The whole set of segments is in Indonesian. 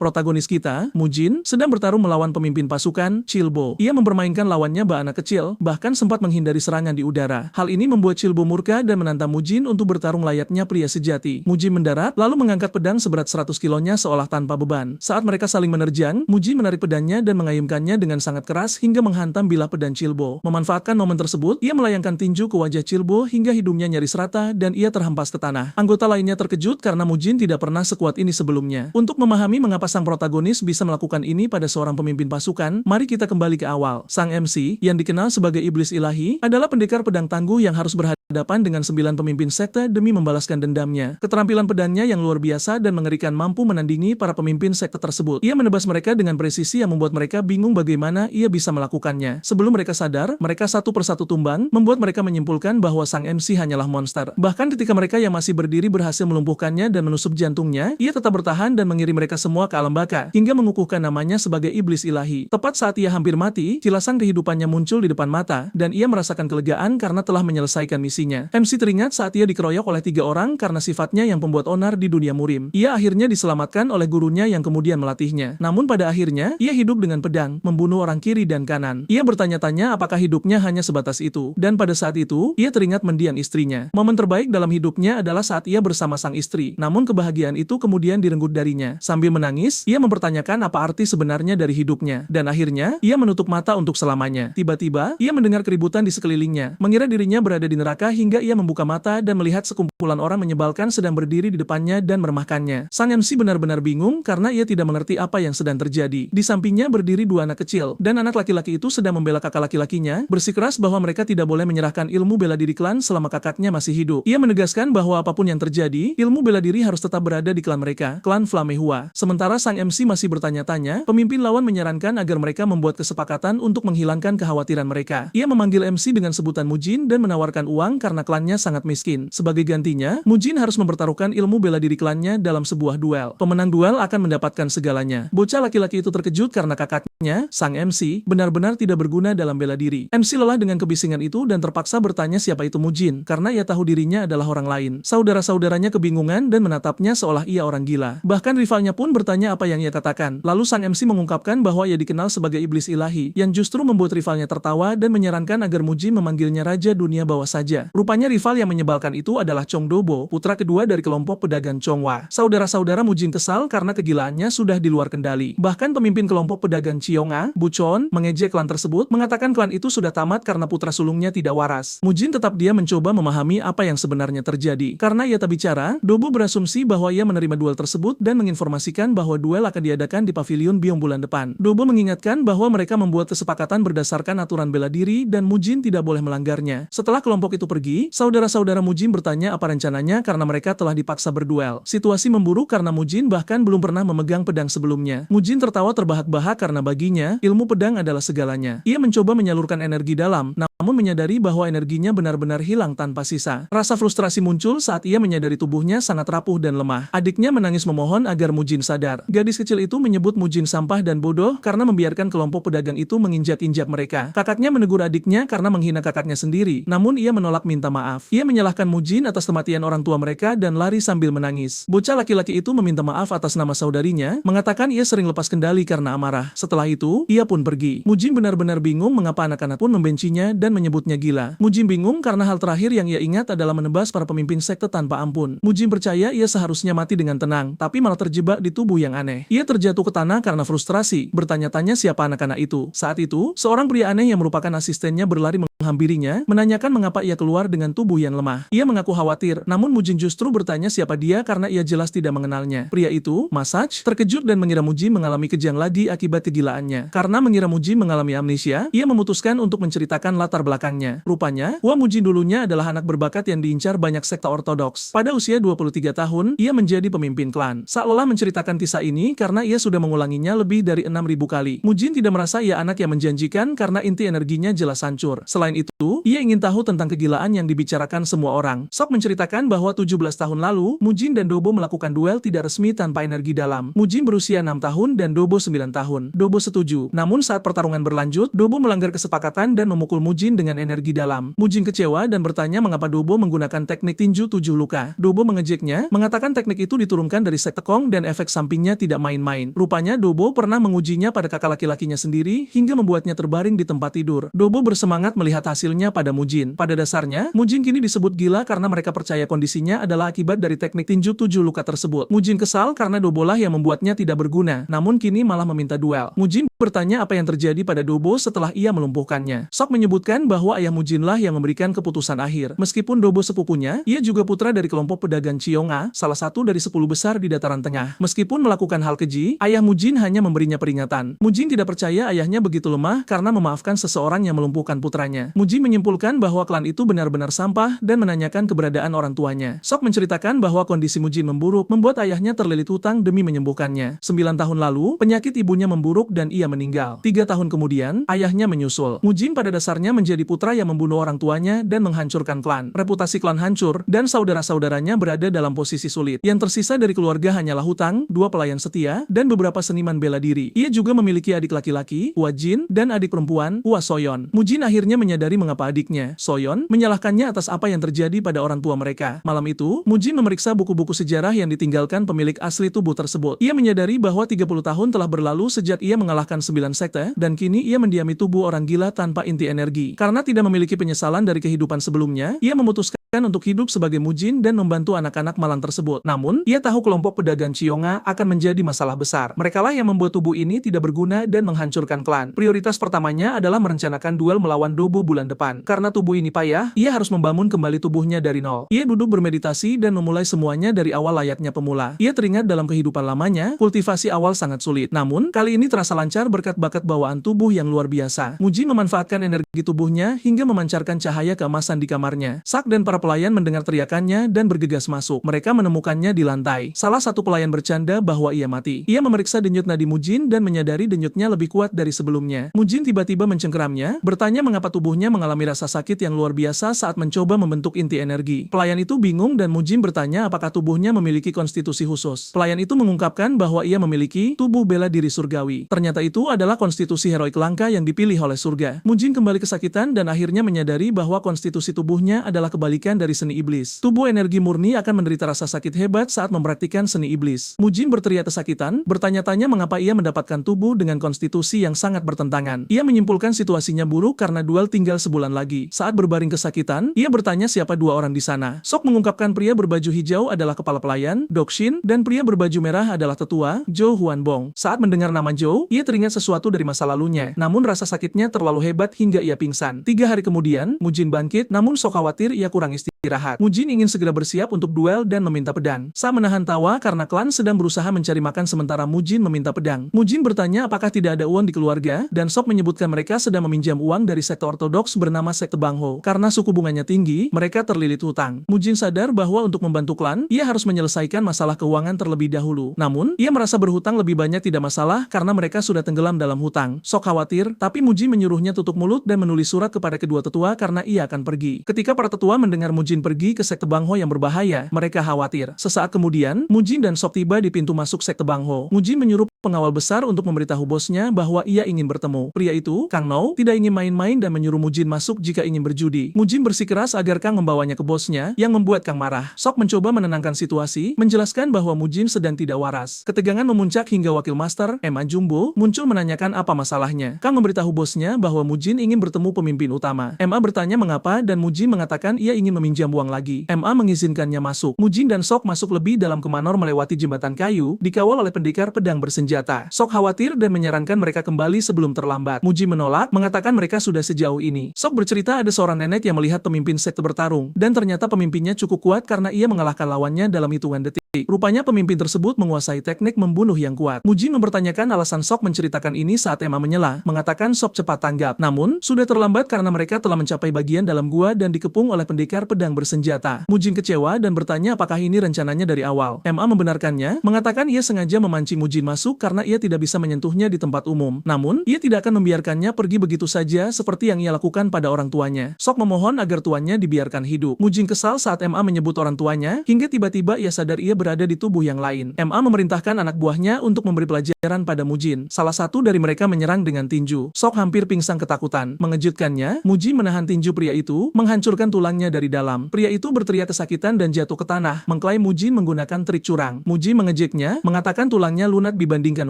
Protagonis kita, Mujin, sedang bertarung melawan pemimpin pasukan, Chilbo. Ia mempermainkan lawannya bak anak kecil, bahkan sempat menghindari serangan di udara. Hal ini membuat Chilbo murka dan menantang Mujin untuk bertarung layaknya pria sejati. Mujin mendarat, lalu mengangkat pedang seberat 100 kilonya seolah tanpa beban. Saat mereka saling menerjang, Mujin menarik pedangnya dan mengayunkannya dengan sangat keras hingga menghantam bilah pedang Chilbo. Memanfaatkan momen tersebut, ia melayangkan tinju ke wajah Chilbo hingga hidungnya nyaris rata dan ia terhempas ke tanah. Anggota lainnya terkejut karena Mujin tidak pernah sekuat ini sebelumnya. Untuk memahami mengapa sang protagonis bisa melakukan ini pada seorang pemimpin pasukan, mari kita kembali ke awal. Sang MC, yang dikenal sebagai iblis ilahi, adalah pendekar pedang tangguh yang harus berhadapan dengan 9 pemimpin sekte demi membalaskan dendamnya. Keterampilan pedangnya yang luar biasa dan mengerikan mampu menandingi para pemimpin sekte tersebut. Ia menebas mereka dengan presisi yang membuat mereka bingung bagaimana ia bisa melakukannya. Sebelum mereka sadar, mereka satu persatu tumbang, membuat mereka menyimpulkan bahwa sang MC hanyalah monster. Bahkan ketika mereka yang masih berdiri berhasil melumpuhkannya dan menusuk jantungnya, ia tetap bertahan dan mengirim mereka semua ke alam baka, hingga mengukuhkan namanya sebagai iblis ilahi. Tepat saat ia hampir mati, kilasan kehidupannya muncul di depan mata, dan ia merasakan kelegaan karena telah menyelesaikan misinya. MC teringat saat ia dikeroyok oleh 3 orang karena sifatnya yang pembuat onar di dunia murim. Ia akhirnya diselamatkan oleh gurunya yang kemudian melatihnya. Namun pada akhirnya, ia hidup dengan pedang, membunuh orang kiri dan kanan. Ia bertanya-tanya apakah hidupnya hanya sebatas itu, dan pada saat itu, ia teringat mendiang istrinya. Momen terbaik dalam hidupnya adalah saat ia bersama sang istri, namun kebahagiaan itu kemudian direnggut darinya. Sambil menangis, ia mempertanyakan apa arti sebenarnya dari hidupnya, dan akhirnya, ia menutup mata untuk selamanya. Tiba-tiba, ia mendengar keributan di sekelilingnya, mengira dirinya berada di neraka hingga ia membuka mata dan melihat sekumpulan orang menyebalkan sedang berdiri di depannya dan meremahkannya. Sang MC benar-benar bingung karena ia tidak mengerti apa yang sedang terjadi. Di sampingnya berdiri 2 anak kecil, dan anak laki-laki itu sedang membela kakak laki-lakinya, bersikeras bahwa mereka tidak boleh menyerahkan ilmu bela diri klan selama kakaknya masih hidup. Ia menegaskan bahwa apapun yang terjadi, ilmu bela diri harus tetap berada di klan mereka, klan Flamehua. Sementara sang MC masih bertanya-tanya, pemimpin lawan menyarankan agar mereka membuat kesepakatan untuk menghilangkan kekhawatiran mereka. Ia memanggil MC dengan sebutan Mujin dan menawarkan uang karena klannya sangat miskin. Sebagai gantinya, Mujin harus mempertaruhkan ilmu bela diri klannya dalam sebuah duel. Pemenang duel akan mendapatkan segalanya. Bocah laki-laki itu terkejut karena kakaknya, sang MC, benar-benar tidak berguna dalam bela diri. MC lelah dengan kebisingan itu dan terpaksa bertanya siapa itu Mujin, karena ia tahu dirinya adalah orang lain. Saudara-saudaranya kebingungan dan menatapnya seolah ia orang gila. Bahkan rivalnya pun bertanya apa yang ia katakan. Lalu sang MC mengungkapkan bahwa ia dikenal sebagai iblis ilahi, yang justru membuat rivalnya tertawa dan menyarankan agar Mujin memanggilnya Raja Dunia Bawah saja. Rupanya rival yang menyebalkan itu adalah Chong Dobo, putra kedua dari kelompok pedagang Chongwa. Saudara-saudara Mujin kesal karena kegilaannya sudah di luar kendali. Bahkan pemimpin kelompok pedagang Chionga, Buchon, mengejek klan tersebut, mengatakan klan itu sudah tamat karena putra sulungnya tidak waras. Mujin tetap dia mencoba memahami apa yang sebenarnya terjadi. Karena ia tak bicara, Dobo berasumsi bahwa ia menerima duel tersebut dan menginformasikan bahwa duel akan diadakan di pavilion Biong bulan depan. Dobo mengingatkan bahwa mereka membuat kesepakatan berdasarkan aturan bela diri dan Mujin tidak boleh melanggarnya. Setelah kelompok itu pergi, saudara-saudara Mujin bertanya apa rencananya karena mereka telah dipaksa berduel. Situasi memburuk karena Mujin bahkan belum pernah memegang pedang sebelumnya. Mujin tertawa terbahak-bahak karena baginya, ilmu pedang adalah segalanya. Ia mencoba menyalurkan energi dalam, namun menyadari bahwa energinya benar-benar hilang tanpa sisa. Rasa frustrasi muncul saat ia menyadari tubuhnya sangat rapuh dan lemah. Adiknya menangis memohon agar Mujin sadar. Gadis kecil itu menyebut Mujin sampah dan bodoh karena membiarkan kelompok pedagang itu menginjak-injak mereka. Kakaknya menegur adiknya karena menghina kakaknya sendiri, namun ia menolak minta maaf. Ia menyalahkan Mujin atas kematian orang tua mereka dan lari sambil menangis. Bocah laki-laki itu meminta maaf atas nama saudarinya, mengatakan ia sering lepas kendali karena amarah. Setelah itu, ia pun pergi. Mujin benar-benar bingung mengapa anak-anak pun membencinya dan menyebutnya gila. Mujin bingung karena hal terakhir yang ia ingat adalah menebas para pemimpin sekte tanpa ampun. Mujin percaya ia seharusnya mati dengan tenang, tapi malah terjebak di tubuh yang aneh. Ia terjatuh ke tanah karena frustrasi, bertanya-tanya siapa anak-anak itu. Saat itu, seorang pria aneh yang merupakan asistennya berlari menghampirinya, menanyakan mengapa ia keluar dengan tubuh yang lemah. Ia mengaku khawatir, namun Mujin justru bertanya siapa dia karena ia jelas tidak mengenalnya. Pria itu, Masach, terkejut dan mengira Mujin mengalami kejang lagi akibat kegilaannya. Karena mengira Mujin mengalami amnesia, ia memutuskan untuk menceritakan latar belakangnya. Rupanya, Hua Mujin dulunya adalah anak berbakat yang diincar banyak sekte ortodoks. Pada usia 23 tahun, ia menjadi pemimpin klan. Saat lelah menceritakan kisah ini karena ia sudah mengulanginya lebih dari 6.000 kali. Mujin tidak merasa ia anak yang menjanjikan karena inti energinya jelas hancur. Selain itu, ia ingin tahu tentang kegilaan kegilaan yang dibicarakan semua orang. Sok menceritakan bahwa 17 tahun lalu, Mujin dan Dobo melakukan duel tidak resmi tanpa energi dalam. Mujin berusia 6 tahun dan Dobo 9 tahun. Dobo setuju. Namun saat pertarungan berlanjut, Dobo melanggar kesepakatan dan memukul Mujin dengan energi dalam. Mujin kecewa dan bertanya mengapa Dobo menggunakan teknik tinju 7 luka. Dobo mengejeknya, mengatakan teknik itu diturunkan dari sekte Kong dan efek sampingnya tidak main-main. Rupanya Dobo pernah mengujinya pada kakak laki-lakinya sendiri hingga membuatnya terbaring di tempat tidur. Dobo bersemangat melihat hasilnya pada Mujin. Pada dasarnya, Mujin kini disebut gila karena mereka percaya kondisinya adalah akibat dari teknik tinju 7 luka tersebut. Mujin kesal karena Dobolah yang membuatnya tidak berguna, namun kini malah meminta duel. Mujin bertanya apa yang terjadi pada Dobo setelah ia melumpuhkannya. Sok menyebutkan bahwa ayah Mujinlah yang memberikan keputusan akhir. Meskipun Dobo sepupunya, ia juga putra dari kelompok pedagang Chionga, salah satu dari 10 besar di dataran tengah. Meskipun melakukan hal keji, ayah Mujin hanya memberinya peringatan. Mujin tidak percaya ayahnya begitu lemah karena memaafkan seseorang yang melumpuhkan putranya. Mujin menyimpulkan bahwa klan itu benar-benar sampah dan menanyakan keberadaan orang tuanya. Sok menceritakan bahwa kondisi Mujin memburuk membuat ayahnya terlilit hutang demi menyembuhkannya. 9 tahun lalu, penyakit ibunya memburuk dan ia meninggal. 3 tahun kemudian, ayahnya menyusul. Mujin pada dasarnya menjadi putra yang membunuh orang tuanya dan menghancurkan klan. Reputasi klan hancur dan saudara-saudaranya berada dalam posisi sulit. Yang tersisa dari keluarga hanyalah hutang, 2 pelayan setia, dan beberapa seniman bela diri. Ia juga memiliki adik laki-laki, Hua Jin, dan adik perempuan, Hua Soyeon. Mujin akhirnya menyadari mengapa adiknya, Soyeon, menyalahkannya atas apa yang terjadi pada orang tua mereka. Malam itu, Mujin memeriksa buku-buku sejarah yang ditinggalkan pemilik asli tubuh tersebut. Ia menyadari bahwa 30 tahun telah berlalu sejak ia mengalahkan 9 sekte, dan kini ia mendiami tubuh orang gila tanpa inti energi. Karena tidak memiliki penyesalan dari kehidupan sebelumnya, ia memutuskan untuk hidup sebagai Mujin dan membantu anak-anak malang tersebut. Namun, ia tahu kelompok pedagang Chionga akan menjadi masalah besar. Merekalah yang membuat tubuh ini tidak berguna dan menghancurkan klan. Prioritas pertamanya adalah merencanakan duel melawan Dobo bulan depan. Karena tubuh ini payah, ia harus membangun kembali tubuhnya dari nol. Ia duduk bermeditasi dan memulai semuanya dari awal layaknya pemula. Ia teringat dalam kehidupan lamanya, kultivasi awal sangat sulit. Namun, kali ini terasa lancar berkat bakat bawaan tubuh yang luar biasa. Mujin memanfaatkan energi tubuhnya hingga memancarkan cahaya keemasan di kamarnya. Sak dan para pelayan mendengar teriakannya dan bergegas masuk. Mereka menemukannya di lantai. Salah satu pelayan bercanda bahwa ia mati. Ia memeriksa denyut nadi Mujin dan menyadari denyutnya lebih kuat dari sebelumnya. Mujin tiba-tiba mencengkeramnya, bertanya mengapa tubuhnya mengalami rasa sakit yang luar biasa saat mencoba membentuk inti energi. Pelayan itu bingung dan Mujin bertanya apakah tubuhnya memiliki konstitusi khusus. Pelayan itu mengungkapkan bahwa ia memiliki tubuh bela diri surgawi. Ternyata itu adalah konstitusi heroik langka yang dipilih oleh surga. Mujin kembali kesakitan dan akhirnya menyadari bahwa konstitusi tubuhnya adalah kebalikan dari seni iblis. Tubuh energi murni akan menderita rasa sakit hebat saat mempraktikkan seni iblis. Mujin berteriak kesakitan, bertanya-tanya mengapa ia mendapatkan tubuh dengan konstitusi yang sangat bertentangan. Ia menyimpulkan situasinya buruk karena duel tinggal sebulan lagi. Saat berbaring kesakitan, ia bertanya siapa 2 orang di sana. Sok mengungkapkan pria berbaju hijau adalah kepala pelayan, Dokshin, dan pria berbaju merah adalah tetua, Zhou Huanbong. Saat mendengar nama Zhou, ia teringat sesuatu dari masa lalunya. Namun rasa sakitnya terlalu hebat hingga ia pingsan. 3 hari kemudian, Mujin bangkit, namun Sok khawatir ia kurang istirahat. Mujin ingin segera bersiap untuk duel dan meminta pedang. Sa menahan tawa karena klan sedang berusaha mencari makan sementara Mujin meminta pedang. Mujin bertanya apakah tidak ada uang di keluarga, dan Sok menyebutkan mereka sedang meminjam uang dari sekte ortodoks bernama sekte Bangho. Karena suku bunganya tinggi, mereka terlilit hutang. Mujin sadar bahwa untuk membantu klan, ia harus menyelesaikan masalah keuangan terlebih dahulu. Namun, ia merasa berhutang lebih banyak tidak masalah karena mereka sudah tenggelam dalam hutang. Sok khawatir, tapi Mujin menyuruhnya tutup mulut dan menulis surat kepada kedua tetua karena ia akan pergi. Ketika para tetua mendengar Mujin pergi ke sekte Bangho yang berbahaya, mereka khawatir. Sesaat kemudian, Mujin dan Sok tiba di pintu masuk sekte Bangho. Mujin menyuruh pengawal besar untuk memberitahu bosnya bahwa ia ingin bertemu. Pria itu, Kang Nou, tidak ingin main-main dan menyuruh Mujin masuk jika ingin berjudi. Mujin bersikeras agar Kang membawanya ke bosnya, yang membuat Kang marah. Sok mencoba menenangkan situasi, menjelaskan bahwa Mujin sedang tidak waras. Ketegangan memuncak hingga wakil master, Emma Jumbo, muncul menanyakan apa masalahnya. Kang memberitahu bosnya bahwa Mujin ingin bertemu pemimpin utama. Emma bertanya mengapa dan Mujin mengatakan ia ingin meminjam uang lagi. Emma mengizinkannya masuk. Mujin dan Sok masuk lebih dalam ke manor melewati jembatan kayu, dikawal oleh pendekar pedang bersenjata. Sok khawatir dan menyarankan mereka kembali sebelum terlambat. Mujin menolak, mengatakan mereka sudah sejauh ini. Sok bercerita ada seorang nenek yang melihat pemimpin sekte bertarung, dan ternyata pemimpinnya cukup kuat karena ia mengalahkan lawannya dalam hitungan detik. Rupanya pemimpin tersebut menguasai teknik membunuh yang kuat. Mujin mempertanyakan alasan Sok menceritakan ini saat Emma menyela, mengatakan Sok cepat tanggap. Namun, sudah terlambat karena mereka telah mencapai bagian dalam gua dan dikepung oleh pendekar pedang bersenjata. Mujin kecewa dan bertanya apakah ini rencananya dari awal. Emma membenarkannya, mengatakan ia sengaja memancing Mujin masuk karena ia tidak bisa menyentuhnya di tempat umum. Namun, ia tidak akan membiarkannya pergi begitu saja seperti yang ia lakukan pada orang tuanya. Sok memohon agar tuannya dibiarkan hidup. Mujin kesal saat Emma menyebut orang tuanya, hingga tiba-tiba ia sadar ia berada di tubuh yang lain. MA memerintahkan anak buahnya untuk memberi pelajaran pada Mujin. Salah satu dari mereka menyerang dengan tinju. Sok hampir pingsan ketakutan. Mengejutkannya, Mujin menahan tinju pria itu, menghancurkan tulangnya dari dalam. Pria itu berteriak kesakitan dan jatuh ke tanah, mengklaim Mujin menggunakan trik curang. Mujin mengejeknya, mengatakan tulangnya lunak dibandingkan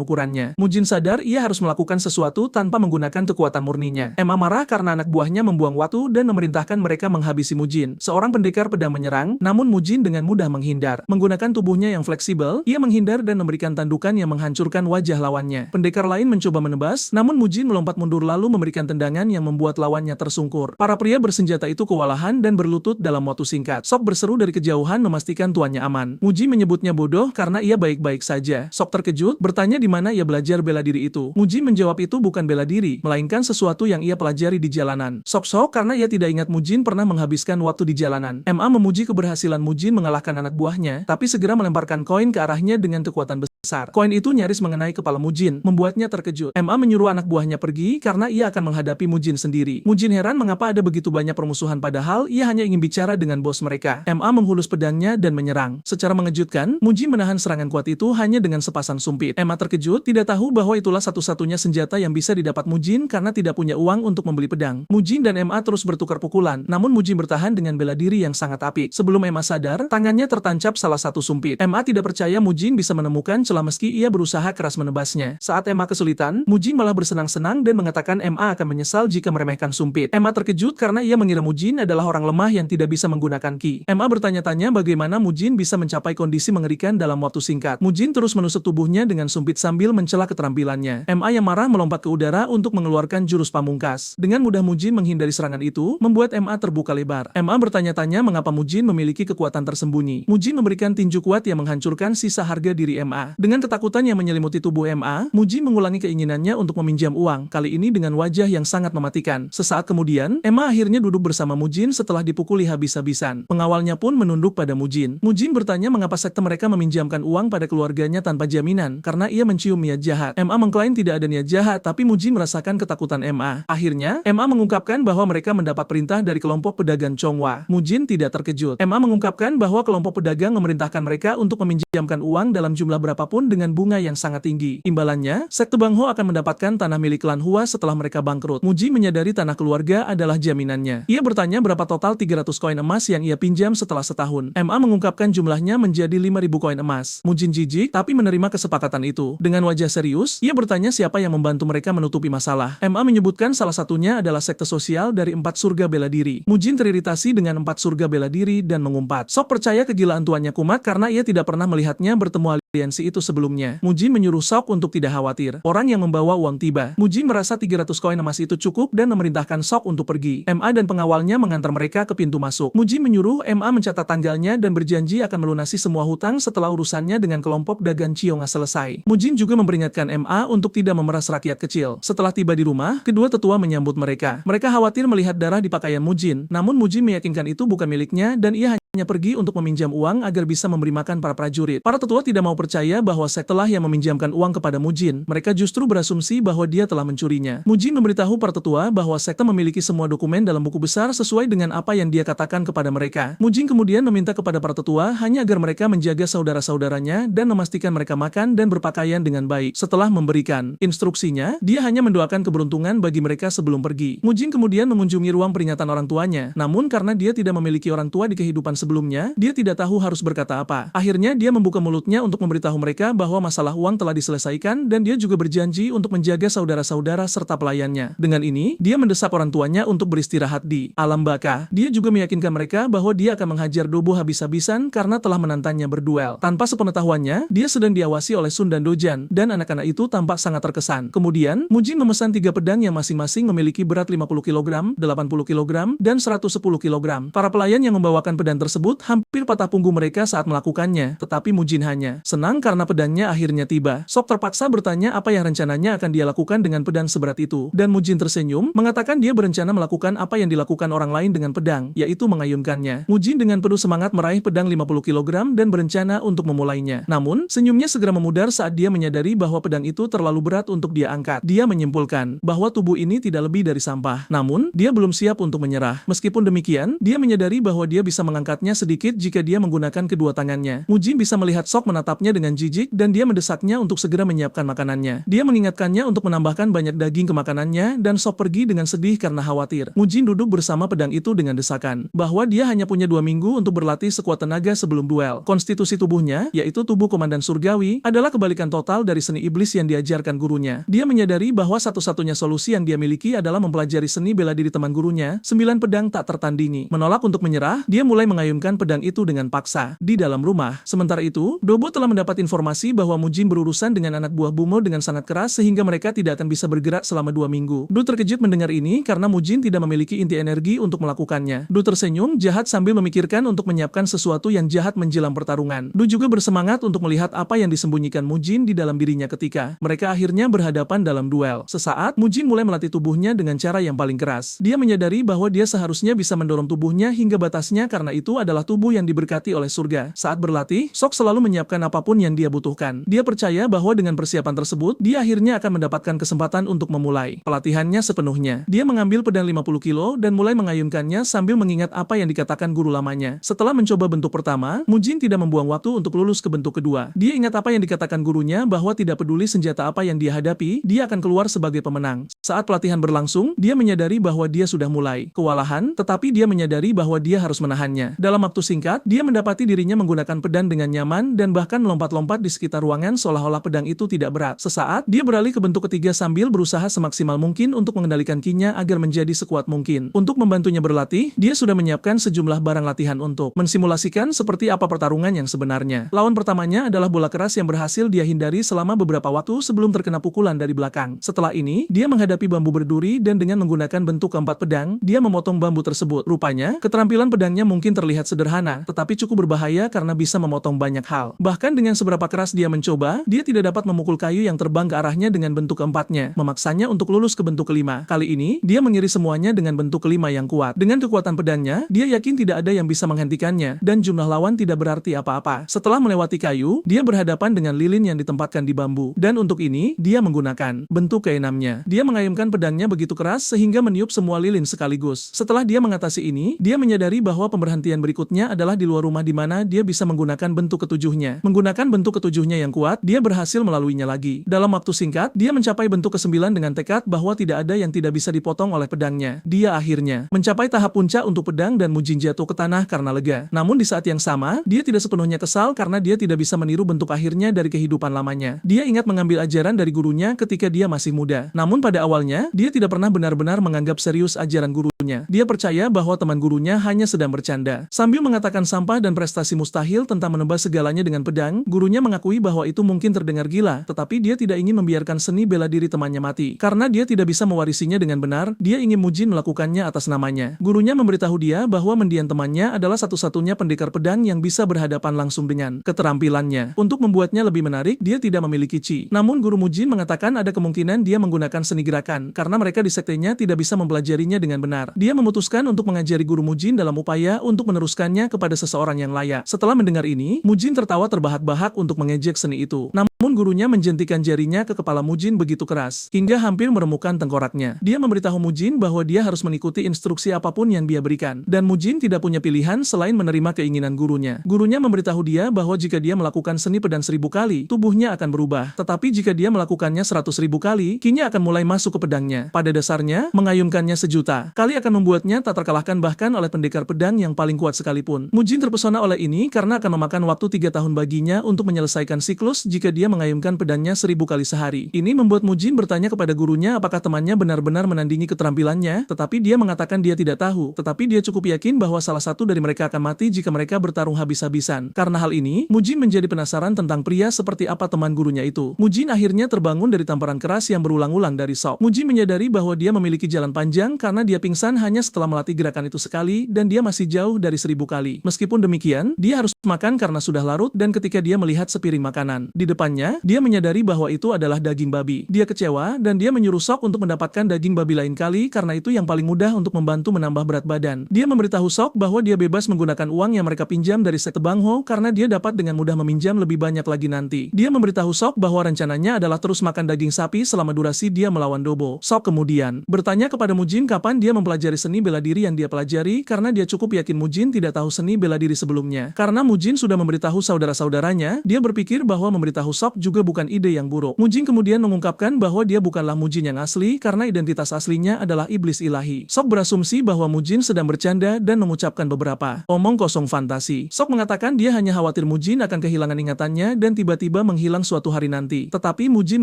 ukurannya. Mujin sadar ia harus melakukan sesuatu tanpa menggunakan kekuatan murninya. MA marah karena anak buahnya membuang waktu dan memerintahkan mereka menghabisi Mujin. Seorang pendekar pedang menyerang, namun Mujin dengan mudah menghindar. Menggunakan tubuhnya yang fleksibel, ia menghindar dan memberikan tandukan yang menghancurkan wajah lawannya. Pendekar lain mencoba menebas, namun Mujin melompat mundur lalu memberikan tendangan yang membuat lawannya tersungkur. Para pria bersenjata itu kewalahan dan berlutut dalam waktu singkat. Sok berseru dari kejauhan memastikan tuannya aman. Mujin menyebutnya bodoh karena ia baik-baik saja. Sok terkejut, bertanya di mana ia belajar bela diri itu. Mujin menjawab itu bukan bela diri, melainkan sesuatu yang ia pelajari di jalanan. Sok sok karena ia tidak ingat Mujin pernah menghabiskan waktu di jalanan. MA memuji keberhasilan Mujin mengalahkan anak buahnya, tapi segera melemparkan koin ke arahnya dengan kekuatan besar. Koin itu nyaris mengenai kepala Mujin, membuatnya terkejut. MA menyuruh anak buahnya pergi karena ia akan menghadapi Mujin sendiri. Mujin heran mengapa ada begitu banyak permusuhan padahal ia hanya ingin bicara dengan bos mereka. MA menghulus pedangnya dan menyerang. Secara mengejutkan, Mujin menahan serangan kuat itu hanya dengan sepasang sumpit. MA terkejut, tidak tahu bahwa itulah satu-satunya senjata yang bisa didapat Mujin karena tidak punya uang untuk membeli pedang. Mujin dan MA terus bertukar pukulan, namun Mujin bertahan dengan bela diri yang sangat apik. Sebelum MA sadar, tangannya tertancap salah satu sumpit. MA tidak percaya Mujin bisa menemukan celah meski ia berusaha keras menebasnya. Saat MA kesulitan, Mujin malah bersenang-senang dan mengatakan MA akan menyesal jika meremehkan sumpit. MA terkejut karena ia mengira Mujin adalah orang lemah yang tidak bisa menggunakan ki. MA bertanya-tanya bagaimana Mujin bisa mencapai kondisi mengerikan dalam waktu singkat. Mujin terus menusuk tubuhnya dengan sumpit sambil mencela keterampilannya. MA yang marah melompat ke udara untuk mengeluarkan jurus pamungkas. Dengan mudah Mujin menghindari serangan itu, membuat MA terbuka lebar. MA bertanya-tanya mengapa Mujin memiliki kekuatan tersembunyi. Mujin memberikan tinju kuat yang menghancurkan sisa harga diri MA. Dengan ketakutan yang menyelimuti tubuh MA, Mujin mengulangi keinginannya untuk meminjam uang, kali ini dengan wajah yang sangat mematikan. Sesaat kemudian, MA akhirnya duduk bersama Mujin setelah dipukuli habis-habisan. Pengawalnya pun menunduk pada Mujin. Mujin bertanya mengapa sekte mereka meminjamkan uang pada keluarganya tanpa jaminan, karena ia mencium niat jahat. MA mengklaim tidak ada niat jahat, tapi Mujin merasakan ketakutan MA. Akhirnya, MA mengungkapkan bahwa mereka mendapat perintah dari kelompok pedagang Chonghua. Mujin tidak terkejut. MA mengungkapkan bahwa kelompok pedagang memerintahkan mereka untuk meminjamkan uang dalam jumlah berapapun dengan bunga yang sangat tinggi. Imbalannya, sekte Bangho akan mendapatkan tanah milik klan Hua setelah mereka bangkrut. Mujin menyadari tanah keluarga adalah jaminannya. Ia bertanya berapa total 300 koin emas yang ia pinjam setelah setahun. MA mengungkapkan jumlahnya menjadi 5.000 koin emas. Mujin jijik, tapi menerima kesepakatan itu. Dengan wajah serius, ia bertanya siapa yang membantu mereka menutupi masalah. MA menyebutkan salah satunya adalah sekte sosial dari 4 surga bela diri. Mujin teriritasi dengan 4 surga bela diri dan mengumpat. Sok percaya kegilaan tuannya kumat karena ia tidak pernah melihatnya bertemu aliansi itu sebelumnya. Mujin menyuruh Sok untuk tidak khawatir. Orang yang membawa uang tiba. Mujin merasa 300 koin emas itu cukup dan memerintahkan Sok untuk pergi. MA dan pengawalnya mengantar mereka ke pintu masuk. Mujin menyuruh MA mencatat tanggalnya dan berjanji akan melunasi semua hutang setelah urusannya dengan kelompok dagang Chionga selesai. Mujin juga memperingatkan MA untuk tidak memeras rakyat kecil. Setelah tiba di rumah, kedua tetua menyambut mereka. Mereka khawatir melihat darah di pakaian Mujin, namun Mujin meyakinkan itu bukan miliknya dan ia hanya pergi untuk meminjam uang agar bisa memberi makan para prajurit. Para tetua tidak mau percaya bahwa setelah yang meminjamkan uang kepada Mujin, mereka justru berasumsi bahwa dia telah mencurinya. Mujin memberitahu para tetua bahwa sekte memiliki semua dokumen dalam buku besar sesuai dengan apa yang dia katakan kepada mereka. Mujin kemudian meminta kepada para tetua hanya agar mereka menjaga saudara-saudaranya dan memastikan mereka makan dan berpakaian dengan baik. Setelah memberikan instruksinya, dia hanya mendoakan keberuntungan bagi mereka sebelum pergi. Mujin kemudian mengunjungi ruang peringatan orang tuanya, namun karena dia tidak memiliki orang tua di kehidupan sebelumnya, dia tidak tahu harus berkata apa. Akhirnya dia membuka mulutnya untuk memberitahu mereka bahwa masalah uang telah diselesaikan dan dia juga berjanji untuk menjaga saudara-saudara serta pelayannya. Dengan ini, dia mendesak orang tuanya untuk beristirahat di alam baka. Dia juga meyakinkan mereka bahwa dia akan menghajar Dobo habis-habisan karena telah menantangnya berduel. Tanpa sepengetahuannya, dia sedang diawasi oleh Sun dan Dojan, dan anak-anak itu tampak sangat terkesan. Kemudian, Mujin memesan 3 pedang yang masing-masing memiliki berat 50 kg, 80 kg, dan 110 kg. Para pelayan yang membawakan pedang tersebut tersebut hampir patah punggung mereka saat melakukannya, tetapi Mujin hanya senang karena pedangnya akhirnya tiba. Sok terpaksa bertanya apa yang rencananya akan dia lakukan dengan pedang seberat itu, dan Mujin tersenyum, mengatakan dia berencana melakukan apa yang dilakukan orang lain dengan pedang, yaitu mengayunkannya. Mujin dengan penuh semangat meraih pedang 50 kg dan berencana untuk memulainya. Namun, senyumnya segera memudar saat dia menyadari bahwa pedang itu terlalu berat untuk dia angkat. Dia menyimpulkan bahwa tubuh ini tidak lebih dari sampah. Namun, dia belum siap untuk menyerah. Meskipun demikian, dia menyadari bahwa dia bisa mengangkatnya sedikit jika dia menggunakan kedua tangannya. Mujin bisa melihat Sok menatapnya dengan jijik dan dia mendesaknya untuk segera menyiapkan makanannya. Dia mengingatkannya untuk menambahkan banyak daging ke makanannya dan Sok pergi dengan sedih karena khawatir. Mujin duduk bersama pedang itu dengan desakan bahwa dia hanya punya 2 minggu untuk berlatih sekuat tenaga sebelum duel. Konstitusi tubuhnya, yaitu tubuh komandan surgawi, adalah kebalikan total dari seni iblis yang diajarkan gurunya. Dia menyadari bahwa satu-satunya solusi yang dia miliki adalah mempelajari seni bela diri teman gurunya, 9 pedang tak tertandingi. Menolak untuk menyerah, dia mulai mengayunkan pedang itu dengan paksa. Di dalam rumah, sementara itu, Dobo telah mendapat informasi bahwa Mujin berurusan dengan anak buah Bumo dengan sangat keras sehingga mereka tidak akan bisa bergerak selama 2 minggu. Du terkejut mendengar ini karena Mujin tidak memiliki inti energi untuk melakukannya. Du tersenyum jahat sambil memikirkan untuk menyiapkan sesuatu yang jahat menjelang pertarungan. Du juga bersemangat untuk melihat apa yang disembunyikan Mujin di dalam dirinya ketika mereka akhirnya berhadapan dalam duel. Sesaat, Mujin mulai melatih tubuhnya dengan cara yang paling keras. Dia menyadari bahwa dia seharusnya bisa mendorong tubuhnya hingga batasnya karena itu adalah tubuh yang diberkati oleh surga. Saat berlatih, Sok selalu menyiapkan apapun yang dia butuhkan. Dia percaya bahwa dengan persiapan tersebut, dia akhirnya akan mendapatkan kesempatan untuk memulai pelatihannya sepenuhnya. Dia mengambil pedang 50 kilo dan mulai mengayunkannya sambil mengingat apa yang dikatakan guru lamanya. Setelah mencoba bentuk pertama, Mujin tidak membuang waktu untuk lulus ke bentuk kedua. Dia ingat apa yang dikatakan gurunya bahwa tidak peduli senjata apa yang dia hadapi, dia akan keluar sebagai pemenang. Saat pelatihan berlangsung, dia menyadari bahwa dia sudah mulai kewalahan, tetapi dia menyadari bahwa dia harus menahannya. Dalam waktu singkat, dia mendapati dirinya menggunakan pedang dengan nyaman dan bahkan melompat-lompat di sekitar ruangan seolah-olah pedang itu tidak berat. Sesaat, dia beralih ke bentuk ketiga sambil berusaha semaksimal mungkin untuk mengendalikan ki-nya agar menjadi sekuat mungkin. Untuk membantunya berlatih, dia sudah menyiapkan sejumlah barang latihan untuk mensimulasikan seperti apa pertarungan yang sebenarnya. Lawan pertamanya adalah bola keras yang berhasil dia hindari selama beberapa waktu sebelum terkena pukulan dari belakang. Setelah ini, dia menghadapi bambu berduri dan dengan menggunakan bentuk keempat pedang, dia memotong bambu tersebut. Rupanya, keterampilan pedangnya mungkin terlihat sederhana, tetapi cukup berbahaya karena bisa memotong banyak hal. Bahkan dengan seberapa keras dia mencoba, dia tidak dapat memukul kayu yang terbang ke arahnya dengan bentuk keempatnya, memaksanya untuk lulus ke bentuk kelima. Kali ini, dia mengiris semuanya dengan bentuk kelima yang kuat. Dengan kekuatan pedangnya, dia yakin tidak ada yang bisa menghentikannya, dan jumlah lawan tidak berarti apa-apa. Setelah melewati kayu, dia berhadapan dengan lilin yang ditempatkan di bambu, dan untuk ini, dia menggunakan bentuk keenamnya. Dia mengayunkan pedangnya begitu keras sehingga meniup semua lilin sekaligus. Setelah dia mengatasi ini, dia menyadari bahwa pemberhentian berikutnya adalah di luar rumah di mana dia bisa menggunakan bentuk ketujuhnya. Menggunakan bentuk ketujuhnya yang kuat, dia berhasil melaluinya lagi. Dalam waktu singkat, dia mencapai bentuk ke-9 dengan tekad bahwa tidak ada yang tidak bisa dipotong oleh pedangnya. Dia akhirnya mencapai tahap puncak untuk pedang dan Mujin jatuh ke tanah karena lega. Namun di saat yang sama, dia tidak sepenuhnya kesal karena dia tidak bisa meniru bentuk akhirnya dari kehidupan lamanya. Dia ingat mengambil ajaran dari gurunya ketika dia masih muda. Namun pada awalnya, dia tidak pernah benar-benar menganggap serius ajaran gurunya. Dia percaya bahwa teman gurunya hanya sedang bercanda. Sambil mengatakan sampah dan prestasi mustahil tentang menebas segalanya dengan pedang, gurunya mengakui bahwa itu mungkin terdengar gila, tetapi dia tidak ingin membiarkan seni bela diri temannya mati. Karena dia tidak bisa mewarisinya dengan benar, dia ingin Mujin melakukannya atas namanya. Gurunya memberitahu dia bahwa mendiang temannya adalah satu-satunya pendekar pedang yang bisa berhadapan langsung dengan keterampilannya. Untuk membuatnya lebih menarik, dia tidak memiliki chi. Namun guru Mujin mengatakan ada kemungkinan dia menggunakan seni gerakan, karena mereka di sektenya tidak bisa mempelajarinya dengan benar. Dia memutuskan untuk mengajari guru Mujin dalam upaya untuk meneruskannya kepada seseorang yang layak. Setelah mendengar ini, Mujin tertawa terbahak-bahak untuk mengejek seni itu. Namun gurunya menjentikan jarinya ke kepala Mujin begitu keras, hingga hampir meremukkan tengkoraknya. Dia memberitahu Mujin bahwa dia harus mengikuti instruksi apapun yang dia berikan, dan Mujin tidak punya pilihan selain menerima keinginan gurunya. Gurunya memberitahu dia bahwa jika dia melakukan seni pedang 1000 kali, tubuhnya akan berubah. Tetapi jika dia melakukannya 100.000 kali, ki-nya akan mulai masuk ke pedangnya. Pada dasarnya, mengayunkannya 1.000.000 kali akan membuatnya tak terkalahkan bahkan oleh pendekar pedang yang paling kuat sekalipun. Mujin terpesona oleh ini karena akan memakan waktu 3 tahun baginya untuk menyelesaikan siklus jika dia mengayunkan pedangnya 1000 kali sehari. Ini membuat Mujin bertanya kepada gurunya apakah temannya benar-benar menandingi keterampilannya, tetapi dia mengatakan dia tidak tahu, tetapi dia cukup yakin bahwa salah satu dari mereka akan mati jika mereka bertarung habis-habisan. Karena hal ini, Mujin menjadi penasaran tentang pria seperti apa teman gurunya itu. Mujin akhirnya terbangun dari tamparan keras yang berulang-ulang dari Sok. Mujin menyadari bahwa dia memiliki jalan panjang karena dia pingsan hanya setelah melatih gerakan itu sekali dan dia masih jauh dari 1000 kali. Meskipun demikian, dia harus makan karena sudah larut dan ketika dia melihat sepiring makanan di depannya, dia menyadari bahwa itu adalah daging babi. Dia kecewa dan dia menyuruh Sok untuk mendapatkan daging babi lain kali karena itu yang paling mudah untuk membantu menambah berat badan. Dia memberitahu Sok bahwa dia bebas menggunakan uang yang mereka pinjam dari sekte Bang Ho karena dia dapat dengan mudah meminjam lebih banyak lagi nanti. Dia memberitahu Sok bahwa rencananya adalah terus makan daging sapi selama durasi dia melawan Dobo. Sok kemudian bertanya kepada Mujin kapan dia mempelajari seni bela diri yang dia pelajari karena dia cukup yakin Mujin tidak tahu seni bela diri sebelumnya. Karena Mujin sudah memberitahu saudara-saudaranya, dia berpikir bahwa memberitahu Sok juga bukan ide yang buruk. Mujin kemudian mengungkapkan bahwa dia bukanlah Mujin yang asli karena identitas aslinya adalah iblis ilahi. Sok berasumsi bahwa Mujin sedang bercanda dan mengucapkan beberapa omong kosong fantasi. Sok mengatakan dia hanya khawatir Mujin akan kehilangan ingatannya dan tiba-tiba menghilang suatu hari nanti. Tetapi Mujin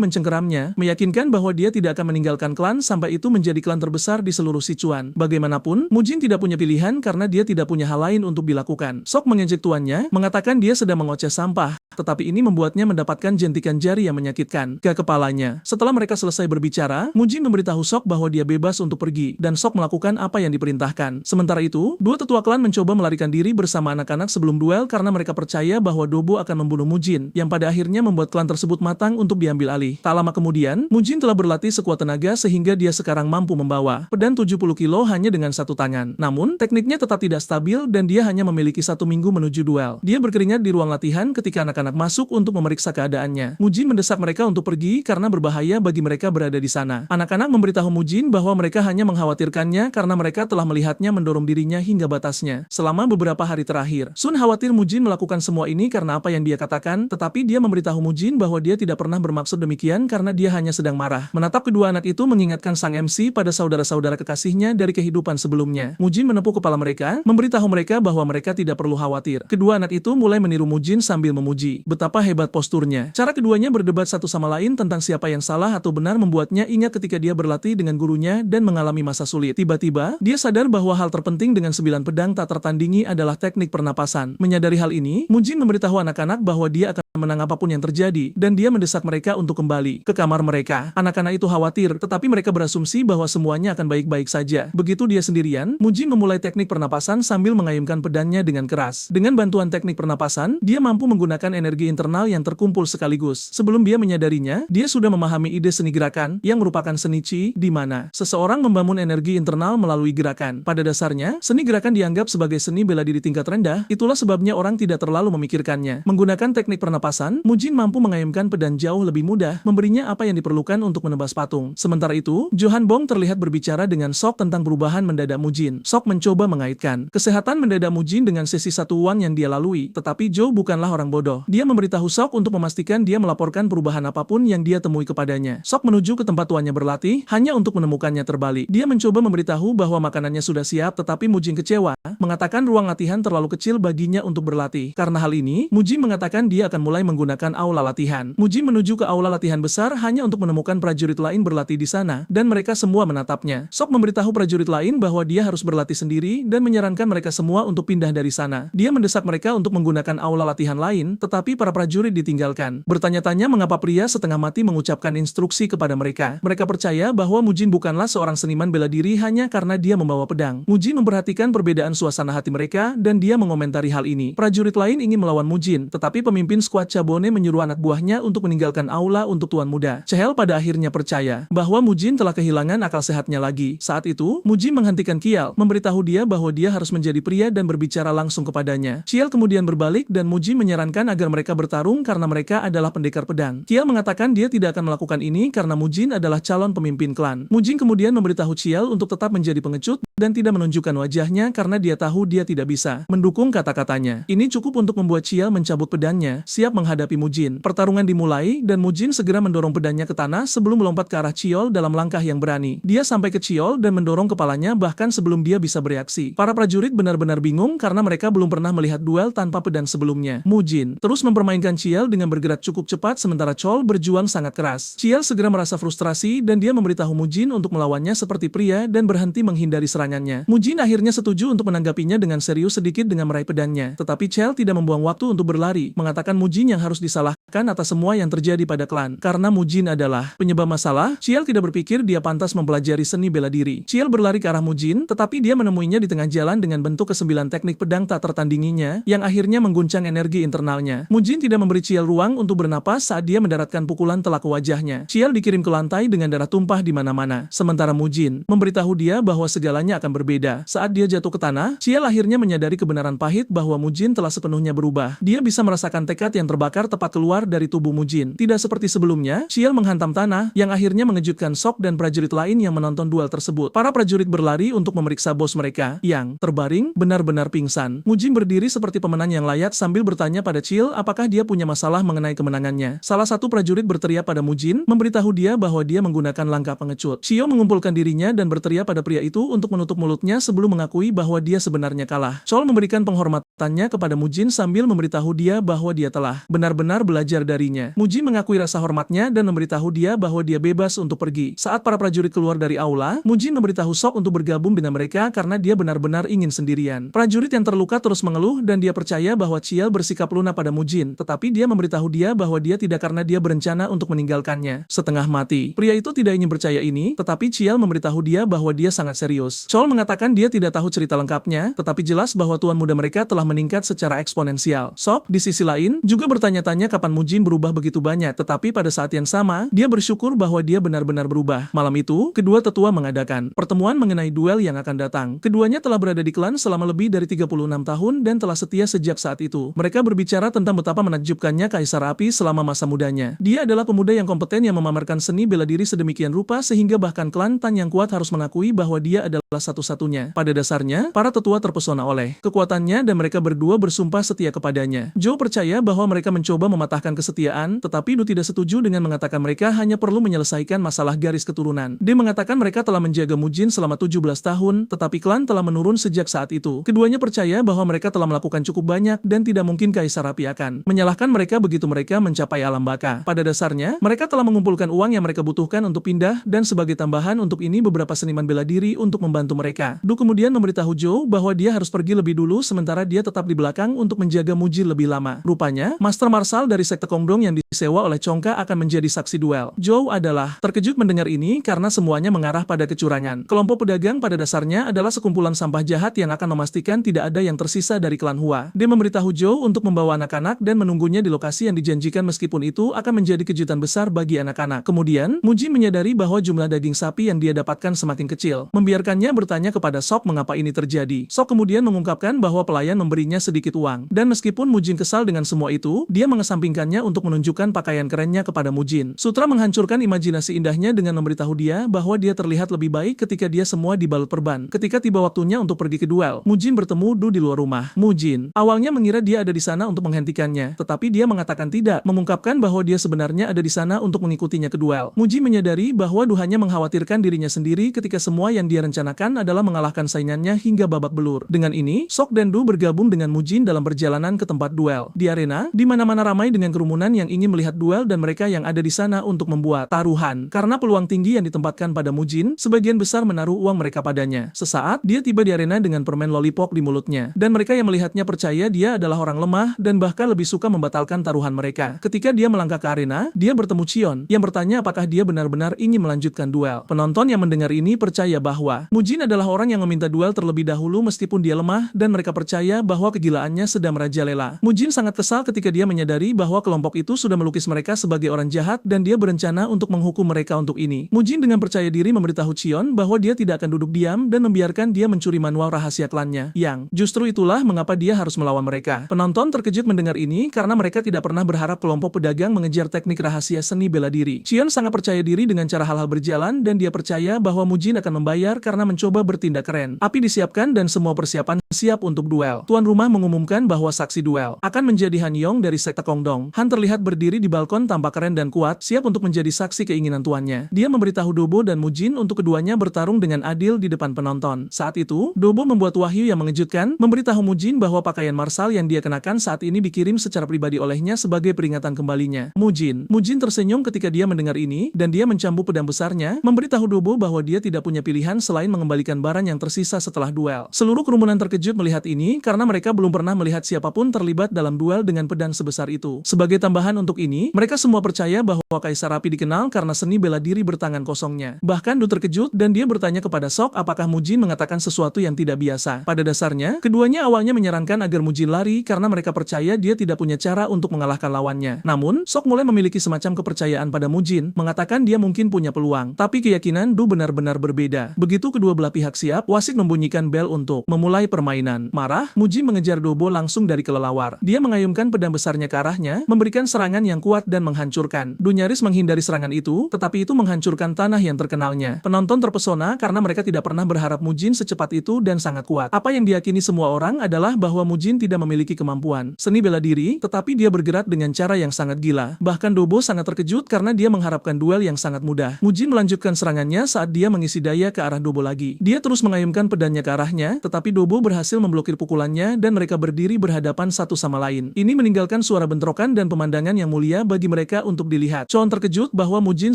mencengkeramnya, meyakinkan bahwa dia tidak akan meninggalkan klan sampai itu menjadi klan terbesar di seluruh Sichuan. Bagaimanapun, Mujin tidak punya pilihan karena dia tidak punya hal lain untuk dilakukan. Sok mengejek tuannya, mengatakan dia sedang mengoceh sampah, tetapi ini membuatnya mendapatkan jentikan jari yang menyakitkan ke kepalanya. Setelah mereka selesai berbicara, Mujin memberitahu Sok bahwa dia bebas untuk pergi, dan Sok melakukan apa yang diperintahkan. Sementara itu, dua tetua klan mencoba melarikan diri bersama anak-anak sebelum duel karena mereka percaya bahwa Dobo akan membunuh Mujin, yang pada akhirnya membuat klan tersebut matang untuk diambil alih. Tak lama kemudian, Mujin telah berlatih sekuat tenaga sehingga dia sekarang mampu membawa pedang 70 kilo hanya dengan satu tangan. Namun, tekniknya tetap tidak stabil dan dia hanya memiliki 1 minggu menuju duel. Dia berkeringat di ruang latihan ketika anak-anak masuk untuk memeriksa keadaannya. Mujin mendesak mereka untuk pergi karena berbahaya bagi mereka berada di sana. Anak-anak memberitahu Mujin bahwa mereka hanya mengkhawatirkannya karena mereka telah melihatnya mendorong dirinya hingga batasnya selama beberapa hari terakhir. Sun khawatir Mujin melakukan semua ini karena apa yang dia katakan, tetapi dia memberitahu Mujin bahwa dia tidak pernah bermaksud demikian karena dia hanya sedang marah. Menatap kedua anak itu mengingatkan sang MC pada saudara-saudara kekasihnya dari kehidupan sebelumnya. Mujin menepuk kepala mereka, memberitahu mereka bahwa mereka tidak perlu khawatir. Kedua anak itu mulai meniru Mujin sambil memuji betapa hebat posturnya. Cara keduanya berdebat satu sama lain tentang siapa yang salah atau benar membuatnya ingat ketika dia berlatih dengan gurunya dan mengalami masa sulit. Tiba-tiba, dia sadar bahwa hal terpenting dengan 9 pedang tak tertandingi adalah teknik pernapasan. Menyadari hal ini, Mujin memberitahu anak-anak bahwa dia akan menang apapun yang terjadi, dan dia mendesak mereka untuk kembali ke kamar mereka. Anak-anak itu khawatir, tetapi mereka berasumsi bahwa semuanya akan baik-baik saja. Begitu dia sendirian, Mujin memulai teknik pernapasan sambil mengayunkan pedangnya dengan keras. Dengan bantuan teknik pernapasan, dia mampu menggunakan energi internal yang terkumpul sekaligus. Sebelum dia menyadarinya, dia sudah memahami ide seni gerakan, yang merupakan seni Qi, di mana seseorang membangun energi internal melalui gerakan. Pada dasarnya, seni gerakan dianggap sebagai seni bela diri tingkat rendah, itulah sebabnya orang tidak terlalu memikirkannya. Menggunakan teknik pernapasan, Mujin mampu mengayunkan pedang jauh lebih mudah, memberinya apa yang diperlukan untuk menebas patung. Sementara itu, Johan Bong terlihat berbicara dengan Sok tentang perubahan mendadak Mujin. Sok mencoba mengaitkan kesehatan mendadak Mujin dengan sesi 1-1 yang dia lalui, tetapi Zhou bukanlah orang bodoh. Dia memberitahu Sok untuk memastikan dia melaporkan perubahan apapun yang dia temui kepadanya. Sok menuju ke tempat tuannya berlatih, hanya untuk menemukannya terbalik. Dia mencoba memberitahu bahwa makanannya sudah siap, tetapi Mujin kecewa, mengatakan ruang latihan terlalu kecil baginya untuk berlatih. Karena hal ini, Mujin mengatakan dia akan mulai menggunakan aula latihan. Mujin menuju ke aula latihan besar hanya untuk menemukan prajurit lain berlatih di sana, dan mereka semua menatapnya. Sok memberitahu prajurit lain bahwa dia harus berlatih sendiri dan menyarankan mereka semua untuk pindah dari sana. Dia mendesak mereka untuk menggunakan aula latihan lain, tetapi para prajurit ditinggalkan. Bertanya-tanya mengapa pria setengah mati mengucapkan instruksi kepada mereka. Mereka percaya bahwa Mujin bukanlah seorang seniman bela diri hanya karena dia membawa pedang. Mujin memperhatikan perbedaan suasana hati mereka dan dia mengomentari hal ini. Prajurit lain ingin melawan Mujin, tetapi pemimpin skuad Cabone menyuruh anak buahnya untuk meninggalkan aula untuk tuan muda. Chehel pada akhirnya percaya bahwa Mujin telah kehilangan akal sehatnya lagi. Saat itu, Mujin menghentikan Kial, memberitahu dia bahwa dia harus menjadi pria dan berbicara langsung kepadanya. Kial kemudian berbalik dan Mujin menyarankan agar mereka bertarung karena mereka adalah pendekar pedang. Kial mengatakan dia tidak akan melakukan ini karena Mujin adalah calon pemimpin klan. Mujin kemudian memberitahu Kial untuk tetap menjadi pengecut dan tidak menunjukkan wajahnya karena dia tahu dia tidak bisa mendukung kata-katanya. Ini cukup untuk membuat Kial mencabut pedangnya, siap menghadapi Mujin. Pertarungan dimulai dan Mujin segera mendorong pedangnya ke tanah sebelum melompat ke arah Ciol dalam langkah yang berani. Dia sampai ke Ciol dan mendorong kepalanya bahkan sebelum dia bisa bereaksi. Para prajurit benar-benar bingung karena mereka belum pernah melihat duel tanpa pedang sebelumnya. Mujin terus mempermainkan Ciol dengan bergerak cukup cepat sementara Chol berjuang sangat keras. Ciol segera merasa frustrasi dan dia memberitahu Mujin untuk melawannya seperti pria dan berhenti menghindari serangan serangannya. Mujin akhirnya setuju untuk menanggapinya dengan serius sedikit dengan meraih pedangnya. Tetapi Chell tidak membuang waktu untuk berlari, mengatakan Mujin yang harus disalahkan atas semua yang terjadi pada klan. Karena Mujin adalah penyebab masalah, Chell tidak berpikir dia pantas mempelajari seni bela diri. Chell berlari ke arah Mujin, tetapi dia menemuinya di tengah jalan dengan bentuk ke-9 teknik pedang tak tertandinginya, yang akhirnya mengguncang energi internalnya. Mujin tidak memberi Chell ruang untuk bernapas saat dia mendaratkan pukulan telak ke wajahnya. Chell dikirim ke lantai dengan darah tumpah di mana-mana. Sementara Mujin memberitahu dia bahwa segalanya akan berbeda. Saat dia jatuh ke tanah, Chell akhirnya menyadari kebenaran pahit bahwa Mujin telah sepenuhnya berubah. Dia bisa merasakan tekad yang terbakar tepat keluar dari tubuh Mujin. Tidak seperti sebelumnya, Chell menghantam tanah, yang akhirnya mengejutkan Sok dan prajurit lain yang menonton duel tersebut. Para prajurit berlari untuk memeriksa bos mereka, yang terbaring benar-benar pingsan. Mujin berdiri seperti pemenang yang layak sambil bertanya pada Chell apakah dia punya masalah mengenai kemenangannya. Salah satu prajurit berteriak pada Mujin, memberitahu dia bahwa dia menggunakan langkah pengecut. Shio mengumpulkan dirinya dan berteriak pada pria itu untuk menutup mulutnya sebelum mengakui bahwa dia sebenarnya kalah. Chol memberikan penghormatannya kepada Mujin sambil memberitahu dia bahwa dia telah benar-benar belajar darinya. Mujin mengakui rasa hormatnya dan memberitahu dia bahwa dia bebas untuk pergi. Saat para prajurit keluar dari aula, Mujin memberitahu Sok untuk bergabung dengan mereka karena dia benar-benar ingin sendirian. Prajurit yang terluka terus mengeluh dan dia percaya bahwa Chell bersikap lunak pada Mujin, tetapi dia memberitahu dia bahwa dia tidak karena dia berencana untuk meninggalkannya setengah mati. Pria itu tidak ingin percaya ini, tetapi Chell memberitahu dia bahwa dia sangat serius. Chol mengatakan dia tidak tahu cerita lengkapnya, tetapi jelas bahwa tuan muda mereka telah meningkat secara eksponensial. Sok, di sisi lain, juga bertanya-tanya kapan Mujin berubah begitu banyak, tetapi pada saat yang sama, dia bersyukur bahwa dia benar-benar berubah. Malam itu, kedua tetua mengadakan pertemuan mengenai duel yang akan datang. Keduanya telah berada di klan selama lebih dari 36 tahun dan telah setia sejak saat itu. Mereka berbicara tentang betapa menakjubkannya Kaisar Api selama masa mudanya. Dia adalah pemuda yang kompeten yang memamerkan seni bela diri sedemikian rupa sehingga bahkan klan Tan yang kuat harus mengakui bahwa dia adalah satu-satunya. Pada dasarnya, para tetua terpesona oleh kekuatannya dan mereka berdua bersumpah setia kepadanya. Joe percaya bahwa mereka mencoba mematahkan kesetiaan, tetapi Du tidak setuju dengan mengatakan mereka hanya perlu menyelesaikan masalah garis keturunan. Dia mengatakan mereka telah menjaga Mujin selama 17 tahun, tetapi klan telah menurun sejak saat itu. Keduanya percaya bahwa mereka telah melakukan cukup banyak dan tidak mungkin Kaisar Api akan menyalahkan mereka begitu mereka mencapai alam baka. Pada dasarnya, mereka telah mengumpulkan uang yang mereka butuhkan untuk pindah dan sebagai tambahan untuk ini beberapa seniman bela diri untuk membantu mereka. Du kemudian memberitahu Joe bahwa dia harus pergi lebih dulu sementara dia tetap di belakang untuk menjaga Mujin lebih lama. Rupanya, Master Marshal dari sekte Kongdong yang disewa oleh Chongka akan menjadi saksi duel. Joe adalah terkejut mendengar ini karena semuanya mengarah pada kecurangan. Kelompok pedagang pada dasarnya adalah sekumpulan sampah jahat yang akan memastikan tidak ada yang tersisa dari klan Hua. Dia memberitahu Joe untuk membawa anak-anak dan menunggunya di lokasi yang dijanjikan meskipun itu akan menjadi kejutan besar bagi anak-anak. Kemudian, Mujin menyadari bahwa jumlah daging sapi yang dia dapatkan semakin kecil. Membiarkannya bertanya kepada Sok mengapa ini terjadi. Sok kemudian mengungkapkan bahwa pelayan memberinya sedikit uang. Dan meskipun Mujin kesal dengan semua itu, dia mengesampingkannya untuk menunjukkan pakaian kerennya kepada Mujin. Sutra menghancurkan imajinasi indahnya dengan memberitahu dia bahwa dia terlihat lebih baik ketika dia semua dibalut perban. Ketika tiba waktunya untuk pergi ke duel, Mujin bertemu Du di luar rumah. Mujin awalnya mengira dia ada di sana untuk menghentikannya, tetapi dia mengatakan tidak, mengungkapkan bahwa dia sebenarnya ada di sana untuk mengikutinya ke duel. Mujin menyadari bahwa Du hanya mengkhawatirkan dirinya sendiri ketika semua yang dia rencanakan adalah mengalahkan saingannya hingga babak belur. Dengan ini, Sok dan Du bergabung dengan Mujin dalam perjalanan ke tempat duel. Di arena, di mana-mana ramai dengan kerumunan yang ingin melihat duel dan mereka yang ada di sana untuk membuat taruhan. Karena peluang tinggi yang ditempatkan pada Mujin, sebagian besar menaruh uang mereka padanya. Sesaat, dia tiba di arena dengan permen lollipop di mulutnya. Dan mereka yang melihatnya percaya dia adalah orang lemah dan bahkan lebih suka membatalkan taruhan mereka. Ketika dia melangkah ke arena, dia bertemu Chion, yang bertanya apakah dia benar-benar ingin melanjutkan duel. Penonton yang mendengar ini percaya bahwa Mujin adalah orang yang meminta duel terlebih dahulu meskipun dia lemah dan mereka percaya bahwa kegilaannya sedang merajalela. Mujin sangat kesal ketika dia menyadari bahwa kelompok itu sudah melukis mereka sebagai orang jahat dan dia berencana untuk menghukum mereka untuk ini. Mujin dengan percaya diri memberitahu Chion bahwa dia tidak akan duduk diam dan membiarkan dia mencuri manual rahasia klannya, yang justru itulah mengapa dia harus melawan mereka. Penonton terkejut mendengar ini karena mereka tidak pernah berharap kelompok pedagang mengejar teknik rahasia seni bela diri. Chion sangat percaya diri dengan cara hal-hal berjalan dan dia percaya bahwa Mujin akan membayar karena mencoba bertindak keren. Api disiapkan dan semua persiapan siap untuk duel. Tuan rumah mengumumkan bahwa saksi duel akan menjadi Han Yong dari sekte Kongdong. Han terlihat berdiri di balkon tampak keren dan kuat, siap untuk menjadi saksi keinginan tuannya. Dia memberitahu Dobo dan Mujin untuk keduanya bertarung dengan adil di depan penonton. Saat itu, Dobo membuat wahyu yang mengejutkan, memberitahu Mujin bahwa pakaian marsal yang dia kenakan saat ini dikirim secara pribadi olehnya sebagai peringatan kembalinya. Mujin tersenyum ketika dia mendengar ini, dan dia mencambuk pedang besarnya, memberitahu Dobo bahwa dia tidak punya pilihan selain mengembalikan mengembalikan barang yang tersisa setelah duel. Seluruh kerumunan terkejut melihat ini karena mereka belum pernah melihat siapapun terlibat dalam duel dengan pedang sebesar itu. Sebagai tambahan untuk ini, mereka semua percaya bahwa Kaisar Api dikenal karena seni bela diri bertangan kosongnya. Bahkan Du terkejut dan dia bertanya kepada Sok apakah Mujin mengatakan sesuatu yang tidak biasa. Pada dasarnya, keduanya awalnya menyarankan agar Mujin lari karena mereka percaya dia tidak punya cara untuk mengalahkan lawannya. Namun, Sok mulai memiliki semacam kepercayaan pada Mujin, mengatakan dia mungkin punya peluang. Tapi keyakinan Du benar-benar berbeda. Begitu kedua belah pihak siap, wasit membunyikan bel untuk memulai permainan. Marah, Mujin mengejar Dobo langsung dari kelelawar. Dia mengayunkan pedang besarnya ke arahnya, memberikan serangan yang kuat dan menghancurkan. Du nyaris menghindari serangan itu, tetapi itu menghancurkan tanah yang terkenalnya. Penonton terpesona karena mereka tidak pernah berharap Mujin secepat itu dan sangat kuat. Apa yang diyakini semua orang adalah bahwa Mujin tidak memiliki kemampuan seni bela diri, tetapi dia bergerak dengan cara yang sangat gila. Bahkan Dobo sangat terkejut karena dia mengharapkan duel yang sangat mudah. Mujin melanjutkan serangannya saat dia mengisi daya ke arah Dobo lagi. Dia terus mengayunkan pedangnya ke arahnya, tetapi Dobo berhasil memblokir pukulannya dan mereka berdiri berhadapan satu sama lain. Ini meninggalkan suara bentrokan dan pemandangan yang mulia bagi mereka untuk dilihat. Chon terkejut bahwa Mujin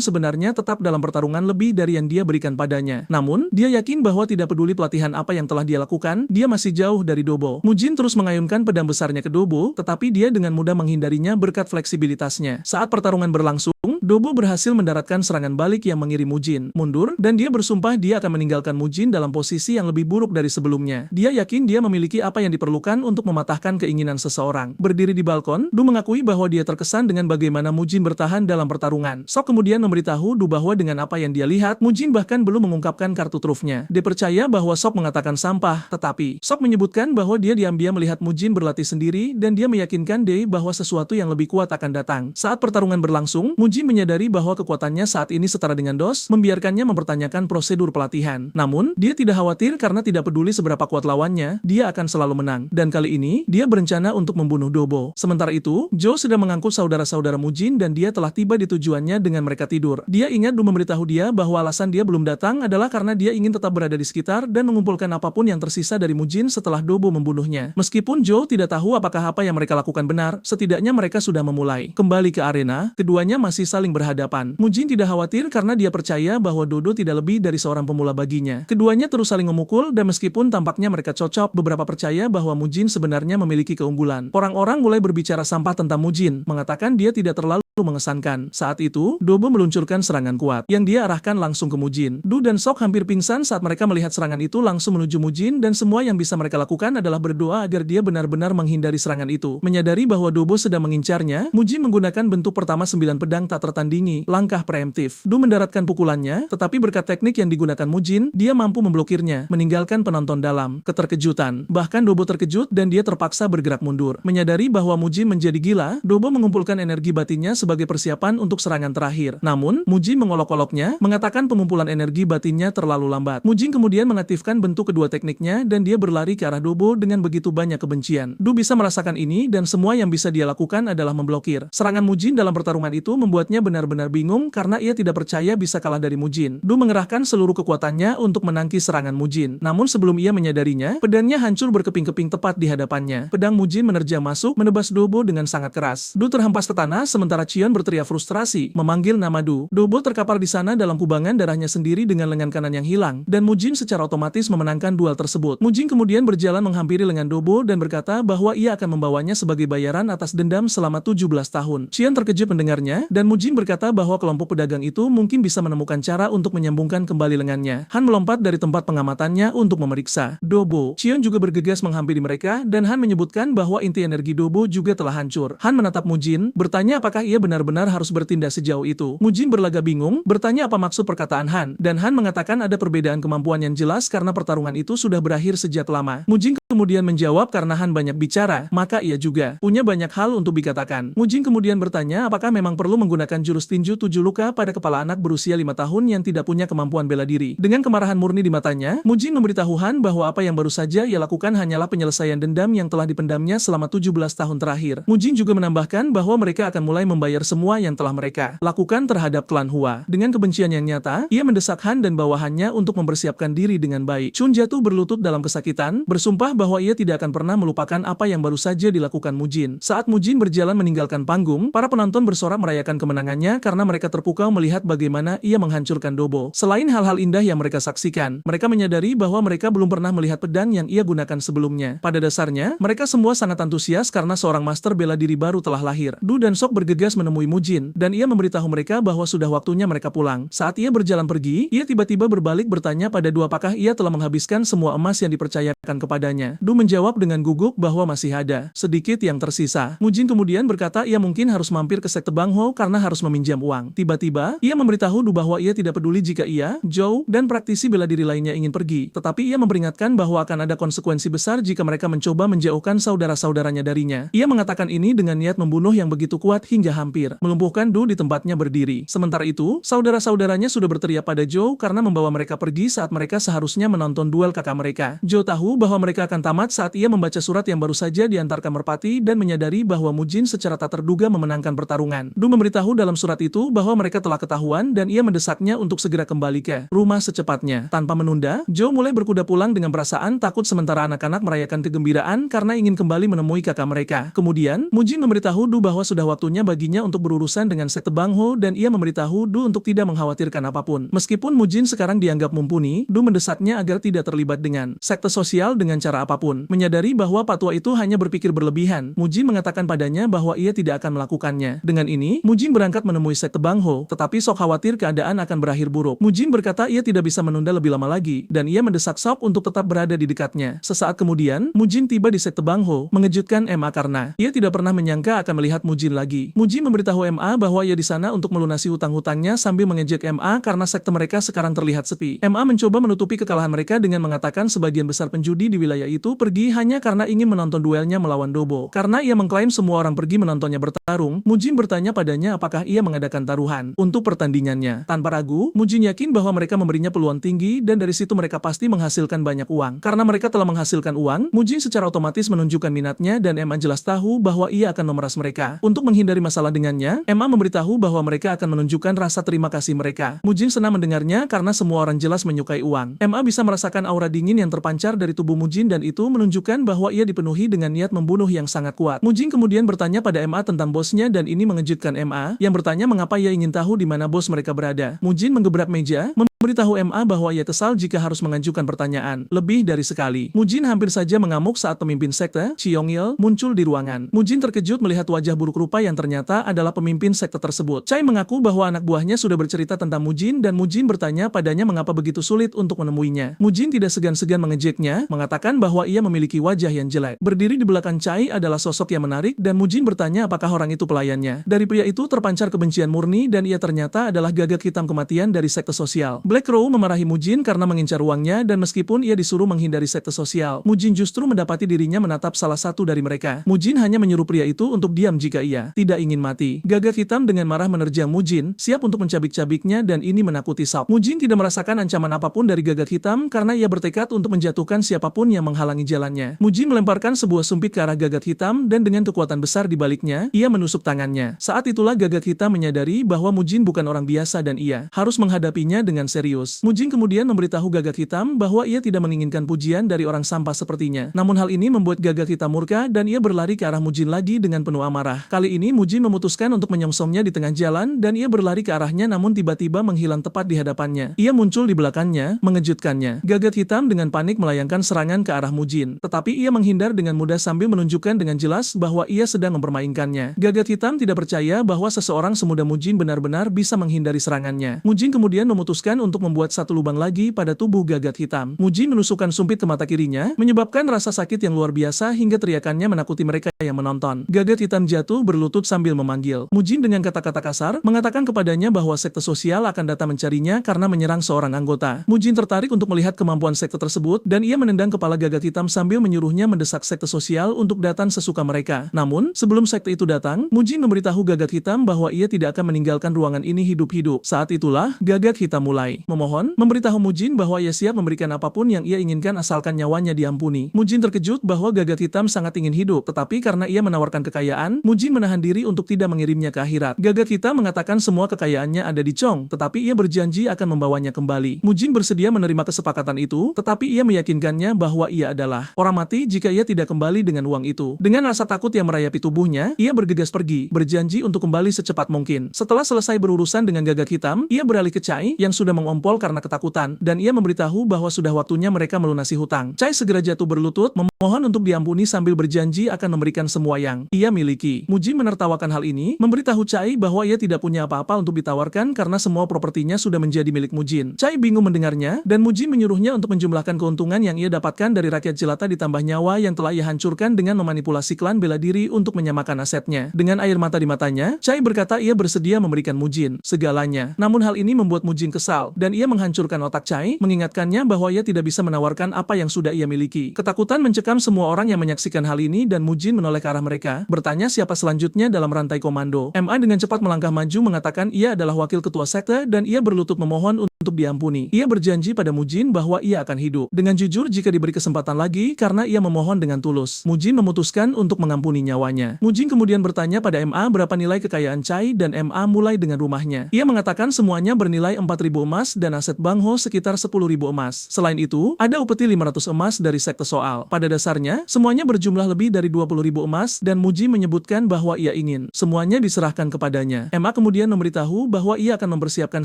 sebenarnya tetap dalam pertarungan lebih dari yang dia berikan padanya. Namun, dia yakin bahwa tidak peduli pelatihan apa yang telah dia lakukan, dia masih jauh dari Dobo. Mujin terus mengayunkan pedang besarnya ke Dobo, tetapi dia dengan mudah menghindarinya berkat fleksibilitasnya. Saat pertarungan berlangsung, Dobo berhasil mendaratkan serangan balik yang mengirim Mujin mundur, dan dia bersumpah dia akan meninggalkan Mujin dalam posisi yang lebih buruk dari sebelumnya. Dia yakin dia memiliki apa yang diperlukan untuk mematahkan keinginan seseorang. Berdiri di balkon, Du mengakui bahwa dia terkesan dengan bagaimana Mujin bertahan dalam pertarungan. Sok kemudian memberitahu Du bahwa dengan apa yang dia lihat, Mujin bahkan belum mengungkapkan kartu trufnya. Dia percaya bahwa Sok mengatakan sampah, tetapi Sok menyebutkan bahwa dia diam-diam melihat Mujin berlatih sendiri dan dia meyakinkan Dei bahwa sesuatu yang lebih kuat akan datang. Saat pertarungan berlangsung, Mujin menyadari bahwa kekuatannya saat ini setara dengan DOS, membiarkannya mempertanyakan prosedur pelatihan. Namun, dia tidak khawatir karena tidak peduli seberapa kuat lawannya, dia akan selalu menang. Dan kali ini, dia berencana untuk membunuh Dobo. Sementara itu, Joe sedang mengangkut saudara-saudara Mujin dan dia telah tiba di tujuannya dengan mereka tidur. Dia ingat Du memberitahu dia bahwa alasan dia belum datang adalah karena dia ingin tetap berada di sekitar dan mengumpulkan apapun yang tersisa dari Mujin setelah Dobo membunuhnya. Meskipun Joe tidak tahu apakah apa yang mereka lakukan benar, setidaknya mereka sudah memulai. Kembali ke arena, keduanya masih saling berhadapan. Mujin tidak khawatir karena dia percaya bahwa Dodo tidak lebih dari seorang pemula baginya. Keduanya terus saling memukul dan meskipun tampaknya mereka cocok, beberapa percaya bahwa Mujin sebenarnya memiliki keunggulan. Orang-orang mulai berbicara sampah tentang Mujin, mengatakan dia tidak terlalu mengesankan. Saat itu, Dobo meluncurkan serangan kuat yang dia arahkan langsung ke Mujin. Du dan Sok hampir pingsan saat mereka melihat serangan itu langsung menuju Mujin dan semua yang bisa mereka lakukan adalah berdoa agar dia benar-benar menghindari serangan itu. Menyadari bahwa Dobo sedang mengincarnya, Mujin menggunakan bentuk pertama 9 pedang tak tertandingi, langkah preemptif. Du mendaratkan pukulannya, tetapi berkat teknik yang digunakan Mujin, dia mampu memblokirnya, meninggalkan penonton dalam keterkejutan. Bahkan Dobo terkejut dan dia terpaksa bergerak mundur. Menyadari bahwa Mujin menjadi gila, Dobo mengumpulkan energi batinnya sebagai persiapan untuk serangan terakhir. Namun, Mujin mengolok-oloknya, mengatakan pengumpulan energi batinnya terlalu lambat. Mujin kemudian mengaktifkan bentuk kedua tekniknya dan dia berlari ke arah Dobo dengan begitu banyak kebencian. Du bisa merasakan ini dan semua yang bisa dia lakukan adalah memblokir. Serangan Mujin dalam pertarungan itu membuatnya benar-benar bingung karena ia tidak percaya bisa kalah dari Mujin. Du mengerahkan seluruh kekuatannya untuk menangkis serangan Mujin. Namun sebelum ia menyadarinya, pedangnya hancur berkeping-keping tepat di hadapannya. Pedang Mujin menerjang masuk, menebas Dobo dengan sangat keras. Du terhempas ke tanah sementara Chion berteriak frustrasi, memanggil nama Du. Dobo terkapar di sana dalam kubangan darahnya sendiri dengan lengan kanan yang hilang, dan Mujin secara otomatis memenangkan duel tersebut. Mujin kemudian berjalan menghampiri lengan Dobo dan berkata bahwa ia akan membawanya sebagai bayaran atas dendam selama 17 tahun. Chion terkejut mendengarnya, dan Mujin berkata bahwa kelompok pedagang itu mungkin bisa menemukan cara untuk menyambungkan kembali lengannya. Han melompat dari tempat pengamatannya untuk memeriksa Dobo. Chion juga bergegas menghampiri mereka, dan Han menyebutkan bahwa inti energi Dobo juga telah hancur. Han menatap Mujin, bertanya apakah ia benar-benar harus bertindak sejauh itu. Mujin berlagak bingung, bertanya apa maksud perkataan Han, dan Han mengatakan ada perbedaan kemampuan yang jelas karena pertarungan itu sudah berakhir sejak lama. Mujin kemudian menjawab karena Han banyak bicara, maka ia juga punya banyak hal untuk dikatakan. Mujin kemudian bertanya apakah memang perlu menggunakan jurus tinju 7 luka pada kepala anak berusia 5 tahun yang tidak punya kemampuan bela diri. Dengan kemarahan murni di matanya, Mujin memberitahu Han bahwa apa yang baru saja ia lakukan hanyalah penyelesaian dendam yang telah dipendamnya selama 17 tahun terakhir. Mujin juga menambahkan bahwa mereka akan mulai membayar membayar semua yang telah mereka lakukan terhadap klan Hua. Dengan kebencian yang nyata, ia mendesak Han dan bawahannya untuk mempersiapkan diri dengan baik. Chun jatuh berlutut dalam kesakitan, bersumpah bahwa ia tidak akan pernah melupakan apa yang baru saja dilakukan Mujin. Saat Mujin berjalan meninggalkan panggung, para penonton bersorak merayakan kemenangannya karena mereka terpukau melihat bagaimana ia menghancurkan Dobo. Selain hal-hal indah yang mereka saksikan, mereka menyadari bahwa mereka belum pernah melihat pedang yang ia gunakan sebelumnya. Pada dasarnya, mereka semua sangat antusias karena seorang master bela diri baru telah lahir. Du dan Sok bergegas menemui Mujin, dan ia memberitahu mereka bahwa sudah waktunya mereka pulang. Saat ia berjalan pergi, ia tiba-tiba berbalik bertanya pada Du apakah ia telah menghabiskan semua emas yang dipercayakan kepadanya. Du menjawab dengan gugup bahwa masih ada sedikit yang tersisa. Mujin kemudian berkata ia mungkin harus mampir ke sekte Bang Ho karena harus meminjam uang. Tiba-tiba, ia memberitahu Du bahwa ia tidak peduli jika ia, Zhou, dan praktisi bela diri lainnya ingin pergi. Tetapi ia memperingatkan bahwa akan ada konsekuensi besar jika mereka mencoba menjauhkan saudara-saudaranya darinya. Ia mengatakan ini dengan niat membunuh yang begitu kuat hingga hampir melumpuhkan Du di tempatnya berdiri. Sementara itu, saudara-saudaranya sudah berteriak pada Zhou karena membawa mereka pergi saat mereka seharusnya menonton duel kakak mereka. Zhou tahu bahwa mereka akan tamat saat ia membaca surat yang baru saja diantarkan merpati dan menyadari bahwa Mujin secara tak terduga memenangkan pertarungan. Du memberitahu dalam surat itu bahwa mereka telah ketahuan dan ia mendesaknya untuk segera kembali ke rumah secepatnya. Tanpa menunda, Zhou mulai berkuda pulang dengan perasaan takut sementara anak-anak merayakan kegembiraan karena ingin kembali menemui kakak mereka. Kemudian, Mujin memberitahu Du bahwa sudah waktunya baginya untuk berurusan dengan sekte Bang Ho dan ia memberitahu Du untuk tidak mengkhawatirkan apapun. Meskipun Mujin sekarang dianggap mumpuni, Du mendesaknya agar tidak terlibat dengan sekte sosial dengan cara apapun. Menyadari bahwa Pak Tua itu hanya berpikir berlebihan, Mujin mengatakan padanya bahwa ia tidak akan melakukannya. Dengan ini, Mujin berangkat menemui sekte Bang Ho, tetapi Sok khawatir keadaan akan berakhir buruk. Mujin berkata ia tidak bisa menunda lebih lama lagi, dan ia mendesak Sok untuk tetap berada di dekatnya. Sesaat kemudian, Mujin tiba di sekte Bang Ho, mengejutkan MA karena ia tidak pernah menyangka akan melihat Mujin lagi. Mujin memberitahu MA bahwa ia di sana untuk melunasi hutang-hutangnya sambil mengejek MA karena sekte mereka sekarang terlihat sepi. MA mencoba menutupi kekalahan mereka dengan mengatakan sebagian besar penjudi di wilayah itu pergi hanya karena ingin menonton duelnya melawan Dobo. Karena ia mengklaim semua orang pergi menontonnya bertarung, Mujin bertanya padanya apakah ia mengadakan taruhan untuk pertandingannya. Tanpa ragu, Mujin yakin bahwa mereka memberinya peluang tinggi dan dari situ mereka pasti menghasilkan banyak uang. Karena mereka telah menghasilkan uang, Mujin secara otomatis menunjukkan minatnya dan MA jelas tahu bahwa ia akan memeras mereka. Untuk menghindari masalah dengannya, MA memberitahu bahwa mereka akan menunjukkan rasa terima kasih mereka. Mujin senang mendengarnya karena semua orang jelas menyukai uang. MA bisa merasakan aura dingin yang terpancar dari tubuh Mujin dan itu menunjukkan bahwa ia dipenuhi dengan niat membunuh yang sangat kuat. Mujin kemudian bertanya pada MA tentang bosnya dan ini mengejutkan MA yang bertanya mengapa ia ingin tahu di mana bos mereka berada. Mujin menggebrak meja, memberitahu MA bahwa ia kesal jika harus mengajukan pertanyaan lebih dari sekali. Mujin hampir saja mengamuk saat pemimpin sekte, Chiyongyil, muncul di ruangan. Mujin terkejut melihat wajah buruk rupa yang ternyata adalah pemimpin sekte tersebut. Chai mengaku bahwa anak buahnya sudah bercerita tentang Mujin dan Mujin bertanya padanya mengapa begitu sulit untuk menemuinya. Mujin tidak segan-segan mengejeknya, mengatakan bahwa ia memiliki wajah yang jelek. Berdiri di belakang Chai adalah sosok yang menarik dan Mujin bertanya apakah orang itu pelayannya. Dari pria itu terpancar kebencian murni dan ia ternyata adalah gagak hitam kematian dari sekte sosial. Black Crow memarahi Mujin karena mengincar uangnya dan meskipun ia disuruh menghindari sekte sosial, Mujin justru mendapati dirinya menatap salah satu dari mereka. Mujin hanya menyuruh pria itu untuk diam jika ia tidak ingin mati. Gagak hitam dengan marah menerjang Mujin, siap untuk mencabik-cabiknya dan ini menakuti Sok. Mujin tidak merasakan ancaman apapun dari gagak hitam karena ia bertekad untuk menjatuhkan siapapun yang menghalangi jalannya. Mujin melemparkan sebuah sumpit ke arah gagak hitam dan dengan kekuatan besar di baliknya, ia menusuk tangannya. Saat itulah gagak hitam menyadari bahwa Mujin bukan orang biasa dan ia harus menghadapinya dengan serius. Mujin kemudian memberitahu gagak hitam bahwa ia tidak menginginkan pujian dari orang sampah sepertinya. Namun hal ini membuat gagak hitam murka dan ia berlari ke arah Mujin lagi dengan penuh amarah. Kali ini Mujin memutuskan untuk menyongsongnya di tengah jalan dan ia berlari ke arahnya namun tiba-tiba menghilang tepat di hadapannya. Ia muncul di belakangnya, mengejutkannya. Gagak hitam dengan panik melayangkan serangan ke arah Mujin. Tetapi ia menghindar dengan mudah sambil menunjukkan dengan jelas bahwa ia sedang mempermainkannya. Gagak hitam tidak percaya bahwa seseorang semudah Mujin benar-benar bisa menghindari serangannya. Mujin kemudian memutuskan untuk membuat satu lubang lagi pada tubuh gagak hitam. Mujin menusukkan sumpit ke mata kirinya, menyebabkan rasa sakit yang luar biasa hingga teriakannya menakuti mereka yang menonton. Gagak hitam jatuh berlutut sambil memanggil Mujin dengan kata-kata kasar, mengatakan kepadanya bahwa sekte sosial akan datang mencarinya karena menyerang seorang anggota. Mujin tertarik untuk melihat kemampuan sekte tersebut dan ia menendang kepala gagak hitam sambil menyuruhnya mendesak sekte sosial untuk datang sesuka mereka. Namun, sebelum sekte itu datang, Mujin memberitahu gagak hitam bahwa ia tidak akan meninggalkan ruangan ini hidup-hidup. Saat itulah, gagak hitam mulai Chai memohon, memberitahu Mujin bahwa ia siap memberikan apapun yang ia inginkan asalkan nyawanya diampuni. Mujin terkejut bahwa Gagak Hitam sangat ingin hidup, tetapi karena ia menawarkan kekayaan, Mujin menahan diri untuk tidak mengirimnya ke akhirat. Gagak Hitam mengatakan semua kekayaannya ada di Chong, tetapi ia berjanji akan membawanya kembali. Mujin bersedia menerima kesepakatan itu, tetapi ia meyakinkannya bahwa ia adalah orang mati jika ia tidak kembali dengan uang itu. Dengan rasa takut yang merayapi tubuhnya, ia bergegas pergi, berjanji untuk kembali secepat mungkin. Setelah selesai berurusan dengan Gagak Hitam, ia beralih ke Chai yang sudah mengompol karena ketakutan, dan ia memberitahu bahwa sudah waktunya mereka melunasi hutang. Chai segera jatuh berlutut, memohon untuk diampuni sambil berjanji akan memberikan semua yang ia miliki. Mujin menertawakan hal ini, memberitahu Chai bahwa ia tidak punya apa-apa untuk ditawarkan karena semua propertinya sudah menjadi milik Mujin. Chai bingung mendengarnya, dan Mujin menyuruhnya untuk menjumlahkan keuntungan yang ia dapatkan dari rakyat jelata ditambah nyawa yang telah ia hancurkan dengan memanipulasi klan bela diri untuk menyamakan asetnya. Dengan air mata di matanya, Chai berkata ia bersedia memberikan Mujin segalanya. Namun hal ini membuat Mujin kesal, dan ia menghancurkan otak Chai, mengingatkannya bahwa ia tidak bisa menawarkan apa yang sudah ia miliki. Ketakutan mencekam semua orang yang menyaksikan hal ini dan Mujin menoleh ke arah mereka, bertanya siapa selanjutnya dalam rantai komando. MA dengan cepat melangkah maju mengatakan ia adalah wakil ketua sekte dan ia berlutut memohon untuk diampuni. Ia berjanji pada Mujin bahwa ia akan hidup dengan jujur jika diberi kesempatan lagi karena ia memohon dengan tulus. Mujin memutuskan untuk mengampuni nyawanya. Mujin kemudian bertanya pada MA berapa nilai kekayaan Chai dan MA mulai dengan rumahnya. Ia mengatakan semuanya bernilai 4.000 emas dan aset Bang Ho sekitar 10.000 emas. Selain itu, ada upeti 500 emas dari sekte soal. Pada dasarnya, semuanya berjumlah lebih dari 20.000 emas dan Mujin menyebutkan bahwa ia ingin semuanya diserahkan kepadanya. MA kemudian memberitahu bahwa ia akan mempersiapkan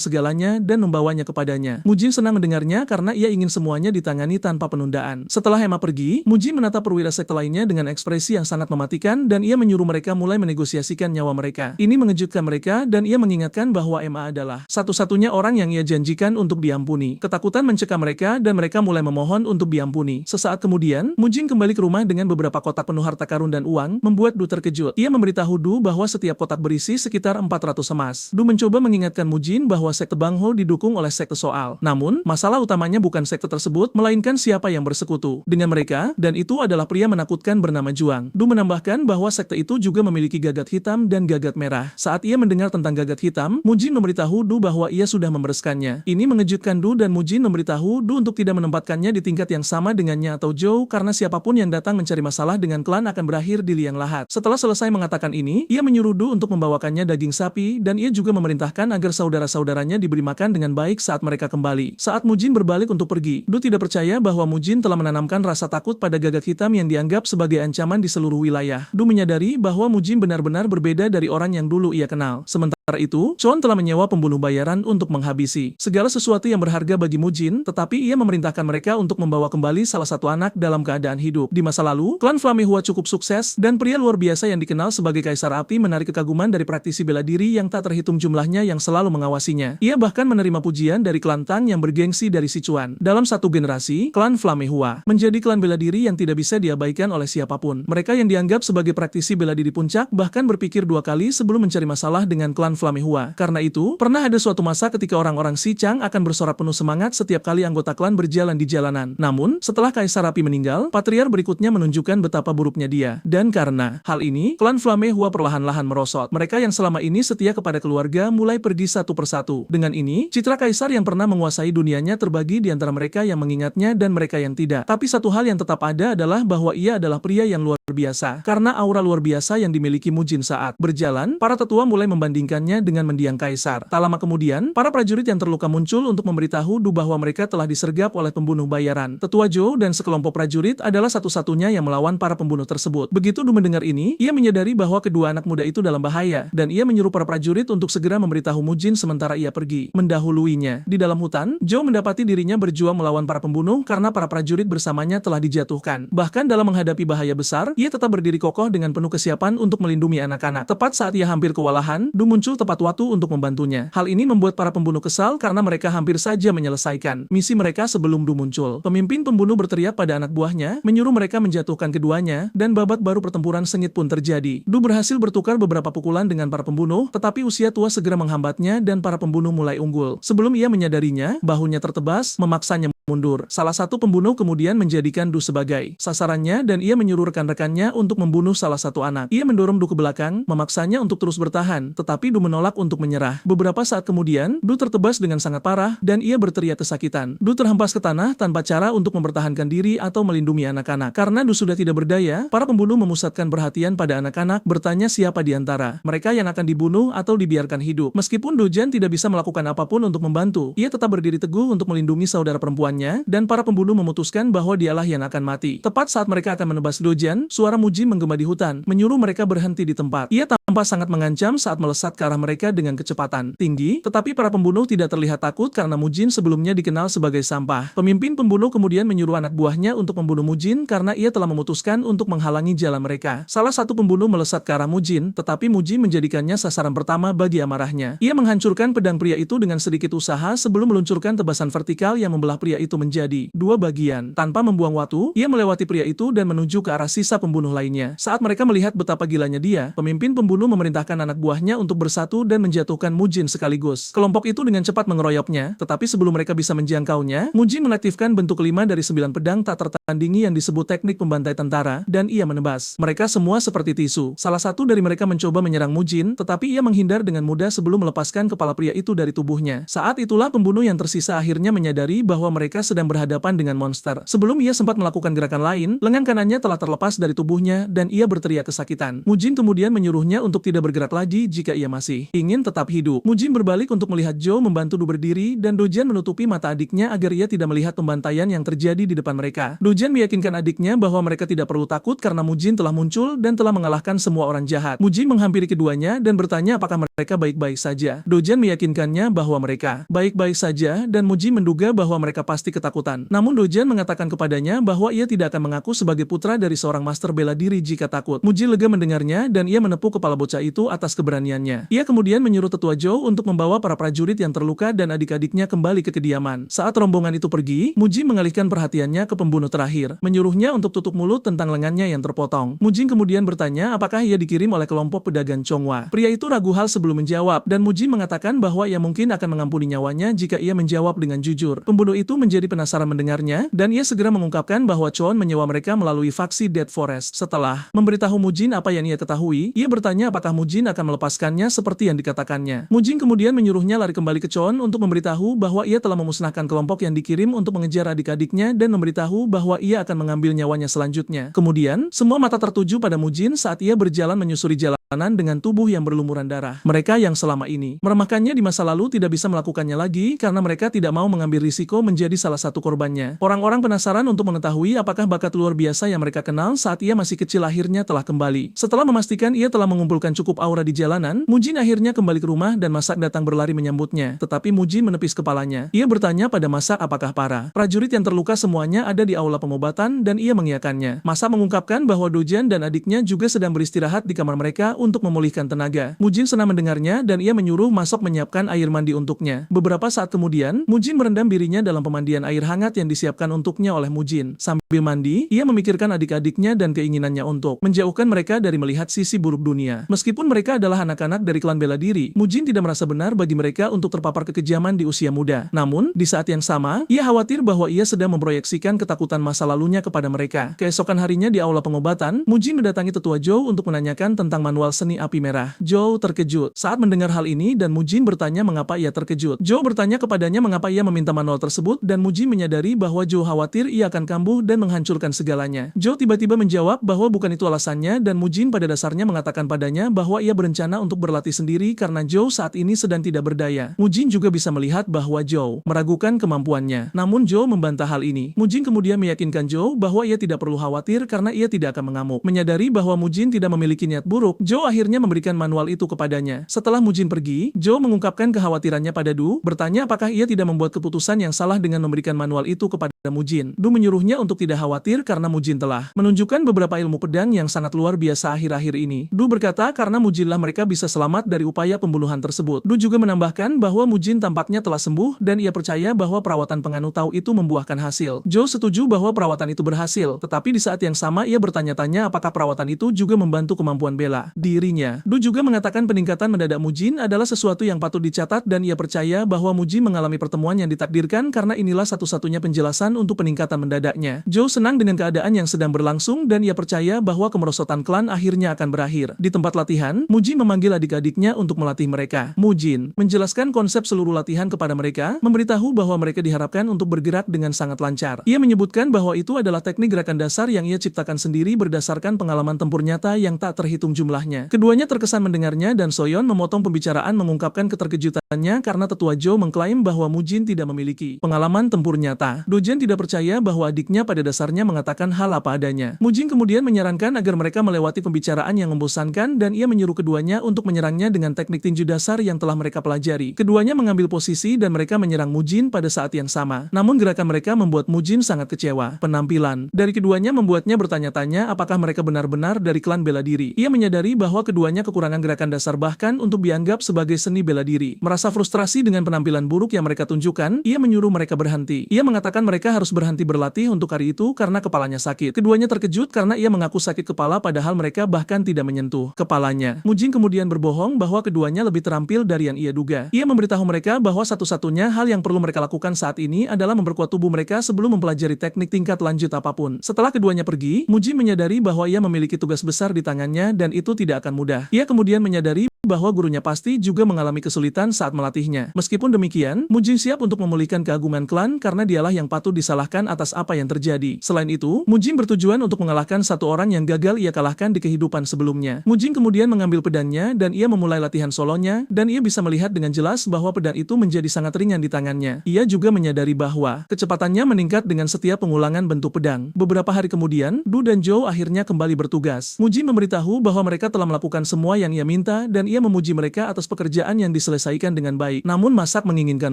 segalanya dan membawanya kepadanya. Mujin senang mendengarnya karena ia ingin semuanya ditangani tanpa penundaan. Setelah MA pergi, Mujin menatap perwira sekte lainnya dengan ekspresi yang sangat mematikan dan ia menyuruh mereka mulai menegosiasikan nyawa mereka. Ini mengejutkan mereka dan ia mengingatkan bahwa MA adalah satu-satunya orang yang ia janjikan untuk diampuni. Ketakutan mencekam mereka dan mereka mulai memohon untuk diampuni. Sesaat kemudian, Mujin kembali ke rumah dengan beberapa kotak penuh harta karun dan uang, membuat Du terkejut. Ia memberitahu Du bahwa setiap kotak berisi sekitar 400 emas. Du mencoba mengingatkan Mujin bahwa sekte Bang Ho didukung oleh sekte soal. Namun, masalah utamanya bukan sekte tersebut, melainkan siapa yang bersekutu dengan mereka, dan itu adalah pria menakutkan bernama Juang. Du menambahkan bahwa sekte itu juga memiliki Gagat Hitam dan Gagat Merah. Saat ia mendengar tentang Gagat Hitam, Mujin memberitahu Du bahwa ia sudah membereskannya. Ini mengejutkan Du dan Mujin memberitahu Du untuk tidak menempatkannya di tingkat yang sama dengannya atau Zhou karena siapapun yang datang mencari masalah dengan klan akan berakhir di liang lahat. Setelah selesai mengatakan ini, ia menyuruh Du untuk membawakannya daging sapi dan ia juga memerintahkan agar saudara-saudaranya diberi makan dengan baik saat mereka kembali. Saat Mujin berbalik untuk pergi, Du tidak percaya bahwa Mujin telah menanamkan rasa takut pada Gagat Hitam yang dianggap sebagai ancaman di seluruh wilayah. Du menyadari bahwa Mujin benar-benar berbeda dari orang yang dulu ia kenal. Sementara itu, Chon telah menyewa pembunuh bayaran untuk menghabisi segala sesuatu yang berharga bagi Mujin, tetapi ia memerintahkan mereka untuk membawa kembali salah satu anak dalam keadaan hidup. Di masa lalu, klan Flamehua cukup sukses dan pria luar biasa yang dikenal sebagai Kaisar Api menarik kekaguman dari praktisi bela diri yang tak terhitung jumlahnya yang selalu mengawasinya. Ia bahkan menerima pujian dari klan Tang yang bergengsi dari Sichuan. Dalam satu generasi, klan Flamehua menjadi klan bela diri yang tidak bisa diabaikan oleh siapapun. Mereka yang dianggap sebagai praktisi bela diri puncak bahkan berpikir dua kali sebelum mencari masalah dengan klan Flamehua. Karena itu, pernah ada suatu masa ketika orang-orang Sichang akan bersorak penuh semangat setiap kali anggota klan berjalan di jalanan. Namun, setelah Kaisar Api meninggal, patriar berikutnya menunjukkan betapa buruknya dia. Dan karena hal ini, klan Flamehua perlahan-lahan merosot. Mereka yang selama ini setia kepada keluarga mulai pergi satu persatu. Dengan ini, citra Kaisar yang pernah menguasai dunianya terbagi di antara mereka yang mengingatnya dan mereka yang tidak. Tapi satu hal yang tetap ada adalah bahwa ia adalah pria yang luar biasa. Karena aura luar biasa yang dimiliki Mujin saat berjalan, para tetua mulai membandingkannya dengan mendiang Kaisar. Tak lama kemudian, para prajurit yang terluka muncul untuk memberitahu Du bahwa mereka telah disergap oleh pembunuh bayaran. Tetua Zhou dan sekelompok prajurit adalah satu-satunya yang melawan para pembunuh tersebut. Begitu Du mendengar ini, ia menyadari bahwa kedua anak muda itu dalam bahaya, dan ia menyuruh para prajurit untuk segera memberitahu Mujin sementara ia pergi mendahuluinya. Di dalam hutan, Zhou mendapati dirinya berjuang melawan para pembunuh karena para prajurit bersamanya telah dijatuhkan. Bahkan dalam menghadapi bahaya besar, ia tetap berdiri kokoh dengan penuh kesiapan untuk melindungi anak-anak. Tepat saat ia hampir kewalahan, Du muncul tepat waktu untuk membantunya. Hal ini membuat para pembunuh kesal karena mereka hampir saja menyelesaikan misi mereka sebelum Du muncul. Pemimpin pembunuh berteriak pada anak buahnya, menyuruh mereka menjatuhkan keduanya, dan babak baru pertempuran sengit pun terjadi. Du berhasil bertukar beberapa pukulan dengan para pembunuh, tetapi usia tua segera menghambatnya dan para pembunuh mulai unggul. Sebelum ia menyadarinya, bahunya tertebas, memaksanya mundur. Salah satu pembunuh kemudian menjadikan Du sebagai sasarannya dan ia menyuruh rekan-rekannya untuk membunuh salah satu anak. Ia mendorong Du ke belakang, memaksanya untuk terus bertahan, tetapi Du menolak untuk menyerah. Beberapa saat kemudian, Du tertebas dengan sangat parah dan ia berteriak kesakitan. Du terhempas ke tanah tanpa cara untuk mempertahankan diri atau melindungi anak-anak. Karena Du sudah tidak berdaya, para pembunuh memusatkan perhatian pada anak-anak, bertanya siapa di antara mereka yang akan dibunuh atau dibiarkan hidup. Meskipun Dojan tidak bisa melakukan apapun untuk membantu, ia tetap berdiri teguh untuk melindungi saudara perempuannya, dan para pembunuh memutuskan bahwa dialah yang akan mati. Tepat saat mereka akan menebas Dojan, suara Mujin menggema di hutan, menyuruh mereka berhenti di tempat. Ia tampak sangat mengancam saat melesat ke arah mereka dengan kecepatan tinggi, tetapi para pembunuh tidak terlihat takut karena Mujin sebelumnya dikenal sebagai sampah. Pemimpin pembunuh kemudian menyuruh anak buahnya untuk membunuh Mujin karena ia telah memutuskan untuk menghalangi jalan mereka. Salah satu pembunuh melesat ke arah Mujin, tetapi Mujin menjadikannya sasaran pertama bagi amarahnya. Ia menghancurkan pedang pria itu dengan sedikit usaha sebelum meluncurkan tebasan vertikal yang membelah pria itu menjadi dua bagian. Tanpa membuang waktu, ia melewati pria itu dan menuju ke arah sisa pembunuh lainnya. Saat mereka melihat betapa gilanya dia, pemimpin pembunuh memerintahkan anak buahnya untuk bersatu dan menjatuhkan Mujin sekaligus. Kelompok itu dengan cepat mengeroyoknya, tetapi sebelum mereka bisa menjangkaunya, Mujin mengaktifkan bentuk 5 dari 9 pedang tak tertandingi yang disebut teknik pembantai tentara, dan ia menebas. Mereka semua seperti tisu. Salah satu dari mereka mencoba menyerang Mujin, tetapi ia menghindar dengan mudah sebelum melepaskan kepala pria itu dari tubuhnya. Saat itulah pembunuh yang tersisa akhirnya menyadari bahwa mereka sedang berhadapan dengan monster. Sebelum ia sempat melakukan gerakan lain, lengan kanannya telah terlepas dari tubuhnya dan ia berteriak kesakitan. Mujin kemudian menyuruhnya untuk tidak bergerak lagi jika ia masih ingin tetap hidup. Mujin berbalik untuk melihat Zhou membantu Du berdiri dan Dojan menutupi mata adiknya agar ia tidak melihat pembantaian yang terjadi di depan mereka. Dojan meyakinkan adiknya bahwa mereka tidak perlu takut karena Mujin telah muncul dan telah mengalahkan semua orang jahat. Mujin menghampiri keduanya dan bertanya apakah mereka baik-baik saja. Dojan meyakinkannya bahwa mereka baik-baik saja dan Mujin menduga bahwa mereka pasti ketakutan. Namun Dojan mengatakan kepadanya bahwa ia tidak akan mengaku sebagai putra dari seorang master bela diri jika takut. Mujin lega mendengarnya dan ia menepuk kepala bocah itu atas keberaniannya. Ia kemudian menyuruh tetua Zhou untuk membawa para prajurit yang terluka dan adik-adiknya kembali ke kediaman. Saat rombongan itu pergi, Mujin mengalihkan perhatiannya ke pembunuh terakhir, menyuruhnya untuk tutup mulut tentang lengannya yang terpotong. Mujin kemudian bertanya apakah ia dikirim oleh kelompok pedagang Chonghua. Pria itu ragu hal sebelum menjawab, dan Mujin mengatakan bahwa ia mungkin akan mengampuni nyawanya jika ia menjawab dengan jujur. Pembunuh itu menjadi penasaran mendengarnya, dan ia segera mengungkapkan bahwa Chon menyewa mereka melalui faksi Dead Forest. Setelah memberitahu Mujin apa yang ia ketahui, ia bertanya apakah Mujin akan melepaskannya seperti yang dikatakannya. Mujin kemudian menyuruhnya lari kembali ke Chon untuk memberitahu bahwa ia telah memusnahkan kelompok yang dikirim untuk mengejar adik-adiknya dan memberitahu bahwa ia akan mengambil nyawanya selanjutnya. Kemudian, semua mata tertuju pada Mujin saat ia berjalan menyusuri jalanan dengan tubuh yang berlumuran darah. Mereka yang selama ini meremehkannya di masa lalu tidak bisa melakukannya lagi karena mereka tidak mau mengambil risiko menjadi salah satu korbannya. Orang-orang penasaran untuk mengetahui apakah bakat luar biasa yang mereka kenal saat ia masih kecil akhirnya telah kembali. Setelah memastikan ia telah mengumpulkan cukup aura di jalanan, Mujin akhirnya kembali ke rumah dan Masak datang berlari menyambutnya. Tetapi Mujin menepis kepalanya. Ia bertanya pada Masak apakah para prajurit yang terluka semuanya ada di aula pengobatan dan ia mengiyakannya. Masak mengungkapkan bahwa Dojan dan adiknya juga sedang beristirahat di kamar mereka untuk memulihkan tenaga. Mujin senang mendengarnya dan ia menyuruh Masok menyiapkan air mandi untuknya. Beberapa saat kemudian, Mujin merendam dirinya dalam pemandian air hangat yang disiapkan untuknya oleh Mujin. Sambil mandi, ia memikirkan adik-adiknya dan keinginannya untuk menjauhkan mereka dari melihat sisi buruk dunia. Meskipun mereka adalah anak-anak dari klan bela diri, Mujin tidak merasa benar bagi mereka untuk terpapar kekejaman di usia muda. Namun, di saat yang sama, ia khawatir bahwa ia sedang memproyeksikan ketakutan masa lalunya kepada mereka. Keesokan harinya di aula pengobatan, Mujin mendatangi tetua Zhou untuk menanyakan tentang manual seni api merah. Zhou terkejut saat mendengar hal ini dan Mujin bertanya mengapa ia terkejut. Zhou bertanya kepadanya mengapa ia meminta manual tersebut dan Mujin menyadari bahwa Zhou khawatir ia akan kambuh dan menghancurkan segalanya. Zhou tiba-tiba menjawab bahwa bukan itu alasannya dan Mujin pada dasarnya mengatakan padanya bahwa ia berencana untuk berlatih sendiri karena Zhou saat ini sedang tidak berdaya. Mujin juga bisa melihat bahwa Zhou meragukan kemampuannya. Namun Zhou membantah hal ini. Mujin kemudian meyakinkan Zhou bahwa ia tidak perlu khawatir karena ia tidak akan mengamuk. Menyadari bahwa Mujin tidak memiliki niat buruk, Zhou akhirnya memberikan manual itu kepadanya. Setelah Mujin pergi, Zhou mengungkapkan kekhawatirannya pada Du, bertanya apakah ia tidak membuat keputusan yang salah dengan memberikan manual itu kepada Mujin. Du menyuruhnya untuk tidak khawatir karena Mujin telah menunjukkan beberapa ilmu pedang yang sangat luar biasa akhir-akhir ini. Du berkata karena Mujinlah mereka bisa selamat dari upaya pembunuhan tersebut. Du juga menambahkan bahwa Mujin tampaknya telah sembuh dan ia percaya bahwa perawatan penganu Tao itu membuahkan hasil. Zhou setuju bahwa perawatan itu berhasil, tetapi di saat yang sama ia bertanya-tanya apakah perawatan itu juga membantu kemampuan bela dirinya. Du juga mengatakan peningkatan mendadak Mujin adalah sesuatu yang patut dicatat dan ia percaya bahwa Mujin mengalami pertemuan yang ditakdirkan karena inilah satu-satunya penjelasan untuk peningkatan mendadaknya. Zhou senang dengan keadaan yang sedang berlangsung dan ia percaya bahwa kemerosotan klan akhirnya akan berakhir. Di tempat latihan, Mujin memanggil adik-adiknya untuk melatih mereka. Mujin menjelaskan konsep seluruh latihan kepada mereka, memberitahu bahwa mereka diharapkan untuk bergerak dengan sangat lancar. Ia menyebutkan bahwa itu adalah teknik gerakan dasar yang ia ciptakan sendiri berdasarkan pengalaman tempur nyata yang tak terhitung jumlahnya. Keduanya terkesan mendengarnya dan Soyeon memotong pembicaraan mengungkapkan keterkejutannya karena tetua Zhou mengklaim bahwa Mujin tidak memiliki pengalaman tempur nyata. Dojen tidak percaya bahwa adiknya pada dasarnya mengatakan hal apa adanya. Mujin kemudian menyarankan agar mereka melewati pembicaraan yang membosankan dan ia menyuruh keduanya untuk menyerangnya dengan teknik tinju dasar yang telah mereka pelajari. Keduanya mengambil posisi dan mereka menyerang Mujin pada saat yang sama. Namun gerakan mereka membuat Mujin sangat kecewa. Penampilan dari keduanya membuatnya bertanya-tanya apakah mereka benar-benar dari klan bela diri. Ia menyadari bahwa keduanya kekurangan gerakan dasar bahkan untuk dianggap sebagai seni bela diri. Merasa frustrasi dengan penampilan buruk yang mereka tunjukkan, ia menyuruh mereka berhenti. Ia mengatakan mereka harus berhenti berlatih untuk hari itu karena kepalanya sakit. Keduanya terkejut karena ia mengaku sakit kepala padahal mereka bahkan tidak menyentuh kepalanya. Mujin kemudian berbohong bahwa keduanya lebih terampil dari yang ia duga. Ia memberitahu mereka bahwa satu-satunya hal yang perlu mereka lakukan saat ini adalah memperkuat tubuh mereka sebelum mempelajari teknik tingkat lanjut apapun. Setelah keduanya pergi, Mujin menyadari bahwa ia memiliki tugas besar di tangannya dan itu tidak akan mudah. Ia kemudian menyadari bahwa gurunya pasti juga mengalami kesulitan saat melatihnya. Meskipun demikian, Mujin siap untuk memulihkan keagungan klan karena dialah yang patut disalahkan atas apa yang terjadi. Selain itu, Mujin bertujuan untuk mengalahkan satu orang yang gagal ia kalahkan di kehidupan sebelumnya. Mujin kemudian mengambil pedangnya dan ia memulai latihan solonya dan ia bisa melihat dengan jelas bahwa pedang itu menjadi sangat ringan di tangannya. Ia juga menyadari bahwa kecepatannya meningkat dengan setiap pengulangan bentuk pedang. Beberapa hari kemudian, Du dan Zhou akhirnya kembali bertugas. Mujin memberitahu bahwa mereka telah melakukan semua yang ia minta dan ia memuji mereka atas pekerjaan yang diselesaikan dengan baik. Namun Masak menginginkan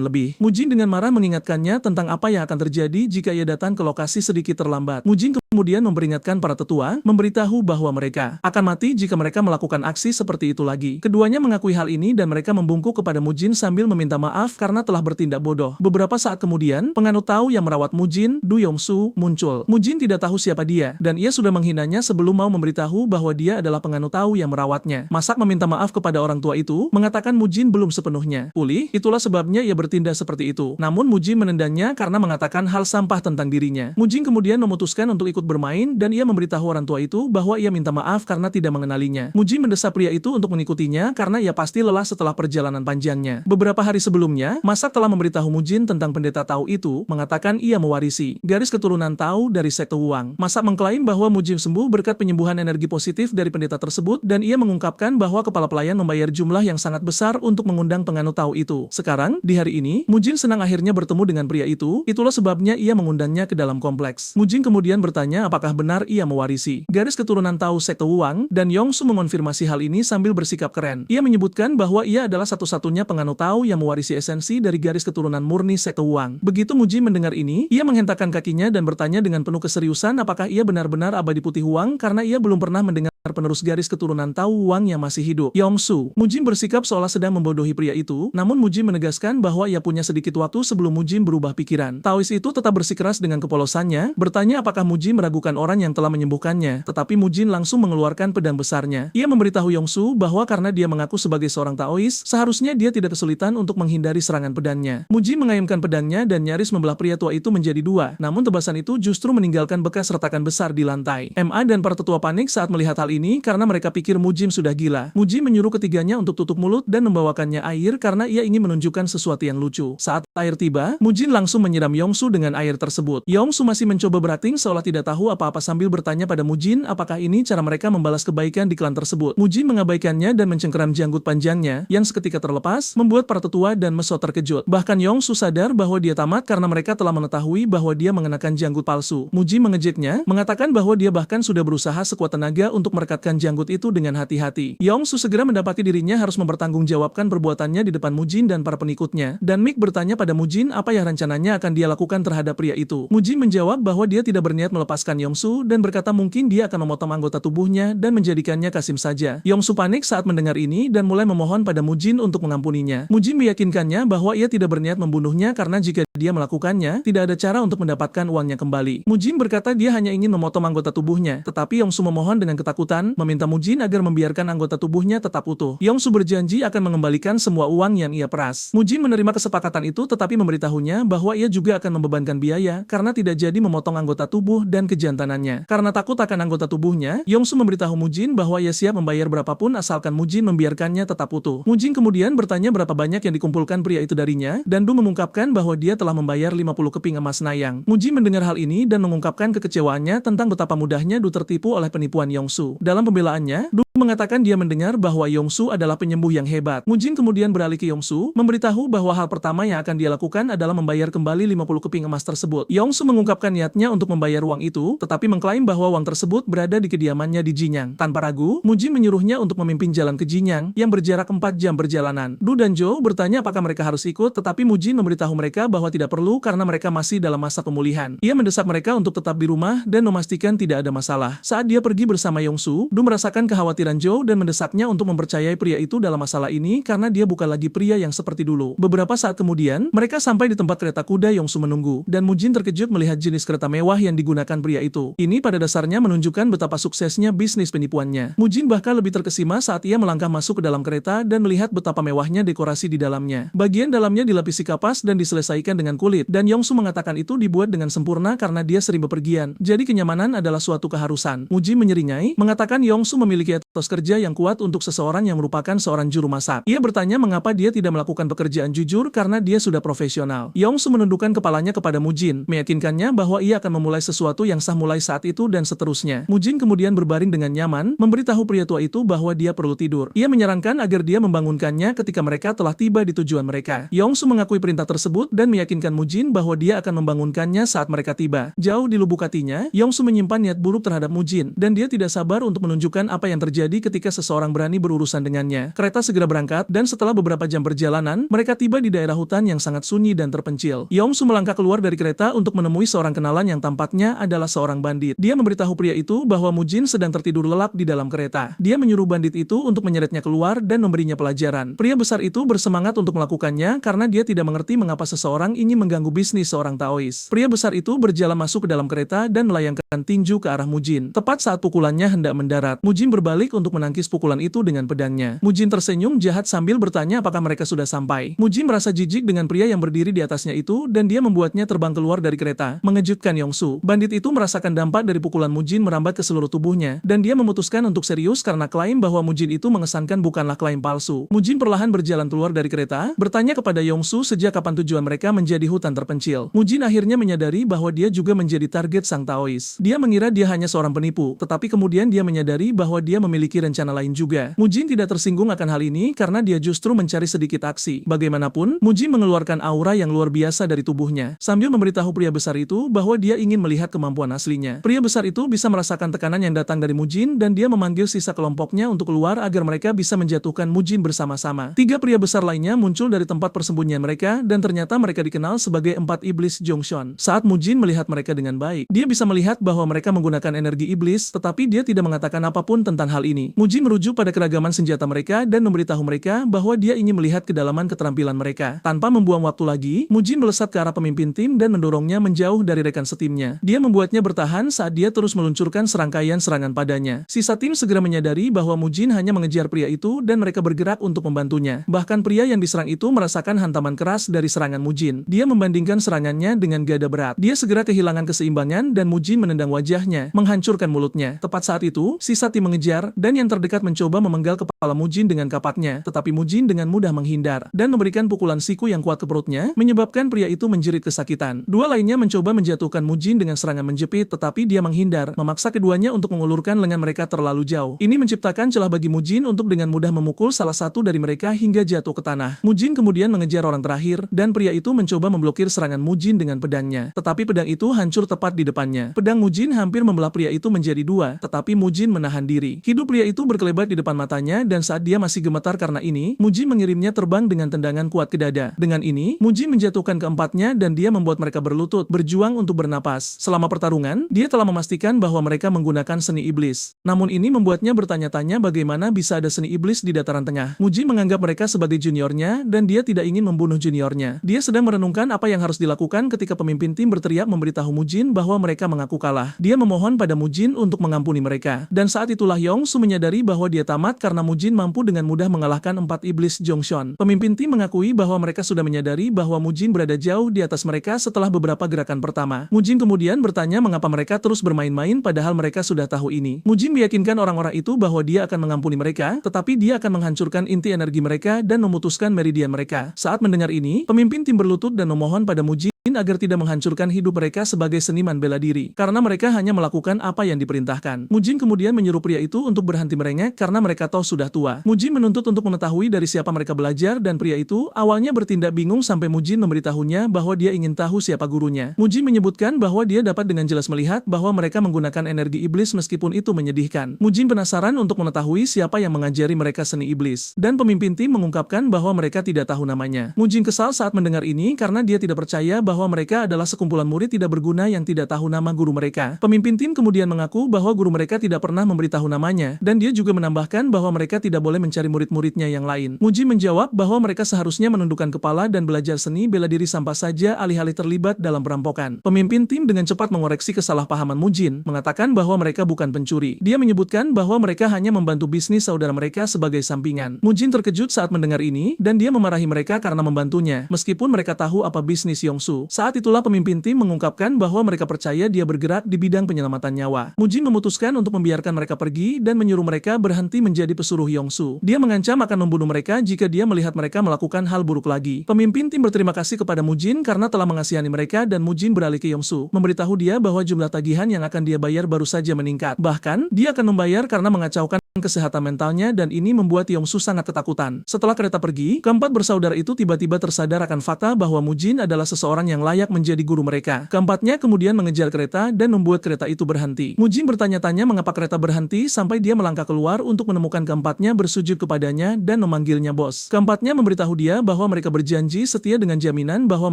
lebih. Mujin dengan marah mengingatkannya tentang apa yang akan terjadi jika ia datang ke lokasi sedikit terlambat. Mujin kemudian memperingatkan para tetua, memberitahu bahwa mereka akan mati jika mereka melakukan aksi seperti itu lagi. Keduanya mengakui hal ini dan mereka membungkuk kepada Mujin sambil meminta maaf karena telah bertindak bodoh. Beberapa saat kemudian, penganut Tao yang merawat Mujin, Du Yongsu, muncul. Mujin tidak tahu siapa dia, dan ia sudah menghinanya sebelum mau memberitahu bahwa dia adalah penganut Tao yang merawatnya. Masak meminta maaf kepada orang tua itu, mengatakan Mujin belum sepenuhnya pulih, itulah sebabnya ia bertindak seperti itu. Namun Mujin menendangnya karena mengatakan hal sampah tentang dirinya. Mujin kemudian memutuskan untuk ikut bermain dan ia memberitahu orang tua itu bahwa ia minta maaf karena tidak mengenalinya. Mujin mendesak pria itu untuk mengikutinya karena ia pasti lelah setelah perjalanan panjangnya. Beberapa hari sebelumnya, Masak telah memberitahu Mujin tentang pendeta Tao itu, mengatakan ia mewarisi garis keturunan Tao dari sekte Wuang. Masak mengklaim bahwa Mujin sembuh berkat penyembuhan energi positif dari pendeta tersebut dan ia mengungkapkan bahwa kepala pelayan membayar jumlah yang sangat besar untuk mengundang penganut Tao itu. Sekarang, di hari ini, Mujin senang akhirnya bertemu dengan pria itu, itulah sebabnya ia mengundangnya ke dalam kompleks. Mujin kemudian bertanya apakah benar ia mewarisi garis keturunan Tao sekte Wuang, dan Yongsu mengonfirmasi hal ini sambil bersikap keren. Ia menyebutkan bahwa ia adalah satu-satunya penganut Tao yang mewarisi esensi dari garis keturunan murni sekte Wuang. Begitu Mujin mendengar ini, ia menghentakkan kakinya dan bertanya dengan penuh keseriusan apakah ia benar-benar abadi putih Wuang karena ia belum pernah mendengar penerus garis keturunan Tao Wuang yang masih hidup. Yongsu. Mujin bersikap seolah sedang membodohi pria itu, namun Mujin menegaskan bahwa ia punya sedikit waktu sebelum Mujin berubah pikiran. Taois itu tetap bersikeras dengan kepolosannya, bertanya apakah Mujin meragukan orang yang telah menyembuhkannya, tetapi Mujin langsung mengeluarkan pedang besarnya. Ia memberitahu Yongsu bahwa karena dia mengaku sebagai seorang Taois, seharusnya dia tidak kesulitan untuk menghindari serangan pedangnya. Mujin mengayunkan pedangnya dan nyaris membelah pria tua itu menjadi dua, namun tebasan itu justru meninggalkan bekas retakan besar di lantai. Ma dan para tetua panik saat melihat hal ini karena mereka pikir Mujin sudah gila. Mujin menyuruh ketiganya untuk tutup mulut dan membawakannya air karena ia ingin menunjukkan sesuatu yang lucu. Saat air tiba, Mujin langsung menyiram Yongsu dengan air tersebut. Yongsu masih mencoba berating seolah tidak tahu apa-apa sambil bertanya pada Mujin apakah ini cara mereka membalas kebaikan di klan tersebut. Mujin mengabaikannya dan mencengkeram janggut panjangnya yang seketika terlepas, membuat para tetua dan Meso terkejut. Bahkan Yongsu sadar bahwa dia tamat karena mereka telah mengetahui bahwa dia mengenakan janggut palsu. Mujin mengejeknya, mengatakan bahwa dia bahkan sudah berusaha sekuat tenaga untuk merekatkan janggut itu dengan hati-hati. Yongsu segera mendapati dirinya harus mempertanggungjawabkan perbuatannya di depan Mujin dan para pengikutnya. Dan Mick bertanya pada Mujin apa yang rencananya akan dia lakukan terhadap pria itu. Mujin menjawab bahwa dia tidak berniat melepaskan Yongsu dan berkata mungkin dia akan memotong anggota tubuhnya dan menjadikannya kasim saja. Yongsu panik saat mendengar ini dan mulai memohon pada Mujin untuk mengampuninya. Mujin meyakinkannya bahwa ia tidak berniat membunuhnya karena jika dia melakukannya, tidak ada cara untuk mendapatkan uangnya kembali. Mujin berkata dia hanya ingin memotong anggota tubuhnya, tetapi Yongsu memohon dengan ketakutan, meminta Mujin agar membiarkan anggota tubuhnya tetap utuh. Yongsu berjanji akan mengembalikan semua uang yang ia peras. Mujin menerima kesepakatan itu tetapi memberitahunya bahwa ia juga akan membebankan biaya karena tidak jadi memotong anggota tubuh dan kejantanannya. Karena takut akan anggota tubuhnya, Yongsu memberitahu Mujin bahwa ia siap membayar berapapun asalkan Mujin membiarkannya tetap utuh. Mujin kemudian bertanya berapa banyak yang dikumpulkan pria itu darinya, dan Du mengungkapkan bahwa dia telah membayar 50 keping emas nayang. Mujin mendengar hal ini dan mengungkapkan kekecewaannya tentang betapa mudahnya Du tertipu oleh penipuan Yongsu. Dalam pembelaannya, Du mengatakan dia mendengar bahwa Yongsu adalah penyembuh yang hebat. Mujin kemudian beralih ke Yongsu, memberitahu bahwa hal pertama yang akan dia lakukan adalah membayar kembali 50 keping emas tersebut. Yongsu mengungkapkan niatnya untuk membayar uang itu, tetapi mengklaim bahwa uang tersebut berada di kediamannya di Jinyang. Tanpa ragu, Mujin menyuruhnya untuk memimpin jalan ke Jinyang yang berjarak 4 jam perjalanan. Du dan Zhou bertanya apakah mereka harus ikut, tetapi Mujin memberitahu mereka bahwa tidak perlu karena mereka masih dalam masa pemulihan. Ia mendesak mereka untuk tetap di rumah dan memastikan tidak ada masalah. Saat dia pergi bersama Yongsu, Du merasakan kekhawatiran Zhou dan mendesaknya untuk mempercayai pria itu dalam masalah ini karena dia bukan lagi pria yang seperti dulu. Beberapa saat kemudian, mereka sampai di tempat kereta kuda Yongsu menunggu, dan Mujin terkejut melihat jenis kereta mewah yang digunakan pria itu. Ini pada dasarnya menunjukkan betapa suksesnya bisnis penipuannya. Mujin bahkan lebih terkesima saat ia melangkah masuk ke dalam kereta dan melihat betapa mewahnya dekorasi di dalamnya. Bagian dalamnya dilapisi kapas dan diselesaikan dengan kulit, dan Yongsu mengatakan itu dibuat dengan sempurna karena dia sering bepergian. Jadi kenyamanan adalah suatu keharusan. Mujin menyeringai, mengatakan Yongsu memiliki etos kerja yang kuat untuk seseorang yang merupakan seorang juru masak. Ia bertanya mengapa dia tidak melakukan pekerjaan jujur karena dia sudah profesional. Yongsu menundukkan kepalanya kepada Mujin, meyakinkannya bahwa ia akan memulai sesuatu yang sah mulai saat itu dan seterusnya. Mujin kemudian berbaring dengan nyaman, memberitahu pria tua itu bahwa dia perlu tidur. Ia menyarankan agar dia membangunkannya ketika mereka telah tiba di tujuan mereka. Yongsu mengakui perintah tersebut dan meyakinkan Mujin bahwa dia akan membangunkannya saat mereka tiba. Jauh di lubuk hatinya, Yongsu menyimpan niat buruk terhadap Mujin, dan dia tidak sabar untuk menunjukkan apa yang terjadi ketika seseorang berani berurusan dengannya. Kereta segera berangkat, dan setelah beberapa jam perjalanan, mereka tiba di daerah hutan yang sangat sunyi dan terpencil. Yongsu melangkah keluar dari kereta untuk menemui seorang kenalan yang tampaknya adalah seorang bandit. Dia memberitahu pria itu bahwa Mujin sedang tertidur lelap di dalam kereta. Dia menyuruh bandit itu untuk menyeretnya keluar dan memberinya pelajaran. Pria besar itu bersemangat untuk melakukannya karena dia tidak mengerti mengapa seseorang ingin mengganggu bisnis seorang Taois. Pria besar itu berjalan masuk ke dalam kereta dan melayangkan tinju ke arah Mujin. Tepat saat pukulannya hendak mendarat, Mujin berbalik untuk menangkis pukulan itu dengan pedangnya. Mujin tersenyum jahat sambil bertanya apakah mereka sudah sampai. Mujin merasa jijik dengan pria yang berdiri di atasnya itu dan dia membuatnya terbang keluar dari kereta, mengejutkan Yongsu. Bandit itu merasakan dampak dari pukulan Mujin merambat ke seluruh tubuhnya, dan dia memutuskan untuk serius karena klaim bahwa Mujin itu mengesankan bukanlah klaim palsu. Mujin perlahan berjalan keluar dari kereta, bertanya kepada Yongsu sejak kapan tujuan mereka menjadi hutan terpencil. Mujin akhirnya menyadari bahwa dia juga menjadi target sang Taois. Dia mengira dia hanya seorang penipu, tetapi kemudian dia menyadari bahwa dia memiliki rencana lain juga. Mujin tidak tersinggung akan hal ini karena dia justru mencari sedikit aksi. Bagaimanapun, Mujin mengeluarkan aura yang luar biasa dari tubuhnya, sambil memberitahu pria besar itu bahwa dia ingin melihat kemampuan aslinya. Pria besar itu bisa merasakan tekanan yang datang dari Mujin dan dia memanggil sisa kelompoknya untuk keluar agar mereka bisa menjatuhkan Mujin bersama-sama. 3 pria besar lainnya muncul dari tempat persembunyian mereka dan ternyata mereka dikenal sebagai 4 iblis Zhongshan. Saat Mujin melihat mereka dengan baik, dia bisa melihat bahwa mereka menggunakan energi iblis, tetapi dia tidak mengatakan apapun tentang hal ini. Mujin merujuk pada keragaman senjata mereka dan memberitahu mereka bahwa dia ingin melihat kedalaman keterampilan mereka. Tanpa membuang waktu lagi, Mujin melesat ke arah pemimpin tim dan mendorongnya menjauh dari rekan setimnya. Dia membuatnya bertahan saat dia terus meluncurkan serangkaian serangan padanya. Sisa tim segera menyadari bahwa Mujin hanya mengejar pria itu dan mereka bergerak untuk membantunya. Bahkan pria yang diserang itu merasakan hantaman keras dari serangan Mujin. Dia membandingkan serangannya dengan gada berat. Dia segera kehilangan keseimbangan dan Mujin menendang wajahnya, menghancurkan mulutnya. Tepat saat itu, sisa tim mengejar dan yang terdekat mencoba memenggal kepala Mujin dengan kapaknya, tetapi Mujin dengan mudah menghindar dan memberikan pukulan siku yang kuat ke perutnya, menyebabkan pria itu menjerit kesakitan. 2 lainnya mencoba menjatuhkan Mujin dengan serangan menjepit, tetapi dia menghindar, memaksa keduanya untuk mengulurkan lengan mereka terlalu jauh. Ini menciptakan celah bagi Mujin untuk dengan mudah memukul salah satu dari mereka hingga jatuh ke tanah. Mujin kemudian mengejar orang terakhir, dan pria itu mencoba memblokir serangan Mujin dengan pedangnya, tetapi pedang itu hancur tepat di depannya. Pedang Mujin hampir membelah pria itu menjadi dua, tetapi Mujin menahan diri. Hidup pria itu berkelebat di depan matanya dan saat dia masih gemetar karena ini, Mujin mengirimnya terbang dengan tendangan kuat ke dada. Dengan ini, Mujin menjatuhkan keempatnya dan dia membuat mereka berlutut, berjuang untuk bernapas. Selama pertarungan, dia telah memastikan bahwa mereka menggunakan seni iblis. Namun ini membuatnya bertanya-tanya bagaimana bisa ada seni iblis di dataran tengah. Mujin menganggap mereka sebagai juniornya dan dia tidak ingin membunuh juniornya. Dia sedang merenungkan apa yang harus dilakukan ketika pemimpin tim berteriak memberitahu Mujin bahwa mereka mengaku kalah. Dia memohon pada Mujin untuk mengampuni mereka. Dan saat itulah Yongsu menyadari bahwa dia tamat karena Mujin mampu dengan mudah mengalahkan 4 iblis Zhongshan. Pemimpin tim mengakui bahwa mereka sudah menyadari bahwa Mujin berada jauh di atas mereka setelah beberapa gerakan pertama. Mujin kemudian bertanya mengapa mereka terus bermain-main padahal mereka sudah tahu ini. Mujin meyakinkan orang-orang itu bahwa dia akan mengampuni mereka, tetapi dia akan menghancurkan inti energi mereka dan memutuskan meridian mereka. Saat mendengar ini, pemimpin tim berlutut dan memohon pada Mujin agar tidak menghancurkan hidup mereka sebagai seniman bela diri, karena mereka hanya melakukan apa yang diperintahkan. Mujin kemudian menyuruh pria itu untuk berhenti merengek karena mereka tahu sudah tua. Mujin menuntut untuk mengetahui dari siapa mereka belajar dan pria itu awalnya bertindak bingung sampai Mujin memberitahunya bahwa dia ingin tahu siapa gurunya. Mujin menyebutkan bahwa dia dapat dengan jelas melihat bahwa mereka menggunakan energi iblis meskipun itu menyedihkan. Mujin penasaran untuk mengetahui siapa yang mengajari mereka seni iblis, dan pemimpin tim mengungkapkan bahwa mereka tidak tahu namanya. Mujin kesal saat mendengar ini karena dia tidak percaya bahwa mereka adalah sekumpulan murid tidak berguna yang tidak tahu nama guru mereka. Pemimpin tim kemudian mengaku bahwa guru mereka tidak pernah memberitahu namanya, dan dia juga menambahkan bahwa mereka tidak boleh mencari murid-muridnya yang lain. Mujin menjawab bahwa mereka seharusnya menundukkan kepala dan belajar seni bela diri sampah saja alih-alih terlibat dalam perampokan. Pemimpin tim dengan cepat mengoreksi kesalahpahaman Mujin, mengatakan bahwa mereka bukan pencuri. Dia menyebutkan bahwa mereka hanya membantu bisnis saudara mereka sebagai sampingan. Mujin terkejut saat mendengar ini, dan dia memarahi mereka karena membantunya, meskipun mereka tahu apa bisnis Yongsu. Saat itulah pemimpin tim mengungkapkan bahwa mereka percaya dia bergerak di bidang penyelamatan nyawa. Mujin memutuskan untuk membiarkan mereka pergi dan menyuruh mereka berhenti menjadi pesuruh Yongsu. Dia mengancam akan membunuh mereka jika dia melihat mereka melakukan hal buruk lagi. Pemimpin tim berterima kasih kepada Mujin karena telah mengasihani mereka dan Mujin beralih ke Yongsu, memberitahu dia bahwa jumlah tagihan yang akan dia bayar baru saja meningkat. Bahkan, dia akan membayar karena mengacaukan kesehatan mentalnya dan ini membuat Yongsu sangat ketakutan. Setelah kereta pergi, keempat bersaudara itu tiba-tiba tersadar akan fakta bahwa Mujin adalah seseorang yang layak menjadi guru mereka. Keempatnya kemudian mengejar kereta dan membuat kereta itu berhenti. Mujin bertanya-tanya mengapa kereta berhenti sampai dia melangkah keluar untuk menemukan keempatnya bersujud kepadanya dan memanggilnya bos. Keempatnya memberitahu dia bahwa mereka berjanji setia dengan jaminan bahwa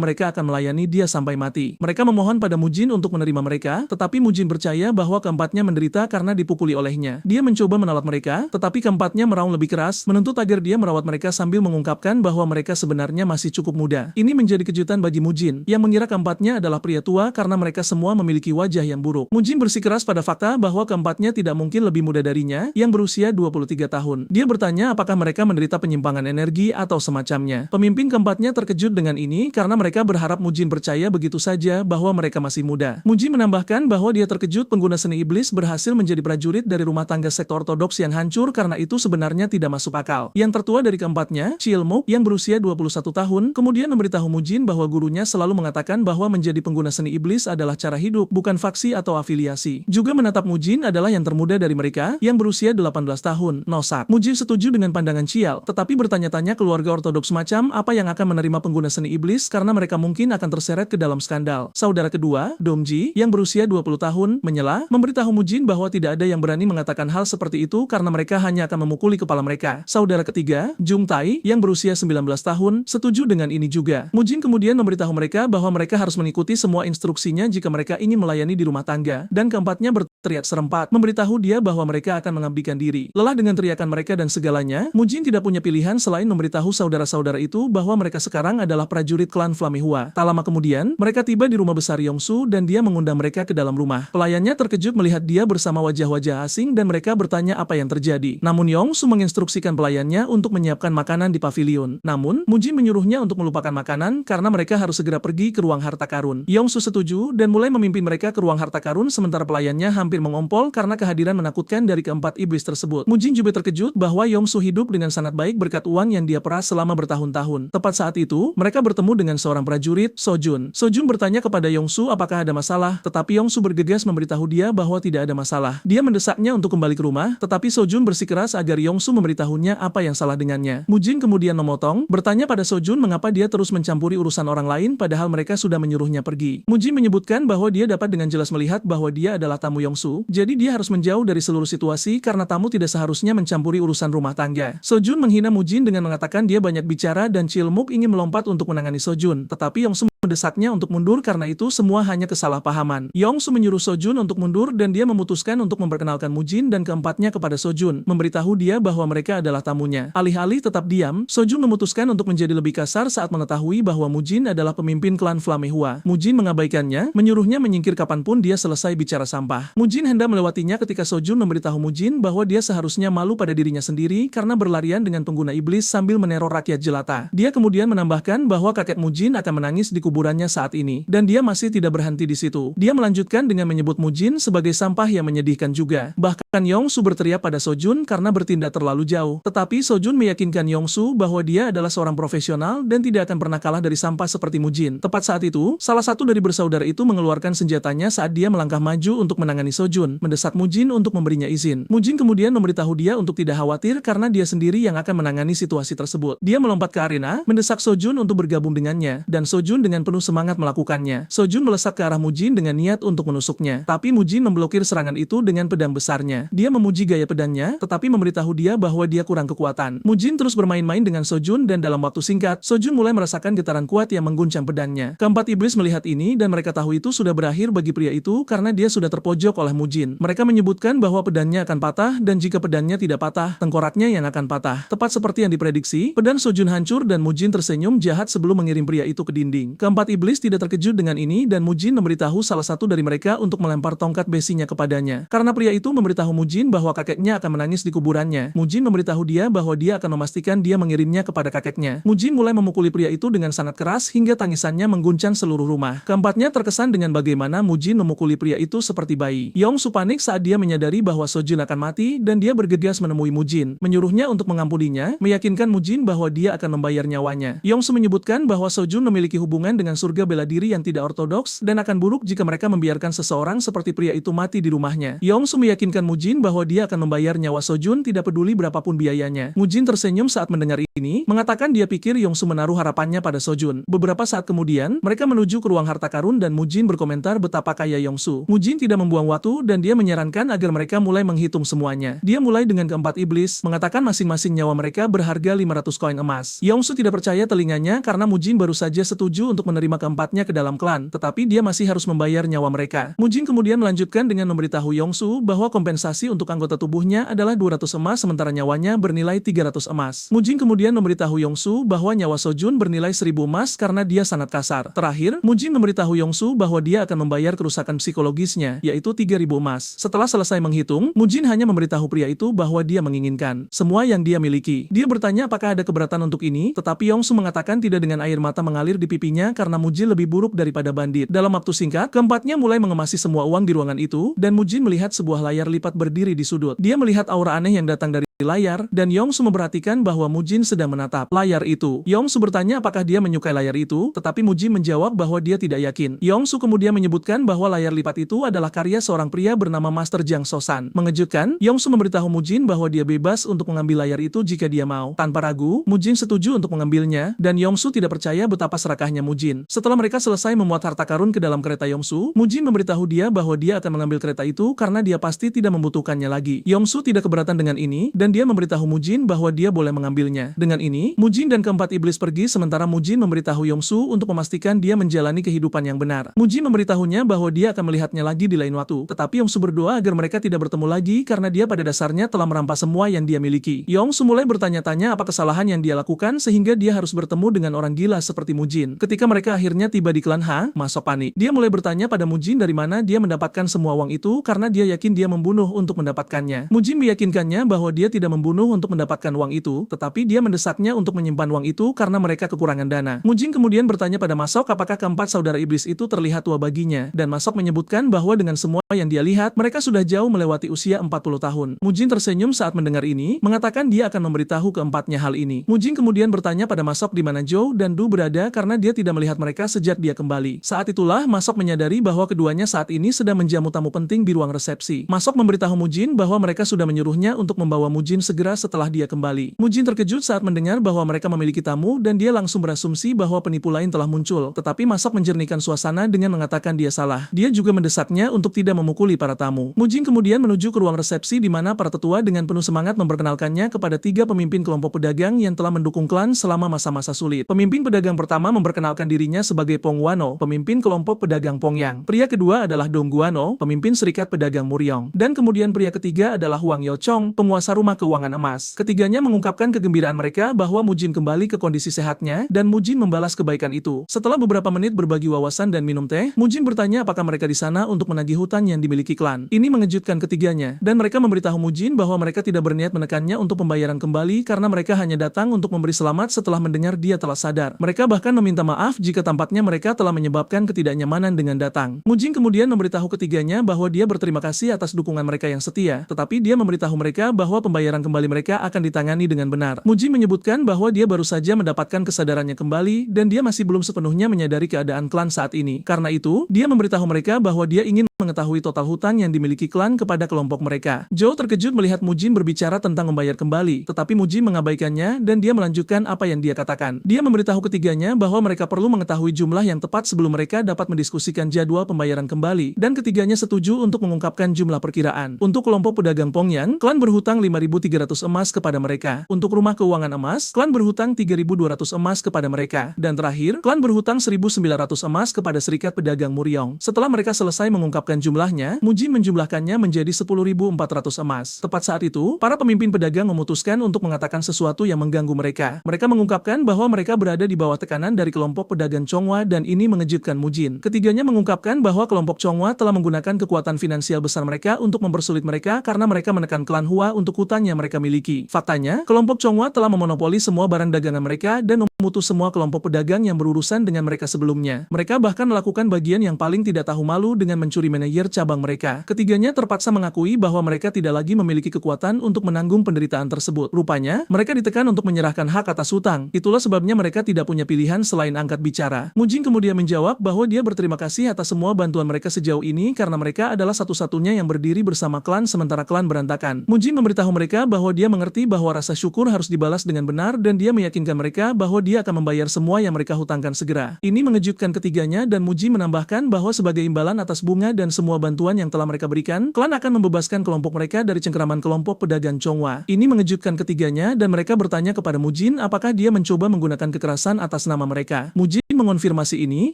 mereka akan melayani dia sampai mati. Mereka memohon pada Mujin untuk menerima mereka, tetapi Mujin percaya bahwa keempatnya menderita karena dipukuli olehnya. Dia mencoba menolak mereka, tetapi keempatnya meraung lebih keras, menuntut agar dia merawat mereka sambil mengungkapkan bahwa mereka sebenarnya masih cukup muda. Ini menjadi kejutan bagi Mujin, yang mengira keempatnya adalah pria tua karena mereka semua memiliki wajah yang buruk. Mujin bersikeras pada fakta bahwa keempatnya tidak mungkin lebih muda darinya, yang berusia 23 tahun. Dia bertanya apakah mereka menderita penyimpangan energi atau semacamnya. Pemimpin keempatnya terkejut dengan ini karena mereka berharap Mujin percaya begitu saja bahwa mereka masih muda. Mujin menambahkan bahwa dia terkejut pengguna seni iblis berhasil menjadi prajurit dari rumah tangga sekte ortodoks yang hancur karena itu sebenarnya tidak masuk akal. Yang tertua dari keempatnya, Chilmo, yang berusia 21 tahun, kemudian memberitahu Mujin bahwa gurunya selalu mengatakan bahwa menjadi pengguna seni iblis adalah cara hidup, bukan faksi atau afiliasi. Juga menatap Mujin adalah yang termuda dari mereka, yang berusia 18 tahun, Nosak. Mujin setuju dengan pandangan Chial, tetapi bertanya-tanya keluarga ortodoks macam apa yang akan menerima pengguna seni iblis karena mereka mungkin akan terseret ke dalam skandal. Saudara kedua, Domji, yang berusia 20 tahun, menyela, memberitahu Mujin bahwa tidak ada yang berani mengatakan hal seperti itu karena mereka hanya akan memukuli kepala mereka. Saudara ketiga, Jung Tai, yang berusia 19 tahun, setuju dengan ini juga. Mujin kemudian memberitahu mereka bahwa mereka harus mengikuti semua instruksinya jika mereka ingin melayani di rumah tangga, dan keempatnya berteriak serempak, memberitahu dia bahwa mereka akan mengabdikan diri. Lelah dengan teriakan mereka dan segalanya, Mujin tidak punya pilihan selain memberitahu saudara-saudara itu bahwa mereka sekarang adalah prajurit klan Flamehua. Tak lama kemudian, mereka tiba di rumah besar Yongsu dan dia mengundang mereka ke dalam rumah. Pelayannya terkejut melihat dia bersama wajah-wajah asing dan mereka bertanya apa yang terjadi. Namun Yongsu menginstruksikan pelayannya untuk menyiapkan makanan di pavilion. Namun, Mujin menyuruhnya untuk melupakan makanan karena mereka harus segera pergi ke ruang harta karun. Yongsu setuju dan mulai memimpin mereka ke ruang harta karun sementara pelayannya hampir hampir mengompol karena kehadiran menakutkan dari keempat iblis tersebut. Mujin juga terkejut bahwa Yongsu hidup dengan sangat baik berkat uang yang dia peras selama bertahun-tahun. Tepat saat itu, mereka bertemu dengan seorang prajurit, Sojun. Sojun bertanya kepada Yongsu apakah ada masalah, tetapi Yongsu bergegas memberitahu dia bahwa tidak ada masalah. Dia mendesaknya untuk kembali ke rumah, tetapi Sojun bersikeras agar Yongsu memberitahunya apa yang salah dengannya. Mujin kemudian memotong, bertanya pada Sojun mengapa dia terus mencampuri urusan orang lain padahal mereka sudah menyuruhnya pergi. Mujin menyebutkan bahwa dia dapat dengan jelas melihat bahwa dia adalah tamu Yongsu, jadi dia harus menjauh dari seluruh situasi karena tamu tidak seharusnya mencampuri urusan rumah tangga. Sojun menghina Mujin dengan mengatakan dia banyak bicara dan Chilmuk ingin melompat untuk menangani Sojun, tetapi Yongsu mendesaknya untuk mundur karena itu semua hanya kesalahpahaman. Yongsu menyuruh Sojun untuk mundur dan dia memutuskan untuk memperkenalkan Mujin dan keempatnya kepada Sojun, memberitahu dia bahwa mereka adalah tamunya. Alih-alih tetap diam, Sojun memutuskan untuk menjadi lebih kasar saat mengetahui bahwa Mujin adalah pemimpin klan Flamehua. Mujin mengabaikannya, menyuruhnya menyingkir kapanpun dia selesai bicara sampah. Mujin hendak melewatinya ketika Sojun memberitahu Mujin bahwa dia seharusnya malu pada dirinya sendiri karena berlarian dengan pengguna iblis sambil meneror rakyat jelata. Dia kemudian menambahkan bahwa kakek Mujin akan menangis di kuburannya saat ini, dan dia masih tidak berhenti di situ. Dia melanjutkan dengan menyebut Mujin sebagai sampah yang menyedihkan juga. Bahkan Yongsu berteriak pada Sojun karena bertindak terlalu jauh. Tetapi Sojun meyakinkan Yongsu bahwa dia adalah seorang profesional dan tidak akan pernah kalah dari sampah seperti Mujin. Tepat saat itu, salah satu dari bersaudara itu mengeluarkan senjatanya saat dia melangkah maju untuk menangani Sojun, mendesak Mujin untuk memberinya izin. Mujin kemudian memberitahu dia untuk tidak khawatir karena dia sendiri yang akan menangani situasi tersebut. Dia melompat ke arena, mendesak Sojun untuk bergabung dengannya, dan Sojun dengan penuh semangat melakukannya. Sojun melesat ke arah Mujin dengan niat untuk menusuknya, tapi Mujin memblokir serangan itu dengan pedang besarnya. Dia memuji gaya pedangnya, tetapi memberitahu dia bahwa dia kurang kekuatan. Mujin terus bermain-main dengan Sojun dan dalam waktu singkat, Sojun mulai merasakan getaran kuat yang mengguncang pedangnya. Keempat iblis melihat ini dan mereka tahu itu sudah berakhir bagi pria itu karena dia sudah terpojok oleh Mujin. Mereka menyebutkan bahwa pedangnya akan patah dan jika pedangnya tidak patah, tengkoraknya yang akan patah. Tepat seperti yang diprediksi, pedang Sojun hancur dan Mujin tersenyum jahat sebelum mengirim pria itu ke dinding. Keempat iblis tidak terkejut dengan ini dan Mujin memberitahu salah satu dari mereka untuk melempar tongkat besinya kepadanya. Karena pria itu memberitahu Mujin bahwa kakeknya akan menangis di kuburannya, Mujin memberitahu dia bahwa dia akan memastikan dia mengirimnya kepada kakeknya. Mujin mulai memukuli pria itu dengan sangat keras hingga tangisannya mengguncang seluruh rumah. Keempatnya terkesan dengan bagaimana Mujin memukuli pria itu seperti bayi. Yongsu panik saat dia menyadari bahwa Sojun akan mati dan dia bergegas menemui Mujin, menyuruhnya untuk mengampuninya, meyakinkan Mujin bahwa dia akan membayar nyawanya. Yongsu menyebutkan bahwa Sojun memiliki hubungan dengan surga bela diri yang tidak ortodoks dan akan buruk jika mereka membiarkan seseorang seperti pria itu mati di rumahnya. Yongsu meyakinkan Mujin bahwa dia akan membayar nyawa Sojun tidak peduli berapapun biayanya. Mujin tersenyum saat mendengar ini, mengatakan dia pikir Yongsu menaruh harapannya pada Sojun. Beberapa saat kemudian, mereka menuju ke ruang harta karun dan Mujin berkomentar betapa kaya Yongsu. Mujin tidak membuang waktu dan dia menyarankan agar mereka mulai menghitung semuanya. Dia mulai dengan keempat iblis, mengatakan masing-masing nyawa mereka berharga 500 koin emas. Yongsu tidak percaya telinganya karena Mujin baru saja setuju untuk menerima keempatnya ke dalam klan, tetapi dia masih harus membayar nyawa mereka. Mujin kemudian melanjutkan dengan memberitahu Yongsu bahwa kompensasi untuk anggota tubuhnya adalah 200 emas sementara nyawanya bernilai 300 emas. Mujin kemudian memberitahu Yongsu bahwa nyawa Sojun bernilai 1000 emas karena dia sangat kasar. Terakhir, Mujin memberitahu Yongsu bahwa dia akan membayar kerusakan psikologisnya, yaitu 3000 emas. Setelah selesai menghitung, Mujin hanya memberitahu pria itu bahwa dia menginginkan semua yang dia miliki. Dia bertanya apakah ada keberatan untuk ini, tetapi Yongsu mengatakan tidak dengan air mata mengalir di pipinya karena Mujin lebih buruk daripada bandit. Dalam waktu singkat, keempatnya mulai mengemasi semua uang di ruangan itu, dan Mujin melihat sebuah layar lipat berdiri di sudut. Dia melihat aura aneh yang datang dari layar, dan Yongsu memperhatikan bahwa Mujin sedang menatap layar itu. Yongsu bertanya apakah dia menyukai layar itu, tetapi Mujin menjawab bahwa dia tidak yakin. Yongsu kemudian menyebutkan bahwa layar lipat itu adalah karya seorang pria bernama Master Jiang Sosan. Mengejutkan, Yongsu memberitahu Mujin bahwa dia bebas untuk mengambil layar itu jika dia mau. Tanpa ragu, Mujin setuju untuk mengambilnya, dan Yongsu tidak percaya betapa serakahnya Mujin. Setelah mereka selesai memuat harta karun ke dalam kereta Yongsu, Mujin memberitahu dia bahwa dia akan mengambil kereta itu karena dia pasti tidak membutuhkannya lagi. Yongsu tidak keberatan dengan ini, dan dia memberitahu Mujin bahwa dia boleh mengambilnya. Dengan ini, Mujin dan keempat iblis pergi sementara Mujin memberitahu Yongsu untuk memastikan dia menjalani kehidupan yang benar. Mujin memberitahunya bahwa dia akan melihatnya lagi di lain waktu, tetapi Yongsu berdoa agar mereka tidak bertemu lagi karena dia pada dasarnya telah merampas semua yang dia miliki. Yongsu mulai bertanya-tanya apa kesalahan yang dia lakukan sehingga dia harus bertemu dengan orang gila seperti Mujin. Ketika mereka akhirnya tiba di klan Ha, masuk panik. Dia mulai bertanya pada Mujin dari mana dia mendapatkan semua uang itu karena dia yakin dia membunuh untuk mendapatkannya. Mujin meyakinkannya bahwa dia tidak membunuh untuk mendapatkan uang itu, tetapi dia mendesaknya untuk menyimpan uang itu karena mereka kekurangan dana. Mujin kemudian bertanya pada Masok apakah keempat saudara iblis itu terlihat tua baginya, dan Masok menyebutkan bahwa dengan semua yang dia lihat, mereka sudah jauh melewati usia 40 tahun. Mujin tersenyum saat mendengar ini, mengatakan dia akan memberitahu keempatnya hal ini. Mujin kemudian bertanya pada Masok di mana Zhou dan Du berada karena dia tidak melihat mereka sejak dia kembali. Saat itulah Masok menyadari bahwa keduanya saat ini sedang menjamu tamu penting di ruang resepsi. Masok memberitahu Mujin bahwa mereka sudah menyuruhnya untuk membawa Mujin segera setelah dia kembali. Mujin terkejut saat mendengar bahwa mereka memiliki tamu dan dia langsung berasumsi bahwa penipu lain telah muncul. Tetapi Masok menjernihkan suasana dengan mengatakan dia salah. Dia juga mendesaknya untuk tidak memukuli para tamu. Mujin kemudian menuju ke ruang resepsi di mana para tetua dengan penuh semangat memperkenalkannya kepada 3 pemimpin kelompok pedagang yang telah mendukung klan selama masa-masa sulit. Pemimpin pedagang pertama memperkenalkan dirinya sebagai Pong Wano, pemimpin kelompok pedagang Pongyang. Pria kedua adalah Dong Guano, pemimpin serikat pedagang Muryong. Dan kemudian pria ketiga adalah Wang Yochong, penguasa rumah keuangan emas. Ketiganya mengungkapkan kegembiraan mereka bahwa Mujin kembali ke kondisi sehatnya, dan Mujin membalas kebaikan itu. Setelah beberapa menit berbagi wawasan dan minum teh, Mujin bertanya apakah mereka di sana untuk menagih hutang yang dimiliki klan. Ini mengejutkan ketiganya, dan mereka memberitahu Mujin bahwa mereka tidak berniat menekannya untuk pembayaran kembali karena mereka hanya datang untuk memberi selamat setelah mendengar dia telah sadar. Mereka bahkan meminta maaf jika tampaknya mereka telah menyebabkan ketidaknyamanan dengan datang. Mujin kemudian memberitahu ketiganya bahwa dia berterima kasih atas dukungan mereka yang setia, tetapi dia memberitahu mereka bahwa pembayaran kembali mereka akan ditangani dengan benar. Mujin menyebutkan bahwa dia baru saja mendapatkan kesadarannya kembali dan dia masih belum sepenuhnya menyadari keadaan klan saat ini. Karena itu, dia memberitahu mereka bahwa dia ingin mengetahui total hutang yang dimiliki klan kepada kelompok mereka. Zhou terkejut melihat Mujin berbicara tentang membayar kembali, tetapi Mujin mengabaikannya dan dia melanjutkan apa yang dia katakan. Dia memberitahu ketiganya bahwa mereka perlu mengetahui jumlah yang tepat sebelum mereka dapat mendiskusikan jadwal pembayaran kembali, dan ketiganya setuju untuk mengungkapkan jumlah perkiraan. Untuk kelompok pedagang Pongyang, klan berhutang 5.300 emas kepada mereka. Untuk rumah keuangan emas, klan berhutang 3.200 emas kepada mereka. Dan terakhir, klan berhutang 1.900 emas kepada serikat pedagang Muryong. Setelah mereka selesai mengungkapkan jumlahnya, Mujin menjumlahkannya menjadi 10.400 emas. Tepat saat itu, para pemimpin pedagang memutuskan untuk mengatakan sesuatu yang mengganggu mereka. Mereka mengungkapkan bahwa mereka berada di bawah tekanan dari kelompok pedagang Chonghua dan ini mengejutkan Mujin. Ketiganya mengungkapkan bahwa kelompok Chonghua telah menggunakan kekuatan finansial besar mereka untuk mempersulit mereka karena mereka menekan klan Hua untuk hutang yang mereka miliki. Faktanya, kelompok Chonghua telah memonopoli semua barang dagangan mereka dan memutus semua kelompok pedagang yang berurusan dengan mereka sebelumnya. Mereka bahkan melakukan bagian yang paling tidak tahu malu dengan mencuri manajer cabang mereka. Ketiganya terpaksa mengakui bahwa mereka tidak lagi memiliki kekuatan untuk menanggung penderitaan tersebut. Rupanya, mereka ditekan untuk menyerahkan hak atas hutang. Itulah sebabnya mereka tidak punya pilihan selain angkat bicara. Mujin kemudian menjawab bahwa dia berterima kasih atas semua bantuan mereka sejauh ini karena mereka adalah satu-satunya yang berdiri bersama klan sementara klan berantakan. Mujin memberitahu mereka bahwa dia mengerti bahwa rasa syukur harus dibalas dengan benar dan dia meyakinkan mereka bahwa dia akan membayar semua yang mereka hutangkan segera. Ini mengejutkan ketiganya dan Mujin menambahkan bahwa sebagai imbalan atas bunga dan semua bantuan yang telah mereka berikan, klan akan membebaskan kelompok mereka dari cengkeraman kelompok pedagang Chonghua. Ini mengejutkan ketiganya dan mereka bertanya kepada Mujin apakah dia mencoba menggunakan kekerasan atas nama mereka. Mujin mengonfirmasi ini,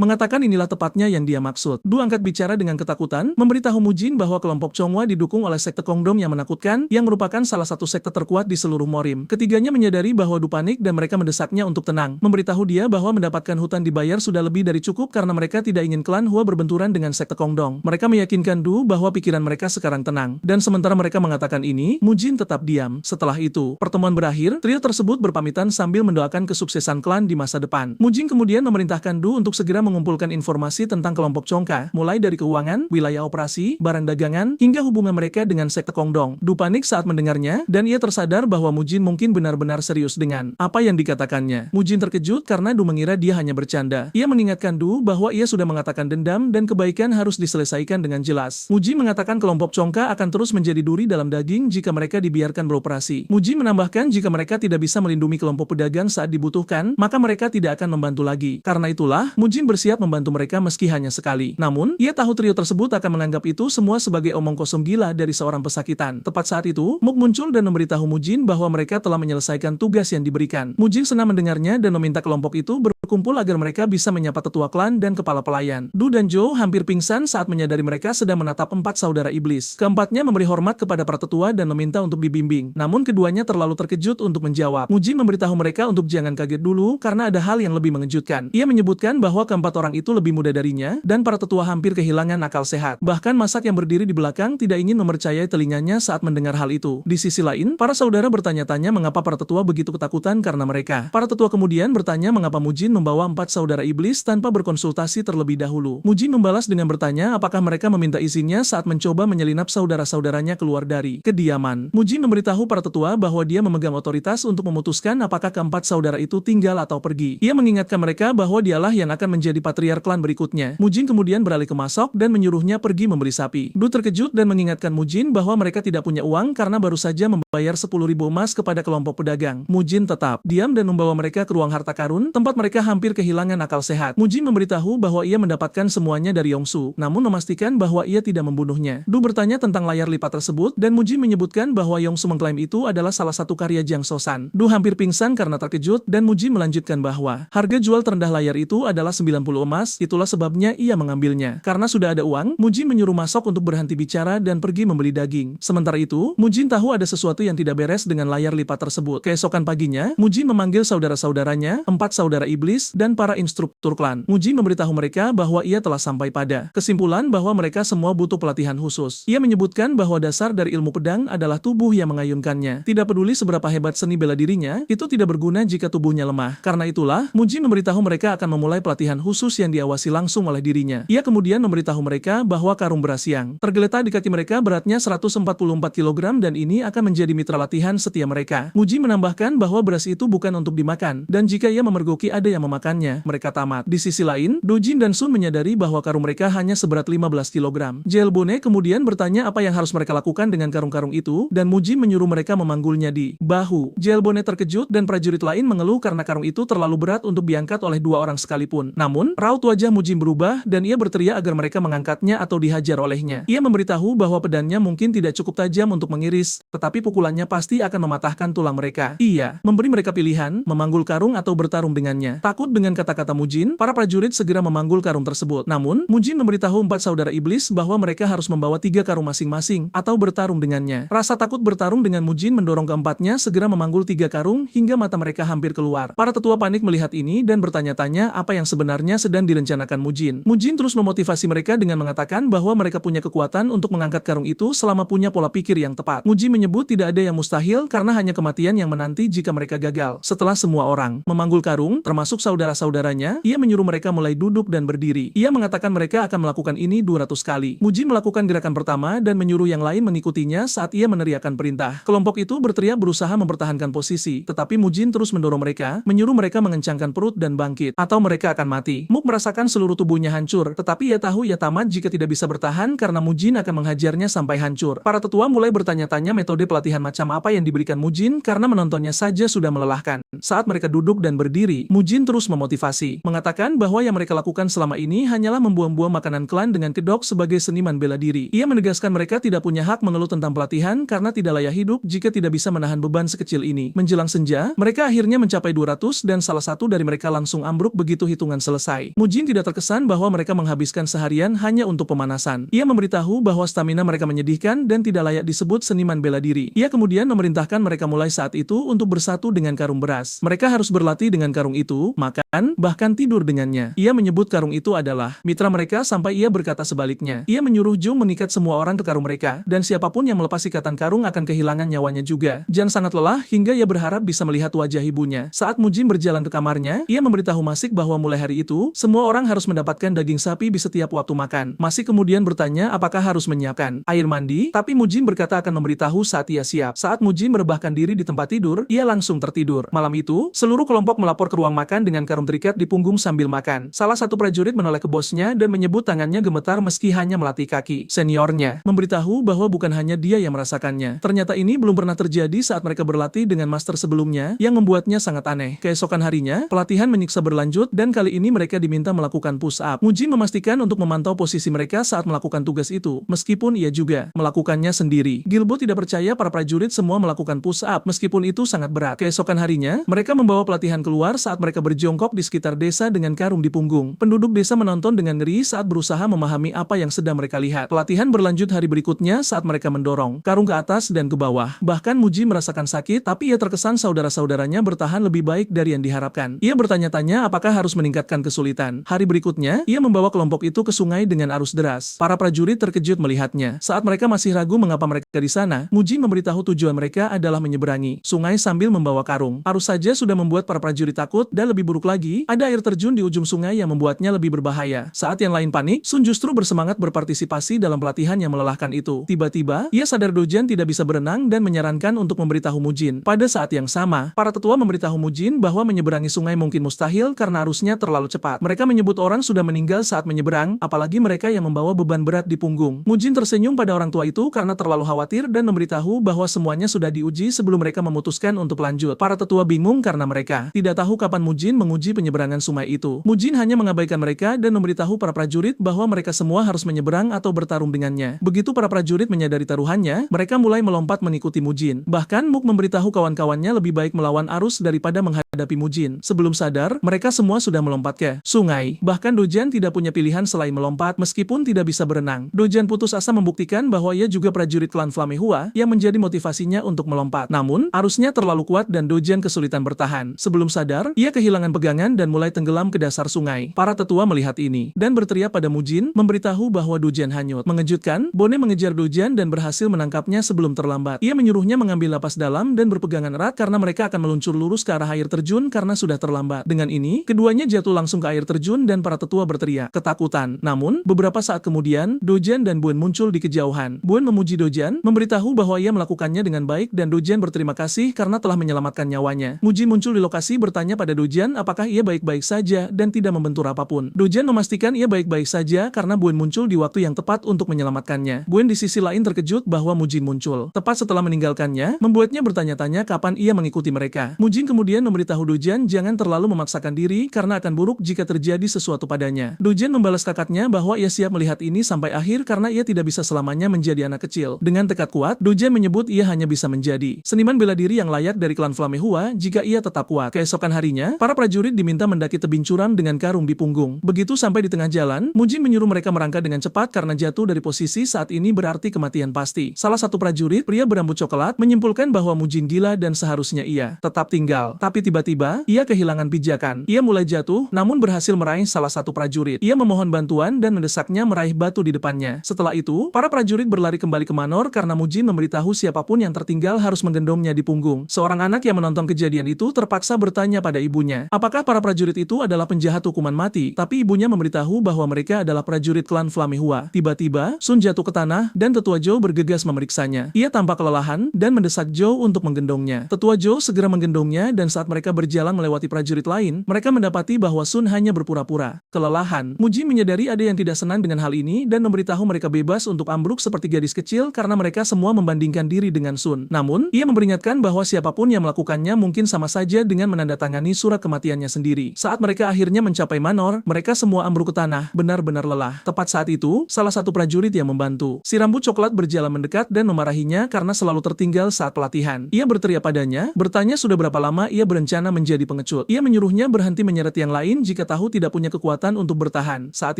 mengatakan inilah tepatnya yang dia maksud. Du angkat bicara dengan ketakutan, memberitahu Mujin bahwa kelompok Chonghua didukung oleh sekte Kongdom yang menakutkan, yang merupakan salah satu sekte terkuat di seluruh Morim. Ketiganya menyadari bahwa Du panik dan mereka mendesaknya untuk tenang. Memberitahu dia bahwa mendapatkan hutang dibayar sudah lebih dari cukup karena mereka tidak ingin klan Hua berbenturan dengan sekte Kongdong. Mereka meyakinkan Du bahwa pikiran mereka sekarang tenang. Dan sementara mereka mengatakan ini, Mujin tetap diam. Setelah itu, pertemuan berakhir, trio tersebut berpamitan sambil mendoakan kesuksesan klan di masa depan. Mujin kemudian memerintahkan Du untuk segera mengumpulkan informasi tentang kelompok Chongka, mulai dari keuangan, wilayah operasi, barang dagangan, hingga hubungan mereka dengan sekte Kongdong. Du panik saat mendengarnya, dan ia tersadar bahwa Mujin mungkin benar-benar serius dengan apa yang dikatakannya. Mujin terkejut karena Du mengira dia hanya bercanda. Ia mengingatkan Du bahwa ia sudah mengatakan dendam dan kebaikan harus diselesaikan dengan jelas. Mujin mengatakan kelompok Chongka akan terus menjadi duri dalam daging jika mereka dibiarkan beroperasi. Mujin menambahkan jika mereka tidak bisa melindungi kelompok pedagang saat dibutuhkan, maka mereka tidak akan membantu lagi. Karena itulah, Mujin bersiap membantu mereka meski hanya sekali. Namun, ia tahu trio tersebut akan menganggap itu semua sebagai omong kosong gila dari seorang pesakitan. Tepat saat itu, Muk muncul dan memberitahu Mujin bahwa mereka telah menyelesaikan tugas yang diberikan. Mujin senang mendengarnya dan meminta kelompok itu berkumpul agar mereka bisa menyapa tetua klan dan kepala pelayan. Du dan Zhou hampir pingsan saat menyadari mereka sedang menatap 4 saudara iblis. Keempatnya memberi hormat kepada para tetua dan meminta untuk dibimbing. Namun keduanya terlalu terkejut untuk menjawab. Mujin memberitahu mereka untuk jangan kaget dulu karena ada hal yang lebih mengejutkan. Ia menyebutkan bahwa keempat orang itu lebih muda darinya dan para tetua hampir kehilangan akal sehat. Bahkan Masak yang berdiri di belakang tidak ingin mempercayai telinganya saat mendengar hal itu. Di sisi lain, para saudara bertanya-tanya mengapa para tetua begitu ketakutan karena mereka. Para tetua kemudian bertanya mengapa Mujin membawa 4 saudara iblis tanpa berkonsultasi terlebih dahulu. Mujin membalas dengan bertanya apakah mereka meminta izinnya saat mencoba menyelinap saudara-saudaranya keluar dari kediaman. Mujin memberitahu para tetua bahwa dia memegang otoritas untuk memutuskan apakah keempat saudara itu tinggal atau pergi. Ia mengingatkan mereka bahwa dialah yang akan menjadi patriark klan berikutnya. Mujin kemudian beralih ke Masok dan menyuruhnya pergi membeli sapi. Du terkejut dan mengingatkan Mujin bahwa mereka tidak punya uang karena baru saja membayar 10.000 emas kepada kelompok pedagang. Mujin tetap diam dan membawa mereka ke ruang harta karun, tempat mereka hampir kehilangan akal sehat. Mujin memberitahu bahwa ia mendapatkan semuanya dari Yongsu, namun memastikan bahwa ia tidak membunuhnya. Du bertanya tentang layar lipat tersebut dan Mujin menyebutkan bahwa Yongsu mengklaim itu adalah salah satu karya Jiang Shosan. Du hampir pingsan karena terkejut dan Mujin melanjutkan bahwa harga jual terendah layar itu adalah 90 emas, itulah sebabnya ia mengambilnya. Karena sudah ada uang, Mujin menyuruh Masok untuk berhenti bicara dan pergi membeli daging. Sementara itu, Mujin tahu ada sesuatu yang tidak beres dengan layar lipat tersebut. Keesokan paginya, Mujin memanggil saudara-saudaranya, 4 saudara iblis, dan para instruktur klan. Mujin memberitahu mereka bahwa ia telah sampai pada kesimpulan bahwa mereka semua butuh pelatihan khusus. Ia menyebutkan bahwa dasar dari ilmu pedang adalah tubuh yang mengayunkannya. Tidak peduli seberapa hebat seni bela dirinya, itu tidak berguna jika tubuhnya lemah. Karena itulah, Mujin memberitahu mereka akan memulai pelatihan khusus yang diawasi langsung oleh dirinya. Ia kemudian memberitahu mereka bahwa karung beras yang tergeletak di kaki mereka beratnya 144 kg dan ini akan menjadi mitra latihan setia mereka. Mujin menambahkan bahwa beras itu bukan untuk dimakan, dan jika ia memergoki ada yang memakannya, mereka tamat. Di sisi lain, Dojin dan Sun menyadari bahwa karung mereka hanya seberat 15 kg. Jelbone kemudian bertanya apa yang harus mereka lakukan dengan karung-karung itu, dan Mujin menyuruh mereka memanggulnya di bahu. Jelbone terkejut dan prajurit lain mengeluh karena karung itu terlalu berat untuk diangkat oleh 2 orang sekalipun. Namun, raut wajah Mujin berubah dan ia berteriak agar mereka mengangkatnya atau dihajar olehnya. Ia memberitahu bahwa pedangnya mungkin tidak cukup tajam untuk mengiris, tetapi pukulannya pasti akan mematahkan tulang mereka. Ia memberi mereka pilihan, memanggul karung atau bertarung dengannya. Takut dengan kata-kata Mujin, para prajurit segera memanggul karung tersebut. Namun, Mujin memberitahu 4 saudara iblis bahwa mereka harus membawa 3 karung masing-masing atau bertarung dengannya. Rasa takut bertarung dengan Mujin mendorong keempatnya segera memanggul 3 karung hingga mata mereka hampir keluar. Para tetua panik melihat ini dan bertanya-tanya apa yang sebenarnya sedang direncanakan Mujin. Mujin terus memotivasi mereka dengan mengatakan bahwa mereka punya kekuatan untuk mengangkat karung itu selama punya pola pikir yang tepat. Mujin menyebut tidak ada yang mustahil karena hanya kematian yang menanti jika mereka gagal. Setelah semua orang memanggul karung, termasuk saudara-saudaranya, ia menyuruh mereka mulai duduk dan berdiri. Ia mengatakan mereka akan melakukan ini 200 kali. Mujin melakukan gerakan pertama dan menyuruh yang lain mengikutinya saat ia meneriakkan perintah. Kelompok itu berteriak berusaha mempertahankan posisi, tetapi Mujin terus mendorong mereka, menyuruh mereka mengencangkan perut dan bangkit, atau mereka akan mati. Muk merasakan seluruh tubuhnya hancur, tetapi ia tahu ia tamat jika tidak bisa bertahan karena Mujin akan menghajarnya sampai hancur. Para tetua mulai bertanya-tanya metode pelatihan macam apa yang diberikan Mujin karena menontonnya saja sudah melelahkan. Saat mereka duduk dan berdiri, Mujin terus memotivasi, mengatakan bahwa yang mereka lakukan selama ini hanyalah membuang-buang makanan klan dengan kedok sebagai seniman bela diri. Ia menegaskan mereka tidak punya hak mengeluh tentang pelatihan karena tidak layak hidup jika tidak bisa menahan beban sekecil ini. Menjelang senja, mereka akhirnya mencapai 200 dan salah satu dari mereka langsung ambruk begitu hitungan selesai. Mujin tidak terkesan bahwa mereka menghabiskan seharian hanya untuk pemanasan. Ia memberitahu bahwa stamina mereka menyedihkan dan tidak layak disebut seniman bela diri. Ia kemudian memerintahkan mereka mulai saat itu untuk bersatu dengan karung beras. Mereka harus berlatih dengan karung itu, makan, bahkan tidur dengannya. Ia menyebut karung itu adalah mitra mereka sampai ia berkata sebaliknya. Ia menyuruh Jung mengikat semua orang ke karung mereka, dan siapapun yang melepas ikatan karung akan kehilangan nyawanya juga. Jan sangat lelah hingga ia berharap bisa melihat wajah ibunya. Saat Mujin berjalan ke kamarnya, ia memberitahu Masik bahwa mulai hari itu, semua orang harus mendapatkan daging sapi di setiap waktu makan. Masik kemudian bertanya apakah harus menyiapkan air mandi, tapi Mujin berkata akan memberitahu saat ia siap. Saat Mujin merebahkan diri di tempat tidur, ia langsung tertidur. Malam itu, seluruh kelompok melapor ke ruang makan dengan karung terikat di punggung sambil makan. Salah satu prajurit menoleh ke bosnya dan menyebut tangannya gemetar meski hanya melatih kaki. Seniornya memberitahu bahwa bukan hanya dia yang merasakannya. Ternyata ini belum pernah terjadi saat mereka berlatih dengan master sebelumnya yang membuatnya sangat aneh. Keesokan harinya, pelatihan menyiksa berlanjut dan kali ini mereka diminta melakukan push up. Mujin memastikan untuk memantau posisi mereka saat melakukan tugas itu, meskipun ia juga melakukannya sendiri. Gilbo tidak percaya para prajurit semua melakukan push up, meskipun itu sangat berat. Keesokan harinya, mereka membawa pelatihan keluar saat mereka berjongkok di sekitar desa dengan karung di punggung. Penduduk desa menonton dengan ngeri saat berusaha memahami apa yang sedang mereka lihat. Pelatihan berlanjut hari berikutnya saat mereka mendorong karung ke atas dan ke bawah. Bahkan Mujin merasakan sakit, tapi ia terkesan saudara-saudaranya bertahan lebih baik dari yang diharapkan. Ia bertanya-tanya apakah harus meningkatkan kesulitan. Hari berikutnya, ia membawa kelompok itu ke sungai dengan arus deras. Para prajurit terkejut melihatnya. Saat mereka masih ragu mengapa mereka di sana, Mujin Mujin memberitahu tujuan mereka adalah menyeberangi sungai sambil membawa karung. Arus saja sudah membuat para prajurit takut dan lebih buruk lagi, ada air terjun di ujung sungai yang membuatnya lebih berbahaya. Saat yang lain panik, Sun justru bersemangat berpartisipasi dalam pelatihan yang melelahkan itu. Tiba-tiba, ia sadar Dojan tidak bisa berenang dan menyarankan untuk memberitahu Mujin. Pada saat yang sama, para tetua memberitahu Mujin bahwa menyeberangi sungai mungkin mustahil karena arusnya terlalu cepat. Mereka menyebut orang sudah meninggal saat menyeberang, apalagi mereka yang membawa beban berat di punggung. Mujin tersenyum pada orang tua itu karena terlalu khawatir dan memberitahu bahwa semuanya sudah diuji sebelum mereka memutuskan untuk lanjut. Para tetua bingung karena mereka tidak tahu kapan Mujin menguji penyeberangan sungai itu. Mujin hanya mengabaikan mereka dan memberitahu para prajurit bahwa mereka semua harus menyeberang atau bertarung dengannya. Begitu para prajurit menyadari taruhannya, mereka mulai melompat mengikuti Mujin. Bahkan Muk memberitahu kawan-kawannya lebih baik melawan arus daripada menghadapi Mujin. Sebelum sadar, mereka semua sudah melompat ke sungai. Bahkan Dojan tidak punya pilihan selain melompat meskipun tidak bisa berenang. Dojan putus asa membuktikan bahwa ia juga prajurit klan Flamehua yang menjadi motivasinya untuk melompat. Namun, arusnya terlalu kuat dan Dojan kesulitan bertahan. Sebelum sadar, ia kehilangan pegangan dan mulai tenggelam ke dasar sungai. Para tetua melihat ini dan berteriak pada Mujin, memberitahu bahwa Dojan hanyut. Mengejutkan, Bone mengejar Dojan dan berhasil menangkapnya sebelum terlambat. Ia menyuruhnya mengambil napas dalam dan berpegangan erat karena mereka akan meluncur lurus ke arah air terjun karena sudah terlambat. Dengan ini, keduanya jatuh langsung ke air terjun dan para tetua berteriak ketakutan. Namun, beberapa saat kemudian, Dojan dan Buen muncul di kejauhan. Buen memuji Dojan, memberitahu bahwa ia melakukannya dengan baik dan Dojan berterima kasih karena telah menyelamatkan nyawanya. Mujin muncul di lokasi bertanya pada Dojan apakah ia baik-baik saja dan tidak membentur apapun. Dojan memastikan ia baik-baik saja karena Buen muncul di waktu yang tepat untuk menyelamatkannya. Buen di sisi lain terkejut bahwa Mujin muncul tepat setelah meninggalkannya, membuatnya bertanya-tanya kapan ia mengikuti mereka. Mujin kemudian memberitahu Dojan jangan terlalu memaksakan diri karena akan buruk jika terjadi sesuatu padanya. Dojan membalas kakaknya bahwa ia siap melihat ini sampai akhir karena ia tidak bisa selamanya menjadi anak kecil. Dengan tekad kuat, Dojan menyebut ia hanya bisa menjadi seniman bela diri yang layak dari klan Flamehua jika ia tetap kuat. Keesokan harinya, para prajurit diminta mendaki tebing curam dengan karung di punggung. Begitu sampai di tengah jalan, Mujin menyuruh mereka merangkak dengan cepat karena jatuh dari posisi saat ini berarti kematian pasti. Salah satu prajurit, pria berambut coklat, menyimpulkan bahwa Mujin gila dan seharusnya ia tetap tinggal. Tapi tiba-tiba, ia kehilangan pijakan. Ia mulai jatuh, namun berhasil meraih salah satu prajurit. Ia memohon bantuan dan mendesaknya meraih batu di depannya. Setelah itu, para prajurit berlari kembali ke Manor karena Mujin memberitahu siapapun yang tertinggal harus menggendongnya di punggung. Seorang anak yang menonton kejadian itu terpaksa bertanya pada ibunya, apakah para prajurit itu adalah penjahat hukuman mati? Tapi ibunya memberitahu bahwa mereka adalah prajurit klan Flamehua. Tiba-tiba, Sun jatuh ke tanah dan Tetua Zhou bergegas memeriksanya. Ia tampak kelelahan dan mendesak Zhou untuk menggendongnya. Tetua Zhou segera menggendongnya dan saat mereka berjalan melewati prajurit lain, mereka mendapati bahwa Sun hanya berpura-pura kelelahan. Mujin menyadari ada yang tidak senang dengan hal ini dan memberitahu mereka bebas untuk ambruk seperti gadis kecil karena mereka semua membandingkan diri dengan Sun. Namun, ia memperingatkan bahwa siapapun yang melakukannya mungkin sama saja dengan menandatangani surat kematiannya sendiri. Saat mereka akhirnya mencapai Manor, mereka semua ambruk ke tanah, benar-benar lelah. Tepat saat itu, salah satu prajurit yang membantu si rambut coklat berjalan mendekat dan memarahinya karena selalu tertinggal saat pelatihan. Ia berteriak padanya, bertanya sudah berapa lama ia berencana menjadi pengecut. Ia menyuruhnya berhenti menyeret yang lain jika tahu tidak punya kekuatan untuk bertahan. Saat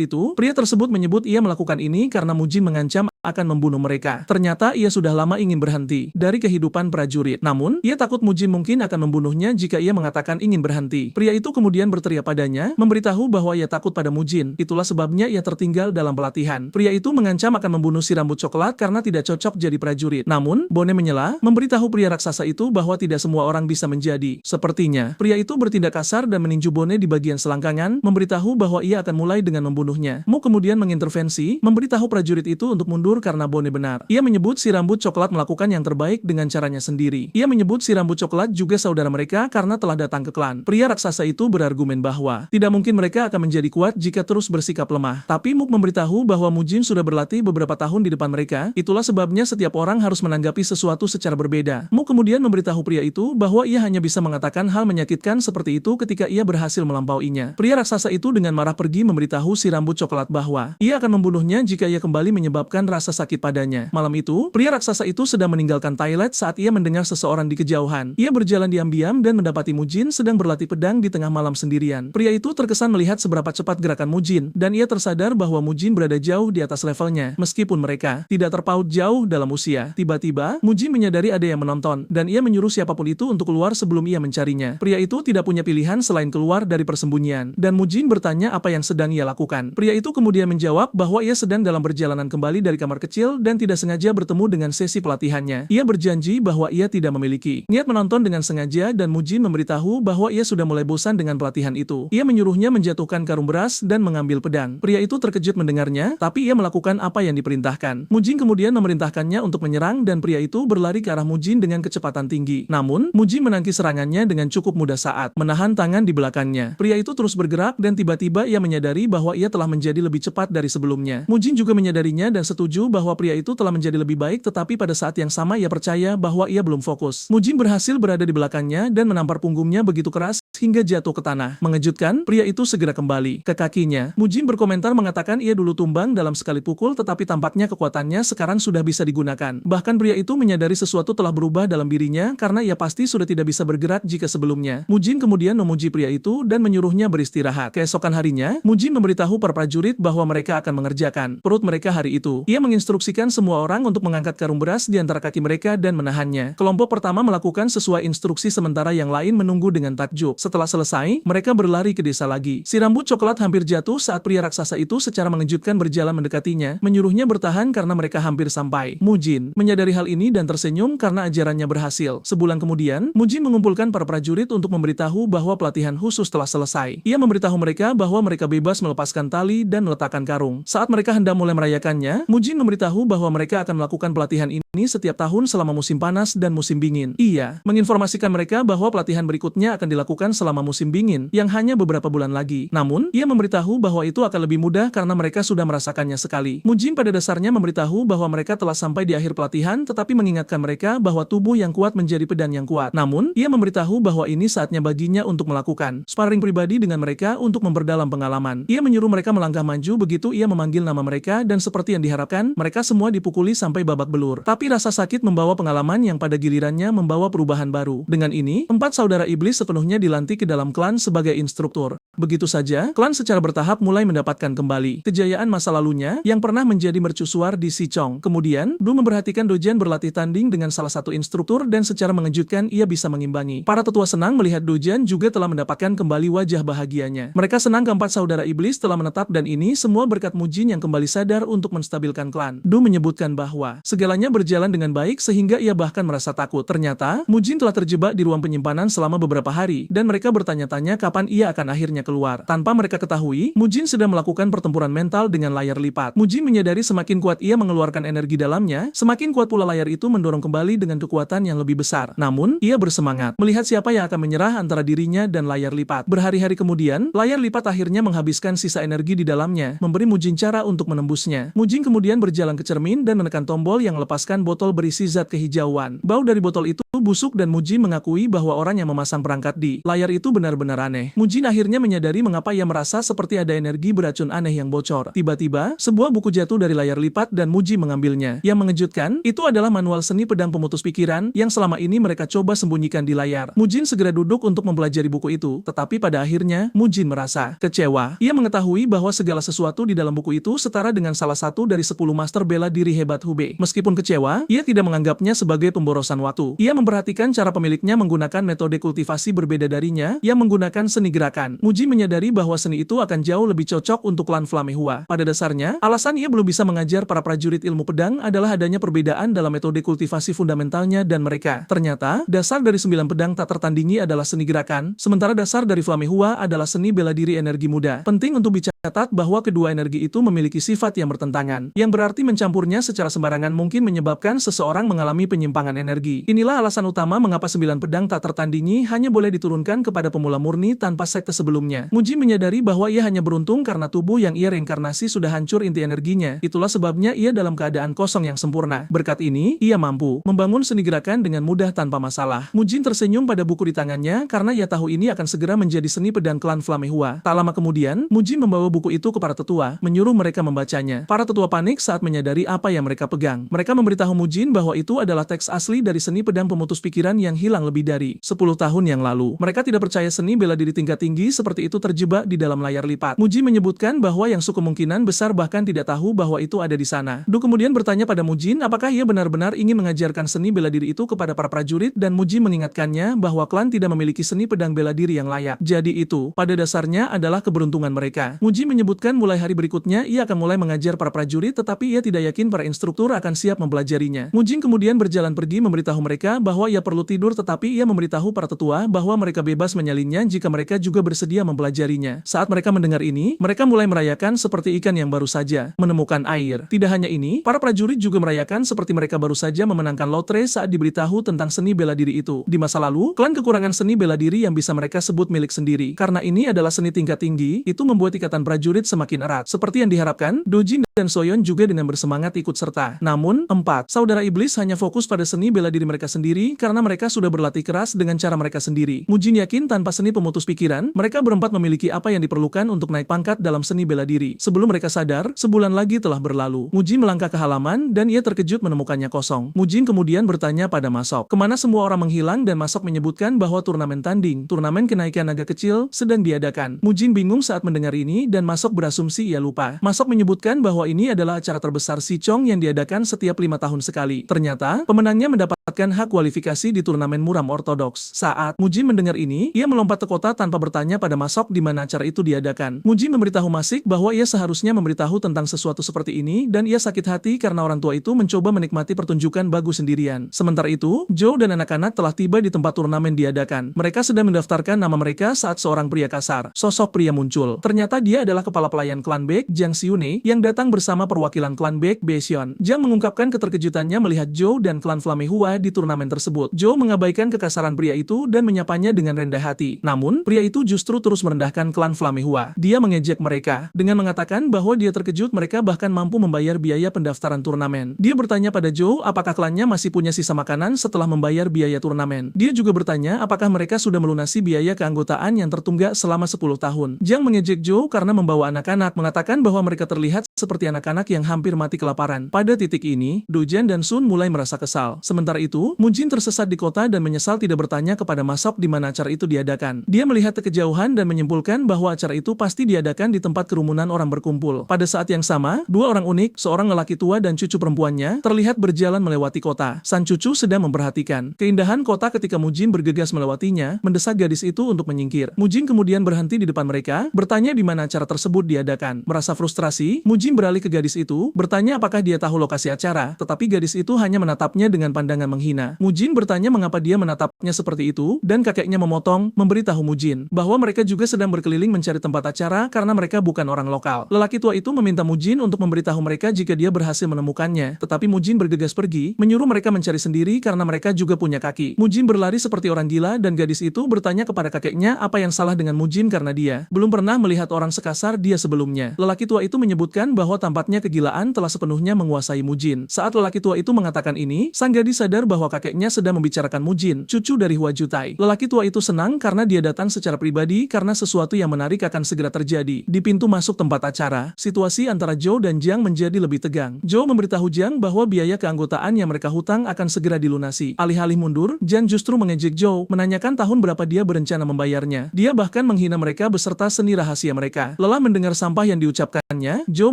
itu, pria tersebut menyebut ia melakukan ini karena Mujin mengancam akan membunuh mereka. Ternyata ia sudah lama ingin berhenti dari kehidupan prajurit. Namun, ia takut Mujin mungkin akan membunuhnya jika ia mengatakan ingin berhenti. Pria itu kemudian berteriak padanya, memberitahu bahwa ia takut pada Mujin. Itulah sebabnya ia tertinggal dalam pelatihan. Pria itu mengancam akan membunuh si rambut coklat karena tidak cocok jadi prajurit. Namun, Bone menyela, memberitahu pria raksasa itu bahwa tidak semua orang bisa menjadi sepertinya. Pria itu bertindak kasar dan meninju Bone di bagian selangkangan, memberitahu bahwa ia akan mulai dengan membunuhnya. Mu kemudian mengintervensi, memberitahu prajurit itu untuk mundur karena Bone benar. Ia menyebut si rambut coklat melakukan yang terbaik dengan caranya sendiri. Ia menyebut si rambut coklat juga saudara mereka karena telah datang ke klan. Pria raksasa itu berargumen bahwa tidak mungkin mereka akan menjadi kuat jika terus bersikap lemah. Tapi Muk memberitahu bahwa Mujin sudah berlatih beberapa tahun di depan mereka, itulah sebabnya setiap orang harus menanggapi sesuatu secara berbeda. Muk kemudian memberitahu pria itu bahwa ia hanya bisa mengatakan hal menyakitkan seperti itu ketika ia berhasil melampauinya. Pria raksasa itu dengan marah pergi memberitahu si rambut coklat bahwa ia akan membunuhnya jika ia kembali menyebabkan rasa sakit padanya. Malam itu, pria raksasa itu sedang meninggalkan toilet saat ia mendengar seseorang di kejauhan. Ia berjalan diam-diam dan mendapati Mujin sedang berlatih pedang di tengah malam sendirian. Pria itu terkesan melihat seberapa cepat gerakan Mujin, dan ia tersadar bahwa Mujin berada jauh di atas levelnya, meskipun mereka tidak terpaut jauh dalam usia. Tiba-tiba, Mujin menyadari ada yang menonton, dan ia menyuruh siapapun itu untuk keluar sebelum ia mencarinya. Pria itu tidak punya pilihan selain keluar dari persembunyian, dan Mujin bertanya apa yang sedang ia lakukan. Pria itu kemudian menjawab bahwa ia sedang dalam perjalanan kembali dari kamar kamar kecil dan tidak sengaja bertemu dengan sesi pelatihannya. Ia berjanji bahwa ia tidak memiliki niat menonton dengan sengaja dan Mujin memberitahu bahwa ia sudah mulai bosan dengan pelatihan itu. Ia menyuruhnya menjatuhkan karung beras dan mengambil pedang. Pria itu terkejut mendengarnya, tapi ia melakukan apa yang diperintahkan. Mujin kemudian memerintahkannya untuk menyerang dan pria itu berlari ke arah Mujin dengan kecepatan tinggi. Namun, Mujin menangkis serangannya dengan cukup mudah saat menahan tangan di belakangnya. Pria itu terus bergerak dan tiba-tiba ia menyadari bahwa ia telah menjadi lebih cepat dari sebelumnya. Mujin juga menyadarinya dan setuju bahwa pria itu telah menjadi lebih baik, tetapi pada saat yang sama ia percaya bahwa ia belum fokus. Mujin berhasil berada di belakangnya dan menampar punggungnya begitu keras hingga jatuh ke tanah. Mengejutkan, pria itu segera kembali ke kakinya. Mujin berkomentar mengatakan ia dulu tumbang dalam sekali pukul, tetapi tampaknya kekuatannya sekarang sudah bisa digunakan. Bahkan pria itu menyadari sesuatu telah berubah dalam dirinya karena ia pasti sudah tidak bisa bergerak jika sebelumnya. Mujin kemudian memuji pria itu dan menyuruhnya beristirahat. Keesokan harinya, Mujin memberitahu para prajurit bahwa mereka akan mengerjakan perut mereka hari itu. Ia menginstruksikan semua orang untuk mengangkat karung beras di antara kaki mereka dan menahannya. Kelompok pertama melakukan sesuai instruksi sementara yang lain menunggu dengan takjub. Setelah selesai, mereka berlari ke desa lagi. Si rambut coklat hampir jatuh saat pria raksasa itu secara mengejutkan berjalan mendekatinya, menyuruhnya bertahan karena mereka hampir sampai. Mujin menyadari hal ini dan tersenyum karena ajarannya berhasil. Sebulan kemudian, Mujin mengumpulkan para prajurit untuk memberitahu bahwa pelatihan khusus telah selesai. Ia memberitahu mereka bahwa mereka bebas melepaskan tali dan meletakkan karung. Saat mereka hendak mulai merayakannya, Mujin memberitahu bahwa mereka akan melakukan pelatihan ini setiap tahun selama musim panas dan musim dingin. Ia menginformasikan mereka bahwa pelatihan berikutnya akan dilakukan selama musim dingin, yang hanya beberapa bulan lagi. Namun, ia memberitahu bahwa itu akan lebih mudah karena mereka sudah merasakannya sekali. Mujin pada dasarnya memberitahu bahwa mereka telah sampai di akhir pelatihan, tetapi mengingatkan mereka bahwa tubuh yang kuat menjadi pedang yang kuat. Namun, ia memberitahu bahwa ini saatnya baginya untuk melakukan sparring pribadi dengan mereka untuk memperdalam pengalaman. Ia menyuruh mereka melangkah maju begitu ia memanggil nama mereka dan seperti yang diharapkan, mereka semua dipukuli sampai babak belur. Tapi rasa sakit membawa pengalaman yang pada gilirannya membawa perubahan baru. Dengan ini, 4 saudara iblis sepenuhnya dilantik ke dalam klan sebagai instruktur. Begitu saja, klan secara bertahap mulai mendapatkan kembali kejayaan masa lalunya yang pernah menjadi mercusuar di Sichong. Kemudian, Du memperhatikan Dojan berlatih tanding dengan salah satu instruktur dan secara mengejutkan ia bisa mengimbangi. Para tetua senang melihat Dojan juga telah mendapatkan kembali wajah bahagianya. Mereka senang keempat saudara iblis telah menetap dan ini semua berkat Mujin yang kembali sadar untuk menstabilkan klan. Du menyebutkan bahwa segalanya berjalan dengan baik sehingga ia bahkan merasa takut. Ternyata, Mujin telah terjebak di ruang penyimpanan selama beberapa hari dan mereka bertanya-tanya kapan ia akan akhirnya keluar. Tanpa mereka ketahui, Mujin sedang melakukan pertempuran mental dengan layar lipat. Mujin menyadari semakin kuat ia mengeluarkan energi dalamnya, semakin kuat pula layar itu mendorong kembali dengan kekuatan yang lebih besar. Namun, ia bersemangat melihat siapa yang akan menyerah antara dirinya dan layar lipat. Berhari-hari kemudian, layar lipat akhirnya menghabiskan sisa energi di dalamnya, memberi Mujin cara untuk menembusnya. Mujin kemudian berjalan ke cermin dan menekan tombol yang melepaskan botol berisi zat kehijauan. Bau dari botol itu busuk dan Mujin mengakui bahwa orang yang memasang perangkat di layar itu benar-benar aneh. Mujin akhirnya menyadari mengapa ia merasa seperti ada energi beracun aneh yang bocor. Tiba-tiba, sebuah buku jatuh dari layar lipat dan Mujin mengambilnya. Yang mengejutkan, itu adalah manual seni pedang pemutus pikiran yang selama ini mereka coba sembunyikan di layar. Mujin segera duduk untuk mempelajari buku itu, tetapi pada akhirnya, Mujin merasa kecewa. Ia mengetahui bahwa segala sesuatu di dalam buku itu setara dengan salah satu dari 10 master bela diri hebat Hubei. Meskipun kecewa, ia tidak menganggapnya sebagai pemborosan waktu. Ia memperhatikan cara pemiliknya menggunakan metode kultivasi berbeda darinya, yang menggunakan seni gerakan. Mujin menyadari bahwa seni itu akan jauh lebih cocok untuk klan Flamehua. Pada dasarnya, alasan ia belum bisa mengajar para prajurit ilmu pedang adalah adanya perbedaan dalam metode kultivasi fundamentalnya dan mereka. Ternyata, dasar dari 9 pedang tak tertandingi adalah seni gerakan, sementara dasar dari Flamehua adalah seni bela diri energi muda. Penting untuk dicatat bahwa kedua energi itu memiliki sifat yang bertentangan, yang berarti mencampurnya secara sembarangan mungkin menyebabkan seseorang mengalami penyimpangan energi. Inilah alasan utama mengapa 9 pedang tak tertandingi hanya boleh diturunkan kepada pemula murni tanpa sekte sebelumnya. Mujin menyadari bahwa ia hanya beruntung karena tubuh yang ia reinkarnasi sudah hancur inti energinya. Itulah sebabnya ia dalam keadaan kosong yang sempurna. Berkat ini, ia mampu membangun seni gerakan dengan mudah tanpa masalah. Mujin tersenyum pada buku di tangannya karena ia tahu ini akan segera menjadi seni pedang klan Flamehua. Tak lama kemudian, Mujin membawa buku itu ke para tetua, menyuruh mereka membacanya. Para tetua panik saat menyadari apa yang mereka pegang. Mereka memberitahu Mujin bahwa itu adalah teks asli dari seni pedang pemutus pikiran yang hilang lebih dari 10 tahun yang lalu. Mereka tidak percaya seni bela diri tingkat tinggi seperti itu terjebak di dalam layar lipat. Mujin menyebutkan bahwa yang kemungkinan besar bahkan tidak tahu bahwa itu ada di sana. Du kemudian bertanya pada Mujin apakah ia benar-benar ingin mengajarkan seni bela diri itu kepada para prajurit dan Mujin mengingatkannya bahwa klan tidak memiliki seni pedang bela diri yang layak. Jadi itu, pada dasarnya adalah keberuntungan mereka. Mujin Mujin menyebutkan mulai hari berikutnya ia akan mulai mengajar para prajurit, tetapi ia tidak yakin para instruktur akan siap mempelajarinya. Mujin kemudian berjalan pergi memberitahu mereka bahwa ia perlu tidur, tetapi ia memberitahu para tetua bahwa mereka bebas menyalinnya jika mereka juga bersedia mempelajarinya. Saat mereka mendengar ini, mereka mulai merayakan seperti ikan yang baru saja menemukan air. Tidak hanya ini, para prajurit juga merayakan seperti mereka baru saja memenangkan lotre saat diberitahu tentang seni bela diri itu. Di masa lalu, klan kekurangan seni bela diri yang bisa mereka sebut milik sendiri. Karena ini adalah seni tingkat tinggi, itu membuat ikatan prajurit semakin erat. Seperti yang diharapkan, Dojin dan Soyeon juga dengan bersemangat ikut serta. Namun, 4 saudara iblis hanya fokus pada seni bela diri mereka sendiri karena mereka sudah berlatih keras dengan cara mereka sendiri. Mujin yakin tanpa seni pemutus pikiran, mereka berempat memiliki apa yang diperlukan untuk naik pangkat dalam seni bela diri. Sebelum mereka sadar, sebulan lagi telah berlalu. Mujin melangkah ke halaman dan ia terkejut menemukannya kosong. Mujin kemudian bertanya pada Masok, kemana semua orang menghilang, dan Masok menyebutkan bahwa turnamen tanding, turnamen kenaikan naga kecil, sedang diadakan. Mujin bingung saat mendengar ini dan Masok berasumsi ia lupa. Masok menyebutkan bahwa ini adalah acara terbesar Si Chong yang diadakan setiap 5 tahun sekali. Ternyata, pemenangnya mendapatkan hak kualifikasi di turnamen muram ortodoks. Saat Mujin mendengar ini, ia melompat ke kota tanpa bertanya pada Masok di mana acara itu diadakan. Mujin memberitahu Masik bahwa ia seharusnya memberitahu tentang sesuatu seperti ini dan ia sakit hati karena orang tua itu mencoba menikmati pertunjukan bagus sendirian. Sementara itu, Joe dan anak-anak telah tiba di tempat turnamen diadakan. Mereka sedang mendaftarkan nama mereka saat seorang pria kasar, sosok pria muncul. Ternyata dia adalah kepala pelayan klan Baek, Jang Siune, yang datang bersama perwakilan klan Baek, Baesion. Jang mengungkapkan keterkejutannya melihat Joe dan klan Flamehua di turnamen tersebut. Joe mengabaikan kekasaran pria itu dan menyapanya dengan rendah hati. Namun, pria itu justru terus merendahkan klan Flamehua. Dia mengejek mereka dengan mengatakan bahwa dia terkejut mereka bahkan mampu membayar biaya pendaftaran turnamen. Dia bertanya pada Joe apakah klannya masih punya sisa makanan setelah membayar biaya turnamen. Dia juga bertanya apakah mereka sudah melunasi biaya keanggotaan yang tertunggak selama 10 tahun. Jang mengejek Joe karena membawa anak-anak, mengatakan bahwa mereka terlihat seperti anak-anak yang hampir mati kelaparan. Pada titik ini, Dojan dan Sun mulai merasa kesal. Sementara itu, Mujin tersesat di kota dan menyesal tidak bertanya kepada Masok di mana acara itu diadakan. Dia melihat ke kejauhan dan menyimpulkan bahwa acara itu pasti diadakan di tempat kerumunan orang berkumpul. Pada saat yang sama, 2 orang unik, seorang lelaki tua dan cucu perempuannya, terlihat berjalan melewati kota. Sang cucu sedang memperhatikan keindahan kota ketika Mujin bergegas melewatinya, mendesak gadis itu untuk menyingkir. Mujin kemudian berhenti di depan mereka, bertanya di mana acara tersebut diadakan. Merasa frustrasi, Mujin beralih ke gadis itu, bertanya apakah dia tahu lokasi acara, tetapi gadis itu hanya menatapnya dengan pandangan menghina. Mujin bertanya mengapa dia menatapnya seperti itu, dan kakeknya memotong, memberitahu Mujin bahwa mereka juga sedang berkeliling mencari tempat acara karena mereka bukan orang lokal. Lelaki tua itu meminta Mujin untuk memberitahu mereka jika dia berhasil menemukannya, tetapi Mujin bergegas pergi, menyuruh mereka mencari sendiri karena mereka juga punya kaki. Mujin berlari seperti orang gila dan gadis itu bertanya kepada kakeknya apa yang salah dengan Mujin karena dia belum pernah melihat orang sekasar dia sebelumnya. Lelaki tua itu menyebutkan bahwa tampaknya kegilaan telah sepenuhnya menguasai Mujin. Saat lelaki tua itu mengatakan ini, sang gadis sadar bahwa kakeknya sedang membicarakan Mujin, cucu dari Hua Jutai. Lelaki tua itu senang karena dia datang secara pribadi karena sesuatu yang menarik akan segera terjadi. Di pintu masuk tempat acara, situasi antara Joe dan Jiang menjadi lebih tegang. Joe memberitahu Jiang bahwa biaya keanggotaan yang mereka hutang akan segera dilunasi. Alih-alih mundur, Jiang justru mengejek Joe, menanyakan tahun berapa dia berencana membayarnya. Dia bahkan menghina mereka beserta seni rahasia mereka. Lelah mendengar sampah yang diucapkannya, Joe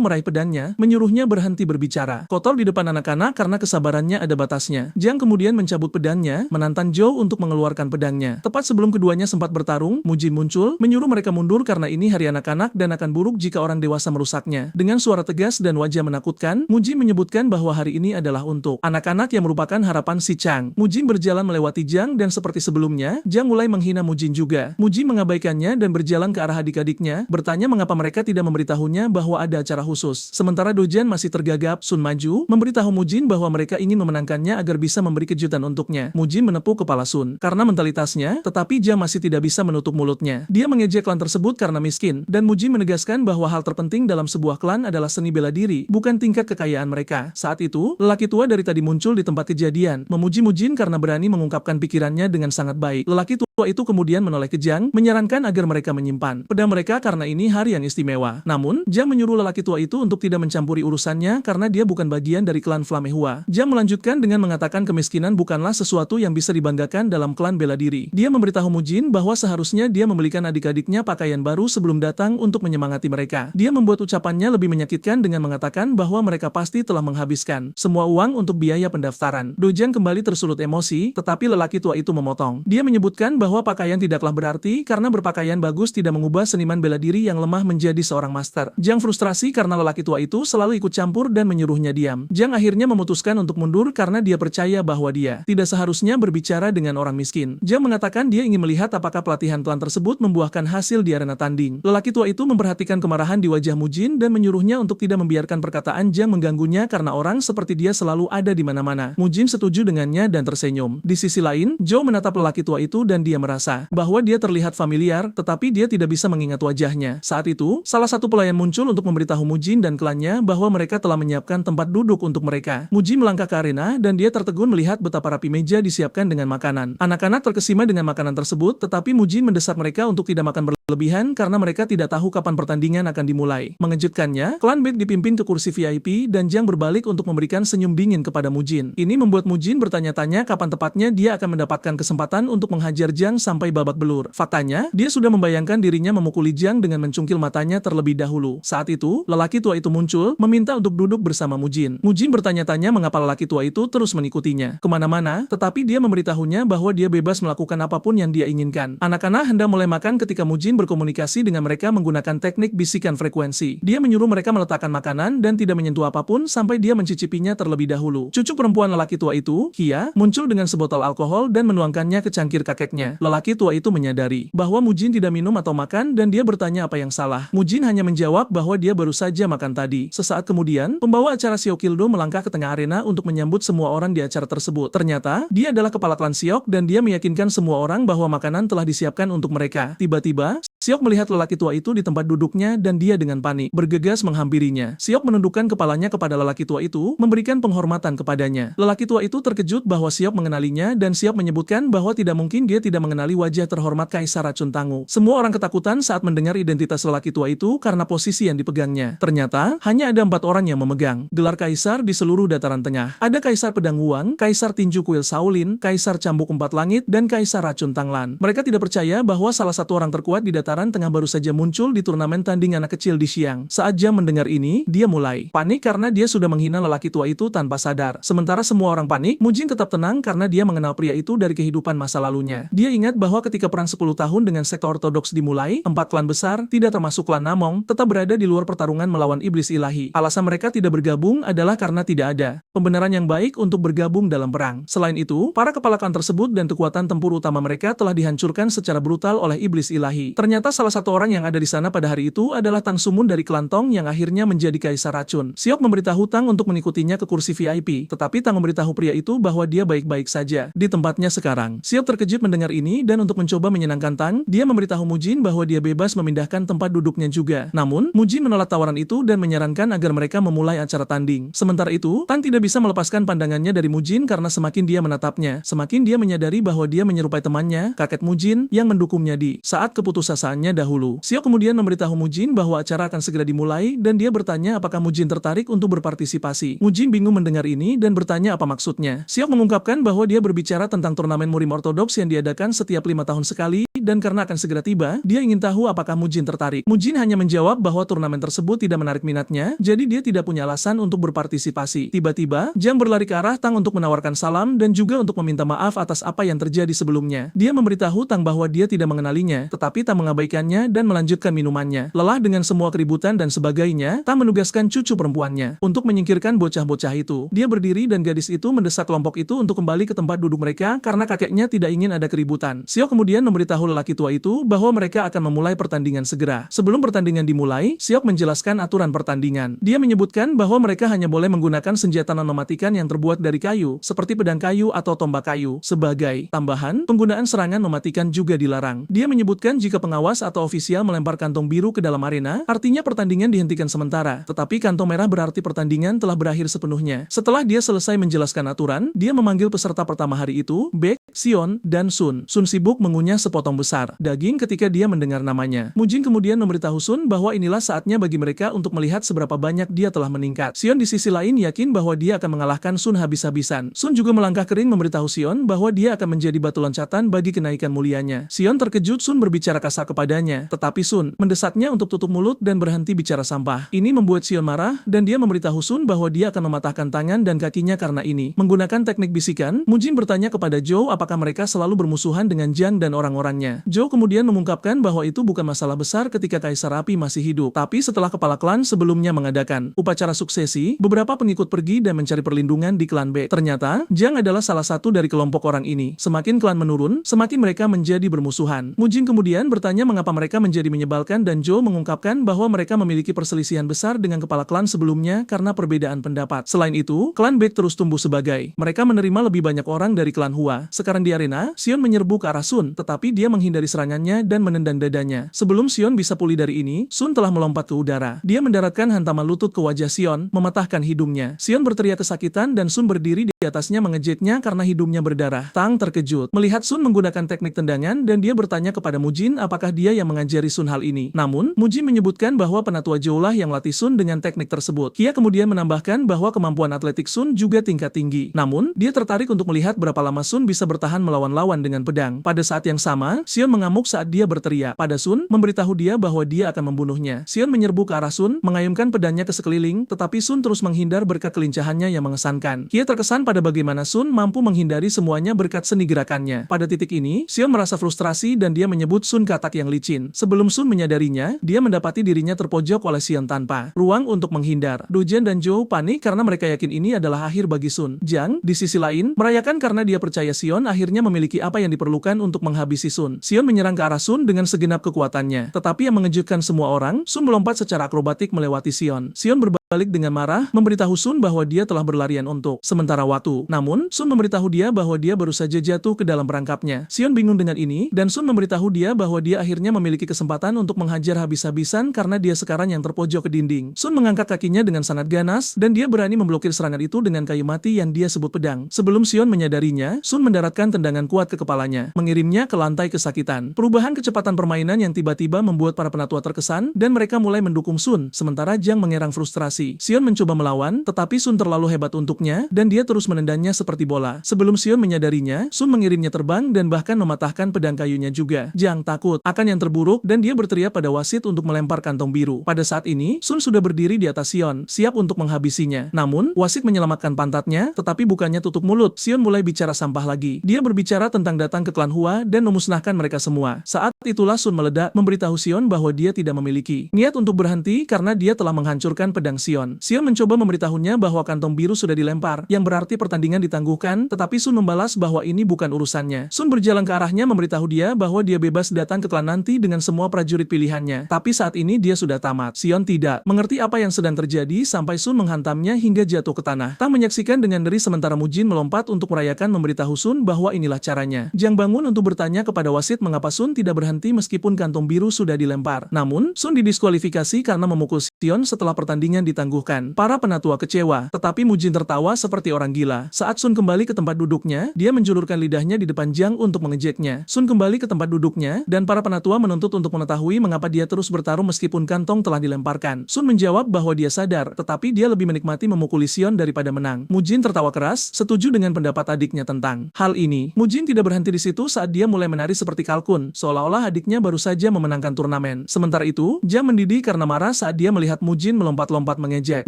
meraih pedangnya, menyuruhnya berhenti berbicara. Kotor di depan anak-anak karena kesabarannya ada batasnya. Jiang kemudian mencabut pedangnya, menantang Joe untuk mengeluarkan pedangnya. Tepat sebelum keduanya sempat bertarung, Mujin muncul, menyuruh mereka mundur karena ini hari anak-anak dan akan buruk jika orang dewasa merusaknya. Dengan suara tegas dan wajah menakutkan, Mujin menyebutkan bahwa hari ini adalah untuk anak-anak yang merupakan harapan si Chang. Mujin berjalan melewati Jiang dan seperti sebelumnya, Jiang mulai menghina Mujin juga. Mujin mengabaikannya dan berjalan ke arah adik-adiknya, bertanya mengapa mereka tidak memberitahunya bahwa ada acara khusus. Sementara Dojan masih tergagap, Sun maju, memberitahu Mujin bahwa mereka ingin memenangkannya agar bisa memberi kejutan untuknya. Mujin menepuk kepala Sun karena mentalitasnya, tetapi Jiang masih tidak bisa menutup mulutnya. Dia mengejek klan tersebut karena miskin, dan Mujin menegaskan bahwa hal terpenting dalam sebuah klan adalah seni bela diri, bukan tingkat kekayaan mereka. Saat itu, lelaki tua dari tadi muncul di tempat kejadian, memuji Mujin karena berani mengungkapkan pikirannya dengan sangat baik. Lelaki tua itu kemudian menoleh ke Jiang, menyarankan agar mereka menyimpan pedang mereka karena ini hari yang istimewa. Namun, Jiang menyuruh lelaki tua itu untuk tidak mencampuri urusannya karena dia bukan bagian dari klan Flamehua. Jiang melanjutkan dengan mengatakan kemiskinan bukanlah sesuatu yang bisa dibanggakan dalam klan bela diri. Dia memberitahu Mujin bahwa seharusnya dia membelikan adik-adiknya pakaian baru sebelum datang untuk menyemangati mereka. Dia membuat ucapannya lebih menyakitkan dengan mengatakan bahwa mereka pasti telah menghabiskan semua uang untuk biaya pendaftaran. Dojan kembali tersulut emosi, tetapi lelaki tua itu memotong. Dia menyebutkan bahwa pakaian tidaklah berarti karena berpakaian bagus tidak mengubah seniman bela diri yang lemah menjadi seorang master. Jiang frustrasi karena lelaki tua itu selalu ikut campur dan menyuruhnya diam. Jiang akhirnya memutuskan untuk mundur karena dia percaya bahwa dia tidak seharusnya berbicara dengan orang miskin. Jiang mengatakan dia ingin melihat apakah pelatihan klan tersebut membuahkan hasil di arena tanding. Lelaki tua itu memperhatikan kemarahan di wajah Mujin dan menyuruhnya untuk tidak membiarkan perkataan Jiang mengganggunya karena orang seperti dia selalu ada di mana-mana. Mujin setuju dengannya dan tersenyum. Di sisi lain, Zhou menatap lelaki tua itu dan dia merasa bahwa dia terlihat familiar, tetapi dia tidak bisa mengingat wajahnya. Saat itu, salah satu pelayan muncul untuk memberitahu Mujin dan klannya bahwa mereka telah menyiapkan tempat duduk untuk mereka. Mujin melangkah ke arena dan dia tertegun melihat betapa rapi meja disiapkan dengan makanan. Anak-anak terkesima dengan makanan tersebut, tetapi Mujin mendesak mereka untuk tidak makan berlebihan karena mereka tidak tahu kapan pertandingan akan dimulai. Mengejutkannya, klan Beck dipimpin ke kursi VIP dan Jiang berbalik untuk memberikan senyum dingin kepada Mujin. Ini membuat Mujin bertanya-tanya kapan tepatnya dia akan mendapatkan kesempatan untuk menghajar Jiang sampai babak belur. Faktanya, dia sudah membayangkan dirinya memukuli Jiang dengan mencungkil matanya terlebih dahulu. Saat itu, lelaki tua itu muncul, meminta untuk duduk bersama Mujin. Mujin bertanya-tanya mengapa lelaki tua itu terus mengikutinya kemana-mana, tetapi dia memberitahunya bahwa dia bebas melakukan apapun yang dia inginkan. Anak-anak hendak mulai makan ketika Mujin berkomunikasi dengan mereka menggunakan teknik bisikan frekuensi. Dia menyuruh mereka meletakkan makanan dan tidak menyentuh apapun sampai dia mencicipinya terlebih dahulu. Cucu perempuan lelaki tua itu, Hia, muncul dengan sebotol alkohol dan menuangkannya ke cangkir kakeknya. Lelaki tua itu menyadari bahwa Mujin tidak minum atau makan dan dia bertanya apa yang salah. Mujin hanya menjawab bahwa dia baru saja makan tadi. Sesaat kemudian, pembawa acara Siok Kildo melangkah ke tengah arena untuk menyambut semua orang di acara tersebut. Ternyata, dia adalah kepala klan Siok dan dia meyakinkan semua orang bahwa makanan telah disiapkan untuk mereka. Tiba-tiba, Siok melihat lelaki tua itu di tempat duduknya dan dia dengan panik bergegas menghampirinya. Siok menundukkan kepalanya kepada lelaki tua itu, memberikan penghormatan kepadanya. Lelaki tua itu terkejut bahwa Siok mengenalinya dan Siok menyebutkan bahwa tidak mungkin dia tidak mengenali wajah terhormat Kaisar Racun Tangu. Semua orang ketakutan saat mendengar identitas lelaki tua itu karena posisi yang dipegangnya. Ternyata, hanya ada 4 orang yang memegang gelar Kaisar di seluruh dataran tengah. Ada Kaisar Pedang Wuang, Kaisar Tinju Kuil Shaolin, Kaisar Cambuk Empat Langit, dan Kaisar Racun Tanglan. Mereka tidak percaya bahwa salah satu orang terkuat di dataran tengah baru saja muncul di turnamen tanding anak kecil di Xiang. Saat Jiang mendengar ini, dia mulai panik karena dia sudah menghina lelaki tua itu tanpa sadar. Sementara semua orang panik, Mujin tetap tenang karena dia mengenal pria itu dari kehidupan masa lalunya. Dia ingat bahwa ketika perang 10 tahun dengan sekte ortodoks dimulai, 4 klan besar, tidak termasuk klan Namong, tetap berada di luar pertarungan melawan iblis ilahi. Alasan mereka tidak bergabung adalah karena tidak ada pembenaran yang baik untuk bergabung dalam perang. Selain itu, para kepala klan tersebut dan kekuatan tempur utama mereka telah dihancurkan secara brutal oleh iblis ilahi. Ternyata salah satu orang yang ada di sana pada hari itu adalah Tang Sumun dari klan Tong yang akhirnya menjadi Kaisar Racun. Siok memberitahu Tang untuk mengikutinya ke kursi VIP, tetapi Tang memberitahu pria itu bahwa dia baik-baik saja di tempatnya sekarang. Siok terkejut mendengar ini dan untuk mencoba menyenangkan Tang, dia memberitahu Mujin bahwa dia bebas memindahkan tempat duduknya juga. Namun, Mujin menolak tawaran itu dan menyarankan agar mereka memulai acara tanding. Sementara itu, Tang tidak bisa melepaskan pandangannya dari Mujin karena semakin dia menatapnya, semakin dia menyadari bahwa dia menyerupai temannya, kakek Mujin, yang mendukungnya di saat keputusasanya dahulu. Siok kemudian memberitahu Mujin bahwa acara akan segera dimulai dan dia bertanya apakah Mujin tertarik untuk berpartisipasi. Mujin bingung mendengar ini dan bertanya apa maksudnya. Siok mengungkapkan bahwa dia berbicara tentang turnamen murim ortodoks yang diadakan setiap 5 tahun sekali dan karena akan segera tiba, dia ingin tahu apakah Mujin tertarik. Mujin hanya menjawab bahwa turnamen tersebut tidak menarik minatnya, jadi dia tidak punya alasan untuk berpartisipasi. Tiba-tiba, Jiang berlari ke arah Tang untuk menawarkan salam dan juga untuk meminta maaf atas apa yang terjadi sebelumnya. Dia memberitahu Tang bahwa dia tidak mengenalinya, tetapi Tang mengabaikannya dan melanjutkan minumannya. Lelah dengan semua keributan dan sebagainya, Tang menugaskan cucu perempuannya untuk menyingkirkan bocah-bocah itu. Dia berdiri dan gadis itu mendesak kelompok itu untuk kembali ke tempat duduk mereka karena kakeknya tidak ingin ada keributan. Siok kemudian memberitahu lelaki tua itu bahwa mereka akan memulai pertandingan segera. Sebelum pertandingan dimulai, Siok menjelaskan aturan pertandingan. Dia menyebutkan bahwa mereka hanya boleh menggunakan senjata non mematikan yang terbuat dari kayu, seperti pedang kayu atau tombak kayu. Sebagai tambahan, penggunaan serangan mematikan juga dilarang. Dia menyebutkan jika pengawas atau ofisial melempar kantong biru ke dalam arena, artinya pertandingan dihentikan sementara. Tetapi kantong merah berarti pertandingan telah berakhir sepenuhnya. Setelah dia selesai menjelaskan aturan, dia memanggil peserta pertama hari itu, Beck, Xion, dan Sun. Sun sibuk mengunyah sepotong besar daging ketika dia mendengar namanya. Mujin kemudian memberitahu Sun bahwa inilah saatnya bagi mereka untuk melihat seberapa banyak dia telah meningkat. Xion di sisi lain yakin bahwa dia akan mengalahkan Sun habis-habisan. Sun juga melangkah kering memberitahu Xion bahwa dia akan menjadi batu loncatan bagi kenaikan mulianya. Xion terkejut Sun berbicara kasar kepadanya, tetapi Sun mendesaknya untuk tutup mulut dan berhenti bicara sampah. Ini membuat Xion marah dan dia memberitahu Sun bahwa dia akan mematahkan tangan dan kakinya karena ini. Menggunakan teknik bisikan, Mujin bertanya kepada Zhou apakah apakah mereka selalu bermusuhan dengan Jiang dan orang-orangnya. Zhou kemudian mengungkapkan bahwa itu bukan masalah besar ketika Kaisar Api masih hidup, tapi setelah kepala klan sebelumnya mengadakan upacara suksesi, beberapa pengikut pergi dan mencari perlindungan di klan B. Ternyata, Jiang adalah salah satu dari kelompok orang ini. Semakin klan menurun, semakin mereka menjadi bermusuhan. Mujin kemudian bertanya mengapa mereka menjadi menyebalkan dan Zhou mengungkapkan bahwa mereka memiliki perselisihan besar dengan kepala klan sebelumnya karena perbedaan pendapat. Selain itu, klan Baek terus tumbuh sebagai mereka menerima lebih banyak orang dari klan Hua. Sekarang di arena, Xion menyerbu ke arah Sun, tetapi dia menghindari serangannya dan menendang dadanya. Sebelum Xion bisa pulih dari ini, Sun telah melompat ke udara. Dia mendaratkan hantaman lutut ke wajah Xion, mematahkan hidungnya. Xion berteriak kesakitan dan Sun berdiri di atasnya mengejeknya karena hidungnya berdarah. Tang terkejut melihat Sun menggunakan teknik tendangan dan dia bertanya kepada Mujin apakah dia yang mengajari Sun hal ini. Namun, Mujin menyebutkan bahwa penatua Zhou lah yang latih Sun dengan teknik tersebut. Dia kemudian menambahkan bahwa kemampuan atletik Sun juga tingkat tinggi. Namun, dia tertarik untuk melihat berapa lama Sun bisa bertahan melawan lawan dengan pedang. Pada saat yang sama, Xion mengamuk saat dia berteriak pada Sun, memberitahu dia bahwa dia akan membunuhnya. Xion menyerbu ke arah Sun, mengayunkan pedangnya ke sekeliling, tetapi Sun terus menghindar berkat kelincahannya yang mengesankan. Dia terkesan pada bagaimana Sun mampu menghindari semuanya berkat seni gerakannya. Pada titik ini, Xion merasa frustrasi dan dia menyebut Sun katak yang licin. Sebelum Sun menyadarinya, dia mendapati dirinya terpojok oleh Xion tanpa ruang untuk menghindar. Dojian dan Zhou panik karena mereka yakin ini adalah akhir bagi Sun. Jiang, di sisi lain, merayakan karena dia percaya Xion akhirnya memiliki apa yang diperlukan untuk menghabisi Sun. Xion menyerang ke arah Sun dengan segenap kekuatannya. Tetapi yang mengejutkan semua orang, Sun melompat secara akrobatik melewati Xion. Xion berbalik dengan marah, memberitahu Sun bahwa dia telah berlarian untuk sementara waktu. Namun, Sun memberitahu dia bahwa dia baru saja jatuh ke dalam perangkapnya. Xion bingung dengan ini, dan Sun memberitahu dia bahwa dia akhirnya memiliki kesempatan untuk menghajar habis-habisan karena dia sekarang yang terpojok ke dinding. Sun mengangkat kakinya dengan sangat ganas, dan dia berani memblokir serangan itu dengan kayu mati yang dia sebut pedang. Sebelum Xion menyadarinya, Sun mendaratkan tendangan kuat ke kepalanya, mengirimnya ke lantai kesakitan. Perubahan kecepatan permainan yang tiba-tiba membuat para penatua terkesan, dan mereka mulai mendukung Sun, sementara Jiang mengerang frustrasi. Xion mencoba melawan, tetapi Sun terlalu hebat untuknya, dan dia terus menendangnya seperti bola. Sebelum Xion menyadarinya, Sun mengirimnya terbang dan bahkan mematahkan pedang kayunya juga. Jiang takut akan yang terburuk, dan dia berteriak pada wasit untuk melempar kantong biru. Pada saat ini, Sun sudah berdiri di atas Xion, siap untuk menghabisinya. Namun, wasit menyelamatkan pantatnya, tetapi bukannya tutup mulut. Xion mulai bicara sampah lagi. Dia berbicara tentang datang ke klan Hua dan memusnahkan mereka semua. Saat itulah Sun meledak, memberitahu Xion bahwa dia tidak memiliki niat untuk berhenti karena dia telah menghancurkan pedang Xion. Xion mencoba memberitahunya bahwa kantong biru sudah dilempar, yang berarti pertandingan ditangguhkan, tetapi Sun membalas bahwa ini bukan urusannya. Sun berjalan ke arahnya memberitahu dia bahwa dia bebas datang ke klan nanti dengan semua prajurit pilihannya. Tapi saat ini dia sudah tamat. Xion tidak mengerti apa yang sedang terjadi sampai Sun menghantamnya hingga jatuh ke tanah. Tang menyaksikan dengan ngeri sementara Mujin melompat untuk merayakan memberitahu Sun bahwa inilah caranya. Jiang bangun untuk bertanya kepada wasit mengapa Sun tidak berhenti meskipun kantong biru sudah dilempar. Namun, Sun didiskualifikasi karena memukul Xion setelah pertandingan ditangguhkan. Para penatua kecewa, tetapi Mujin tertawa seperti orang gila. Saat Sun kembali ke tempat duduknya, dia menjulurkan lidahnya di depan Jiang untuk mengejeknya. Sun kembali ke tempat duduknya, dan para penatua menuntut untuk mengetahui mengapa dia terus bertarung meskipun kantong telah dilemparkan. Sun menjawab bahwa dia sadar, tetapi dia lebih menikmati memukuli Xion daripada menang. Mujin tertawa keras, setuju dengan pendapat adiknya tentang hal ini. Mujin tidak berhenti di situ saat dia mulai menari seperti kalkun, seolah-olah adiknya baru saja memenangkan turnamen. Sementara itu, Jiang mendidih karena marah saat dia melihat Mujin melompat-lompat mengejek.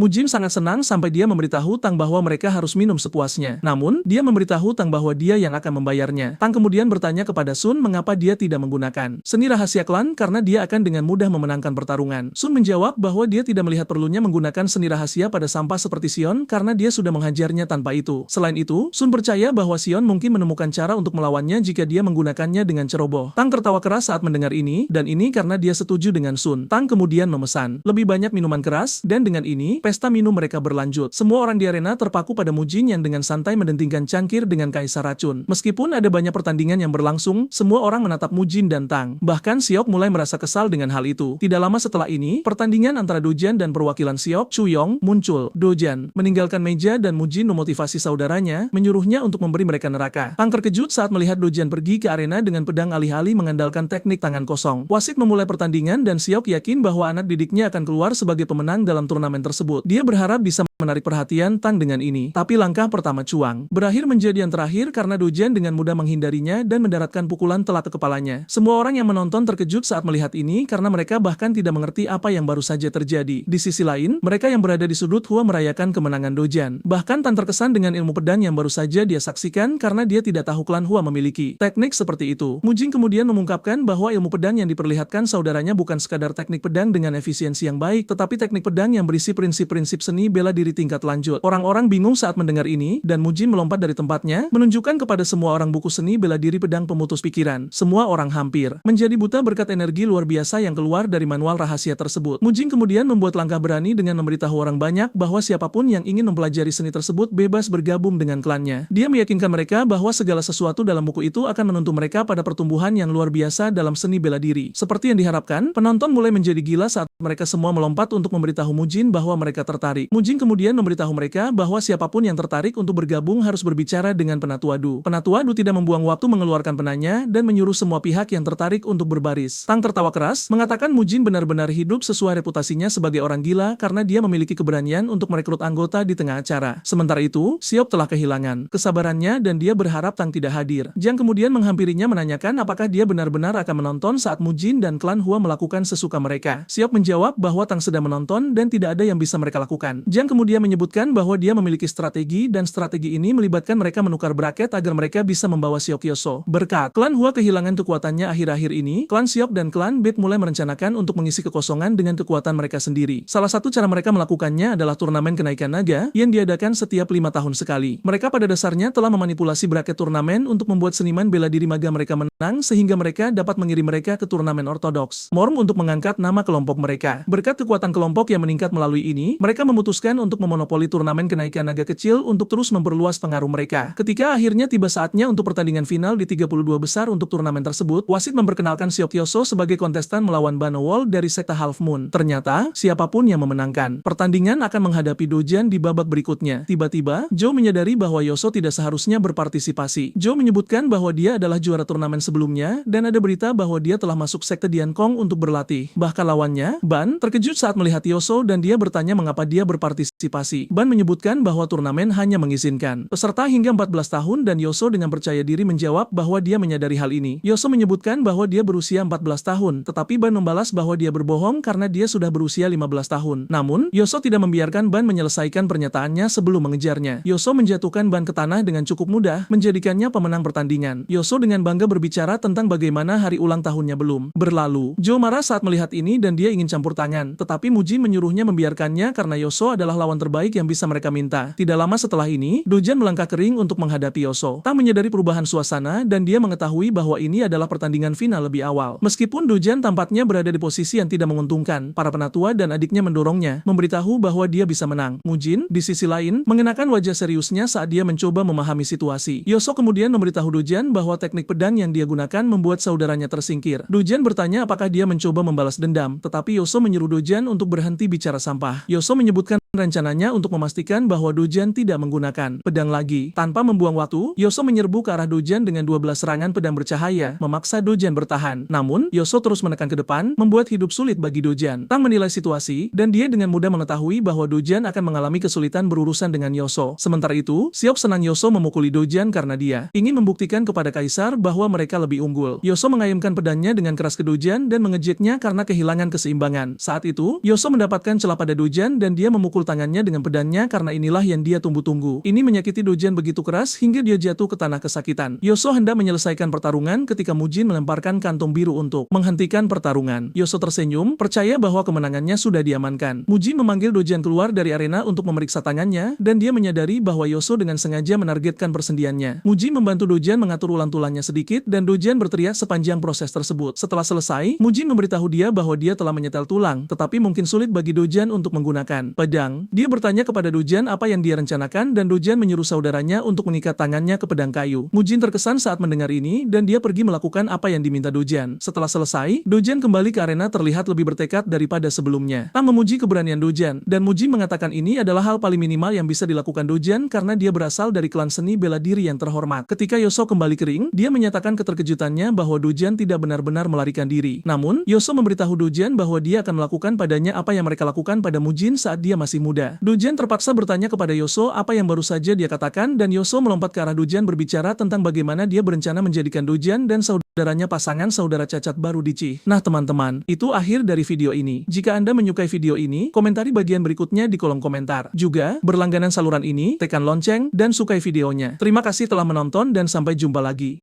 Mujin sangat senang sampai dia memberitahu Tang bahwa mereka harus minum sepuasnya. Namun, dia memberitahu Tang bahwa dia yang akan membayarnya. Tang kemudian bertanya kepada Sun mengapa dia tidak menggunakan seni rahasia klan karena dia akan dengan mudah memenangkan pertarungan. Sun menjawab bahwa dia tidak melihat perlunya menggunakan seni rahasia pada sampah seperti Xion karena dia sudah menghajarnya tanpa itu. Selain itu, Sun percaya bahwa Xion mungkin menemukan cara untuk melawannya jika dia menggunakannya dengan ceroboh. Tang tertawa keras saat mendengar ini, dan ini karena dia setuju dengan Sun. Tang kemudian memesan lebih banyak minuman keras, dan dengan ini, pesta minum mereka berlanjut. Semua orang di arena terpaku pada Mujin yang dengan santai mendentingkan cangkir dengan kaisar racun. Meskipun ada banyak pertandingan yang berlangsung, semua orang menatap Mujin dan Tang. Bahkan Siok mulai merasa kesal dengan hal itu. Tidak lama setelah ini, pertandingan antara Dojian dan perwakilan Siok, Chuyong, muncul. Dojian meninggalkan meja dan Mujin memotivasi saudaranya, menyuruhnya untuk memberi mereka neraka. Tang terkejut saat melihat Dojian pergi ke arena dengan pedang alih-alih mengandalkan teknik tangan kosong. Wasit memulai pertandingan dan Siok yakin bahwa anak didiknya akan keluar sebagai pemenang dalam turnamen tersebut. Dia berharap bisa menarik perhatian Tang dengan ini. Tapi langkah pertama Chuang berakhir menjadi yang terakhir karena Dojan dengan mudah menghindarinya dan mendaratkan pukulan telak ke kepalanya. Semua orang yang menonton terkejut saat melihat ini karena mereka bahkan tidak mengerti apa yang baru saja terjadi. Di sisi lain, mereka yang berada di sudut Hua merayakan kemenangan Dojan. Bahkan Tan terkesan dengan ilmu pedang yang baru saja dia saksikan karena dia tidak tahu klan Hua memiliki teknik seperti itu. Mujing kemudian mengungkapkan bahwa ilmu pedang yang diperlihatkan saudaranya bukan sekadar teknik pedang dengan efisiensi yang baik, tetapi teknik pedang yang berisi prinsip-prinsip seni bela diri tingkat lanjut. Orang-orang bingung saat mendengar ini, dan Mujin melompat dari tempatnya, menunjukkan kepada semua orang buku seni bela diri pedang pemutus pikiran. Semua orang hampir menjadi buta berkat energi luar biasa yang keluar dari manual rahasia tersebut. Mujin kemudian membuat langkah berani dengan memberitahu orang banyak bahwa siapapun yang ingin mempelajari seni tersebut bebas bergabung dengan klannya. Dia meyakinkan mereka bahwa segala sesuatu dalam buku itu akan menuntun mereka pada pertumbuhan yang luar biasa dalam seni bela diri. Seperti yang diharapkan, penonton mulai menjadi gila saat mereka semua melompat untuk memberitahu Mujin bahwa mereka tertarik. Mujin kemudian memberitahu mereka bahwa siapapun yang tertarik untuk bergabung harus berbicara dengan Penatua Du. Penatua Du tidak membuang waktu mengeluarkan penanya dan menyuruh semua pihak yang tertarik untuk berbaris. Tang tertawa keras, mengatakan Mujin benar-benar hidup sesuai reputasinya sebagai orang gila karena dia memiliki keberanian untuk merekrut anggota di tengah acara. Sementara itu, Siop telah kehilangan kesabarannya dan dia berharap Tang tidak hadir. Jiang kemudian menghampirinya menanyakan apakah dia benar-benar akan menonton saat Mujin dan klan Hua melakukan sesuka mereka. Siop menjawab bahwa Tang sedang menonton dan tidak ada yang bisa mereka lakukan. Jiang kemudian menyebutkan bahwa dia memiliki strategi dan strategi ini melibatkan mereka menukar braket agar mereka bisa membawa Siok Kyoso. Berkat klan Hua kehilangan kekuatannya akhir-akhir ini, klan Siok dan klan Bet mulai merencanakan untuk mengisi kekosongan dengan kekuatan mereka sendiri. Salah satu cara mereka melakukannya adalah turnamen kenaikan naga yang diadakan setiap 5 tahun sekali. Mereka pada dasarnya telah memanipulasi braket turnamen untuk membuat seniman bela diri maga mereka menang sehingga mereka dapat mengirim mereka ke turnamen ortodoks Morm untuk mengangkat nama kelompok mereka. Berkat kekuatan kelompok yang meningkat melalui ini, mereka memutuskan untuk memonopoli turnamen kenaikan naga kecil untuk terus memperluas pengaruh mereka. Ketika akhirnya tiba saatnya untuk pertandingan final di 32 besar untuk turnamen tersebut, wasit memperkenalkan Siok Kyoso sebagai kontestan melawan Banowol dari sekte Half Moon. Ternyata, siapapun yang memenangkan pertandingan akan menghadapi Dojan di babak berikutnya. Tiba-tiba, Zhou menyadari bahwa Yoso tidak seharusnya berpartisipasi. Zhou menyebutkan bahwa dia adalah juara turnamen sebelumnya dan ada berita bahwa dia telah masuk sekte Diankong untuk berlatih. Bahkan lawannya, Ban, terkejut saat melihat Yoso dan dia bertanya mengapa dia berpartisipasi. Ban menyebutkan bahwa turnamen hanya mengizinkan peserta hingga 14 tahun dan Yoso dengan percaya diri menjawab bahwa dia menyadari hal ini. Yoso menyebutkan bahwa dia berusia 14 tahun, tetapi Ban membalas bahwa dia berbohong karena dia sudah berusia 15 tahun. Namun, Yoso tidak membiarkan Ban menyelesaikan pernyataannya sebelum mengejarnya. Yoso menjatuhkan Ban ke tanah dengan cukup mudah, menjadikannya pemenang pertandingan. Yoso dengan bangga berbicara tentang bagaimana hari ulang tahunnya belum berlalu. Zhou marah saat melihat ini dan dia ingin campur tangan, tetapi Mujin menyuruhnya membiarkannya karena Yoso adalah lawan terbaik yang bisa mereka minta. Tidak lama setelah ini, Dojan melangkah kering untuk menghadapi Yoso. Tang menyadari perubahan suasana dan dia mengetahui bahwa ini adalah pertandingan final lebih awal. Meskipun Dojan tampaknya berada di posisi yang tidak menguntungkan, para penatua dan adiknya mendorongnya, memberitahu bahwa dia bisa menang. Mujin, di sisi lain, mengenakan wajah seriusnya saat dia mencoba memahami situasi. Yoso kemudian memberitahu Dojan bahwa teknik pedang yang dia gunakan membuat saudaranya tersingkir. Dojan bertanya apakah dia mencoba membalas dendam, tetapi Yoso menyuruh Dojan untuk berhenti bicara sampah. Yoso menyebutkan rencananya untuk memastikan bahwa Dojan tidak menggunakan pedang lagi. Tanpa membuang waktu, Yoso menyerbu ke arah Dojan dengan 12 serangan pedang bercahaya, memaksa Dojan bertahan. Namun, Yoso terus menekan ke depan, membuat hidup sulit bagi Dojan. Tang menilai situasi, dan dia dengan mudah mengetahui bahwa Dojan akan mengalami kesulitan berurusan dengan Yoso. Sementara itu, Siop senang Yoso memukuli Dojan karena dia ingin membuktikan kepada Kaisar bahwa mereka lebih unggul. Yoso mengayunkan pedangnya dengan keras ke Dojan dan mengejeknya karena kehilangan keseimbangan. Saat itu, Yoso mendapatkan celah pada Dojan dan dia memukul tangannya dengan pedangnya karena inilah yang dia tunggu-tunggu. Ini menyakiti Dojan begitu keras hingga dia jatuh ke tanah kesakitan. Yoso hendak menyelesaikan pertarungan ketika Mujin melemparkan kantong biru untuk menghentikan pertarungan. Yoso tersenyum, percaya bahwa kemenangannya sudah diamankan. Mujin memanggil Dojan keluar dari arena untuk memeriksa tangannya dan dia menyadari bahwa Yoso dengan sengaja menargetkan persendiannya. Mujin membantu Dojan mengatur ulang tulangnya sedikit dan Dojan berteriak sepanjang proses tersebut. Setelah selesai, Mujin memberitahu dia bahwa dia telah menyetel tulang, tetapi mungkin sulit bagi Dojan untuk menggunakan pedang. Dia bertanya kepada Dojan apa yang dia rencanakan dan Dojan menyuruh saudaranya untuk mengikat tangannya ke pedang kayu. Mujin terkesan saat mendengar ini dan dia pergi melakukan apa yang diminta Dojan. Setelah selesai, Dojan kembali ke arena terlihat lebih bertekad daripada sebelumnya. Tang memuji keberanian Dojan dan Mujin mengatakan ini adalah hal paling minimal yang bisa dilakukan Dojan karena dia berasal dari klan seni bela diri yang terhormat. Ketika Yoso kembali ke ring, dia menyatakan keterkejutannya bahwa Dojan tidak benar-benar melarikan diri. Namun, Yoso memberitahu Dojan bahwa dia akan melakukan padanya apa yang mereka lakukan pada Mujin saat dia masih masih muda. Dujan terpaksa bertanya kepada Yoso apa yang baru saja dia katakan dan Yoso melompat ke arah Dujan berbicara tentang bagaimana dia berencana menjadikan Dujan dan saudaranya pasangan saudara cacat baru Dici. Nah teman-teman, itu akhir dari video ini. Jika Anda menyukai video ini, komentari bagian berikutnya di kolom komentar. Juga, berlangganan saluran ini, tekan lonceng, dan sukai videonya. Terima kasih telah menonton dan sampai jumpa lagi.